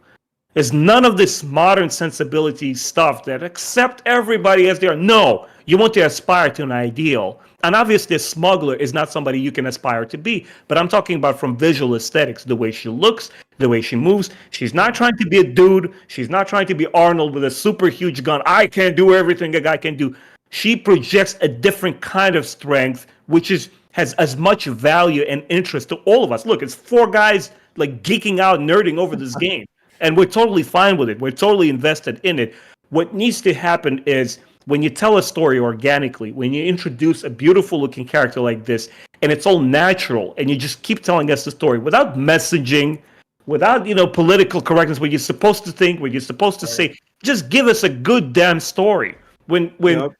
There's none of this modern sensibility stuff that accept everybody as they are. No, you want to aspire to an ideal. And obviously, a smuggler is not somebody you can aspire to be. But I'm talking about from visual aesthetics, the way she looks, the way she moves. She's not trying to be a dude. She's not trying to be Arnold with a super huge gun. I can do everything a guy can do. She projects a different kind of strength, which has as much value and interest to all of us. Look, it's 4 guys like geeking out, nerding over this game. And we're totally fine with it. We're totally invested in it. What needs to happen is when you tell a story organically, when you introduce a beautiful looking character like this, and it's all natural, and you just keep telling us the story without messaging, without, political correctness, what you're supposed to think, what you're supposed to say, just give us a good damn story. When what's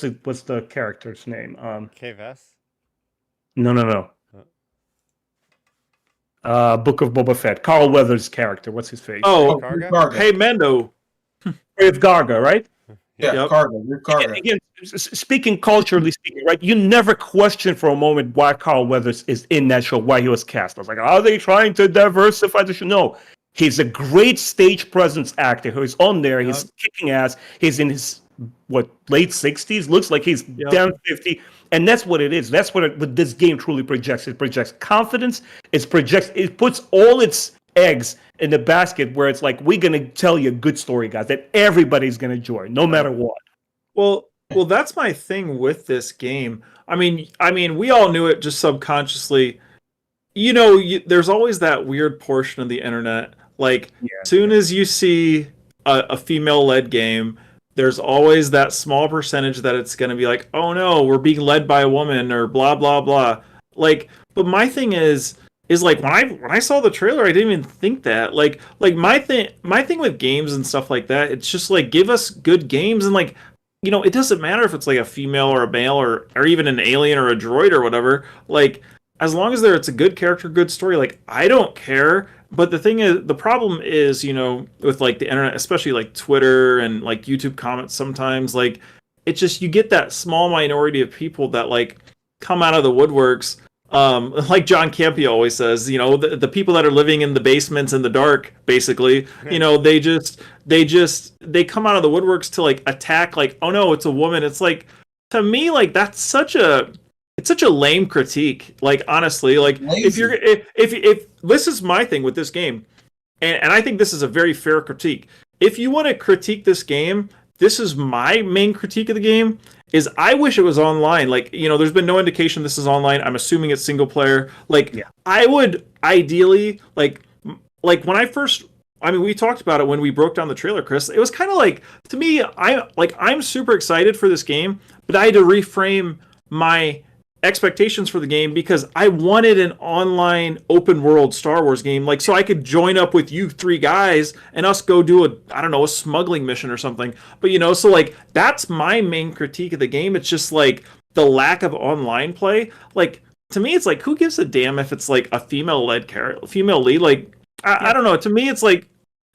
the character's name? K-Vess? No. Book of Boba Fett. Carl Weathers' character. What's his face? Oh, Karga? hey, Mando. Grave Garga, right? Yeah, Yep. Karga. You're Karga. Again, speaking culturally speaking, right? You never question for a moment why Carl Weathers is in that show, why he was cast. I was like, are they trying to diversify the show? No. He's a great stage presence actor who's on there. Yep. He's kicking ass. He's in his late 60s. Looks like he's Yep. down 50. And that's what it is. That's what this game truly projects. It projects confidence. It puts all its eggs in the basket where it's like, we're gonna tell you a good story, guys, that everybody's gonna enjoy, no matter what. Well, that's my thing with this game. I mean, we all knew it just subconsciously. You know, there's always that weird portion of the internet. Like, soon as you see a female-led game, there's always that small percentage that it's going to be like, oh no, we're being led by a woman or blah blah blah. Like, but my thing is like when I saw the trailer, I didn't even think that. Like my thing with games and stuff like that, it's just like, give us good games, and like, you know, it doesn't matter if it's like a female or a male or even an alien or a droid or whatever. Like, as long as it's a good character, good story, like, I don't care. But the problem is, you know, with like the internet, especially like Twitter and like YouTube comments sometimes, like, it's just, you get that small minority of people that like come out of the woodworks. Like John Campea always says, you know, the people that are living in the basements in the dark, basically, you know, they come out of the woodworks to like attack, like, oh no, it's a woman. It's like, to me, like, it's such a lame critique. Like, honestly, like, Lazy. if this is my thing with this game, and I think this is a very fair critique. If you want to critique this game, this is my main critique of the game, is I wish it was online. Like, you know, there's been no indication this is online. I'm assuming it's single player. Like, I would ideally, like when we talked about it when we broke down the trailer, Chris, it was kind of like, to me, I'm super excited for this game, but I had to reframe my expectations for the game because I wanted an online open world Star Wars game, like, so I could join up with you three guys and us go do a smuggling mission or something. But, you know, so like, that's my main critique of the game. It's just like the lack of online play. Like, to me, it's like, who gives a damn if it's like a female lead? Like, I don't know. To me, it's like,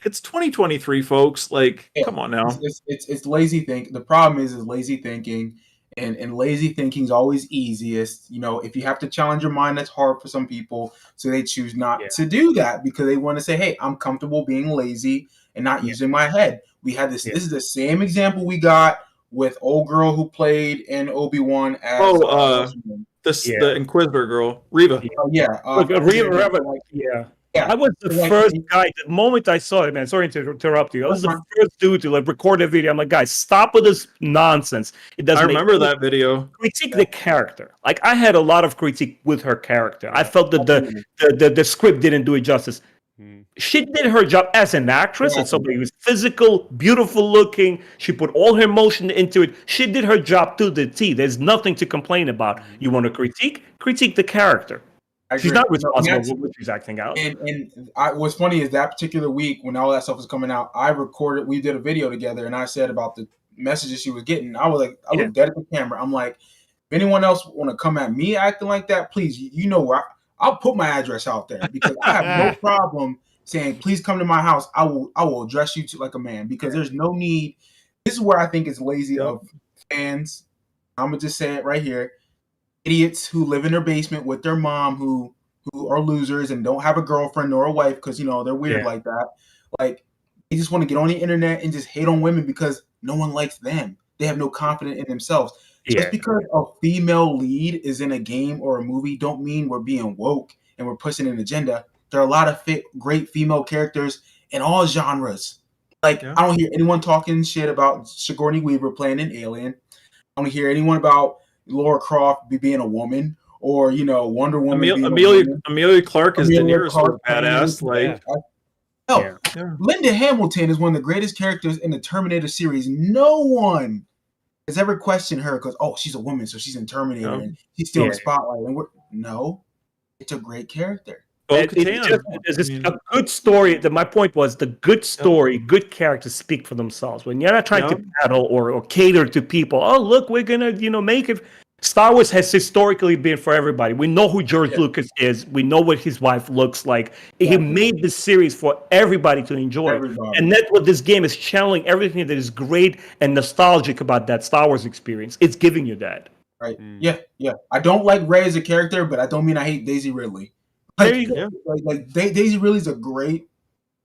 it's 2023, folks. Like, come on now. It's lazy think. The problem is lazy thinking. And lazy thinking is always easiest. You know, if you have to challenge your mind, that's hard for some people. So they choose not to do that because they want to say, hey, I'm comfortable being lazy and not using my head. We had this. This is the same example we got with old girl who played in Obi-Wan as the Inquisitor girl, Reva. Reva. I was the first guy. The moment I saw it, man. Sorry to interrupt you. I was the first dude to like record a video. I'm like, guys, stop with this nonsense. It doesn't. I remember that video. Critique the character. Like, I had a lot of critique with her character. I felt that the script didn't do it justice. She did her job as an actress, and somebody who was physical, beautiful looking. She put all her emotion into it. She did her job to the T. There's nothing to complain about. You want to critique the character. She's not responsible for what she's acting out. And what's funny is that particular week when all that stuff was coming out, we did a video together, and I said about the messages she was getting. I was like, I looked dead at the camera. I'm like, if anyone else want to come at me acting like that, please, you know where I'll put my address out there because I have no problem saying, please come to my house. I will address you like a man because there's no need. This is where I think it's lazy of fans. I'm gonna just say it right here. Idiots who live in their basement with their mom who are losers and don't have a girlfriend or a wife because, you know, they're weird like that. Like, they just want to get on the internet and just hate on women because no one likes them. They have no confidence in themselves. Just because a female lead is in a game or a movie don't mean we're being woke and we're pushing an agenda. There are a lot of great female characters in all genres. Like, I don't hear anyone talking shit about Sigourney Weaver playing an alien. I don't hear anyone about Laura Croft being a woman, or, you know, Wonder Woman. Amelia Clark is De Niro's badass. Linda Hamilton is one of the greatest characters in the Terminator series. No one has ever questioned her because, oh, she's a woman, so she's in Terminator and she's still in the spotlight. And it's a great character. It's a good story. My point was the good story, good characters speak for themselves. When you're not trying to battle or cater to people, oh, look, we're gonna, you know, make it. Star Wars has historically been for everybody. We know who George Yeah. Lucas is. We know what his wife looks like. He Yeah. made this series for everybody to enjoy. Everybody. And that's what this game is channeling, everything that is great and nostalgic about that Star Wars experience. It's giving you that. Right. Mm. Yeah. I don't like Rey as a character, but I don't mean I hate Daisy Ridley. There you go. Daisy Ridley's a great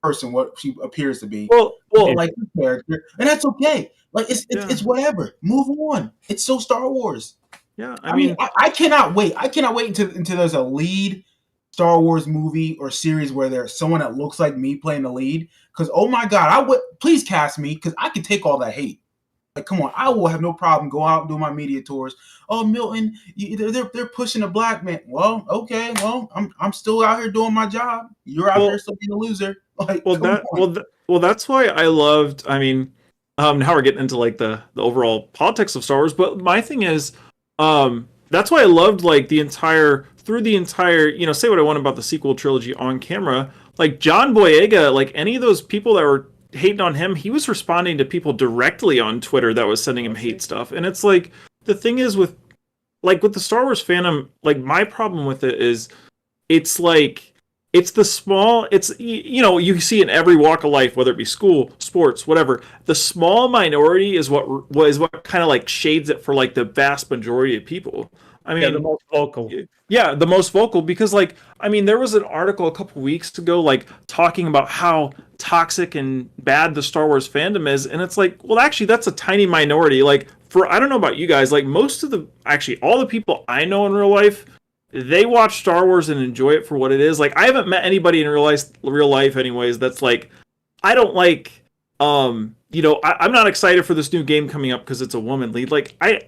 person, what she appears to be. Well, I don't like her character, and that's okay. Like it's whatever. Move on. It's so Star Wars. yeah. I mean, I cannot wait. I cannot wait until there's a lead Star Wars movie or series where there's someone that looks like me playing the lead. Because oh my god, please cast me because I can take all that hate. Like, come on, I will have no problem go out and do my media tours. Oh, Milton, they're pushing a black man. Well, okay, well, I'm still out here doing my job. You're out there still being a loser. Like, that's why I loved. I mean, now we're getting into like the overall politics of Star Wars, but my thing is, that's why I loved like the entire, you know, say what I want about the sequel trilogy on camera. Like John Boyega, like any of those people that were hating on him, he was responding to people directly on Twitter that was sending him hate stuff. And it's like, the thing is with the Star Wars fandom, like my problem with it is it's like, it's the small, it's, you know, you see in every walk of life, whether it be school, sports, whatever, the small minority is what kind of like shades it for like the vast majority of people. I mean, The most vocal. Yeah, the most vocal, because like, I mean, there was an article a couple weeks ago, like talking about how toxic and bad the Star Wars fandom is. And it's like, well, actually that's a tiny minority. Like I don't know about you guys, like all the people I know in real life, they watch Star Wars and enjoy it for what it is. Like I haven't met anybody in real life anyways, that's like, I don't like, you know, I'm not excited for this new game coming up because it's a woman lead. Like I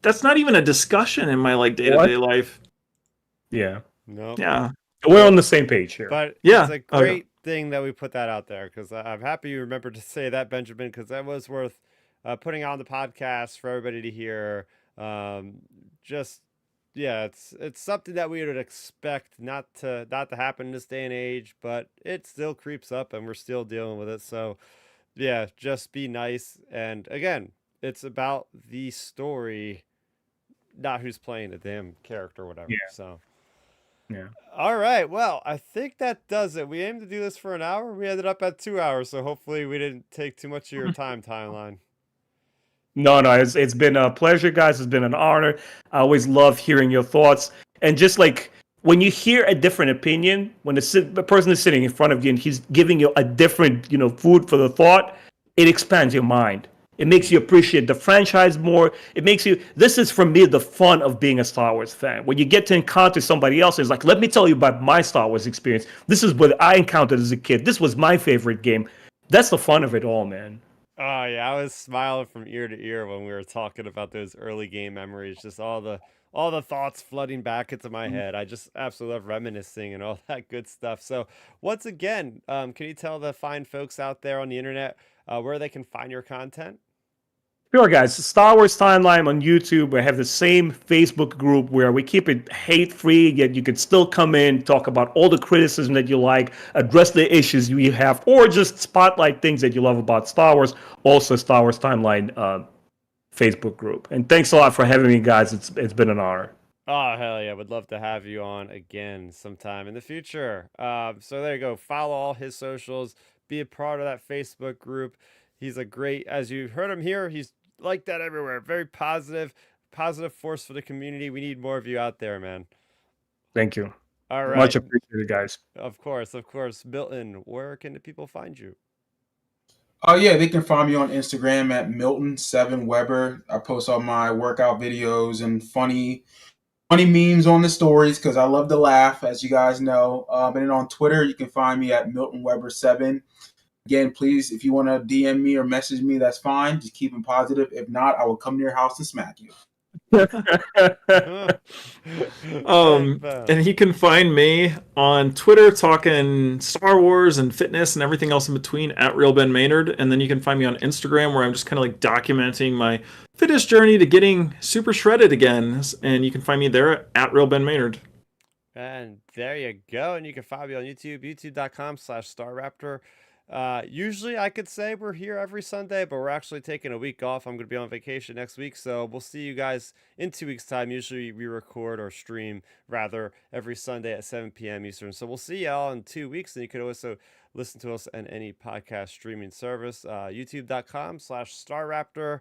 that's not even a discussion in my like day-to-day life. Yeah. No. Yeah. We're on the same page here. But Yeah. it's a great thing that we put that out there because I'm happy you remembered to say that, Benjamin, because that was worth putting on the podcast for everybody to hear. It's something that we would expect not to happen in this day and age, but it still creeps up and we're still dealing with it. So yeah, just be nice. And again, it's about the story, not who's playing the damn character or whatever. Yeah. So Yeah. all right. Well, I think that does it. We aimed to do this for an hour. We ended up at 2 hours. So hopefully we didn't take too much of your timeline. No, it's been a pleasure, guys. It's been an honor. I always love hearing your thoughts. And just like when you hear a different opinion, when the person is sitting in front of you and he's giving you a different, you know, food for the thought, it expands your mind. It makes you appreciate the franchise more. This is for me the fun of being a Star Wars fan. When you get to encounter somebody else, it's like, let me tell you about my Star Wars experience. This is what I encountered as a kid. This was my favorite game. That's the fun of it all, man. Oh yeah, I was smiling from ear to ear when we were talking about those early game memories. Just all the thoughts flooding back into my head. I just absolutely love reminiscing and all that good stuff. So once again, can you tell the fine folks out there on the internet where they can find your content? Sure, guys. Star Wars Timeline on YouTube. We have the same Facebook group where we keep it hate-free, yet you can still come in, talk about all the criticism that you like, address the issues you have, or just spotlight things that you love about Star Wars. Also, Star Wars Timeline Facebook group. And thanks a lot for having me, guys. It's been an honor. Oh, hell yeah. Would love to have you on again sometime in the future. So there you go. Follow all his socials. Be a part of that Facebook group. He's a great, as you heard him here, he's like that everywhere. Very positive force for the community. We need more of you out there, man. Thank you. All right. Much appreciated, guys. Of course. Milton, where can the people find you? Oh yeah, they can find me on Instagram at Milton7Weber. I post all my workout videos and funny memes on the stories because I love to laugh, as you guys know. And then on Twitter, you can find me at MiltonWeber7. Again, please, if you want to DM me or message me, that's fine. Just keep them positive. If not, I will come to your house and smack you. And he can find me on Twitter talking Star Wars and fitness and everything else in between at Real Ben Maynard. And then you can find me on Instagram where I'm just kind of like documenting my fitness journey to getting super shredded again. And you can find me there at Real Ben Maynard. And there you go. And you can find me on YouTube, youtube.com/Starrapter. Usually I could say we're here every Sunday, but we're actually taking a week off. I'm going to be on vacation next week, so we'll see you guys in 2 weeks' time. Usually we record or stream, rather, every Sunday at 7 p.m. Eastern. So we'll see y'all in 2 weeks, and you can also listen to us on any podcast streaming service, youtube.com/Starrapter.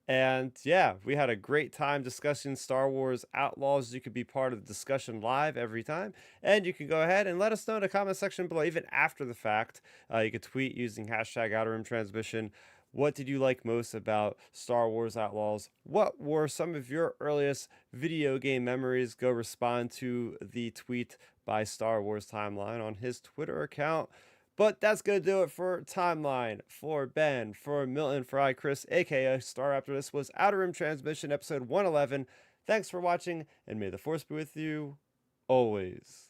And yeah, we had a great time discussing Star Wars Outlaws. You could be part of the discussion live every time. And you can go ahead and let us know in the comment section below, even after the fact. You could tweet using hashtag outerrimtransmission. What did you like most about Star Wars Outlaws? What were some of your earliest video game memories? Go respond to the tweet by Star Wars Timeline on his Twitter account. But that's going to do it for Timeline, for Ben, for Milton, for I, Chris, aka Starrapter. This was Outer Rim Transmission, episode 111. Thanks for watching, and may the Force be with you always.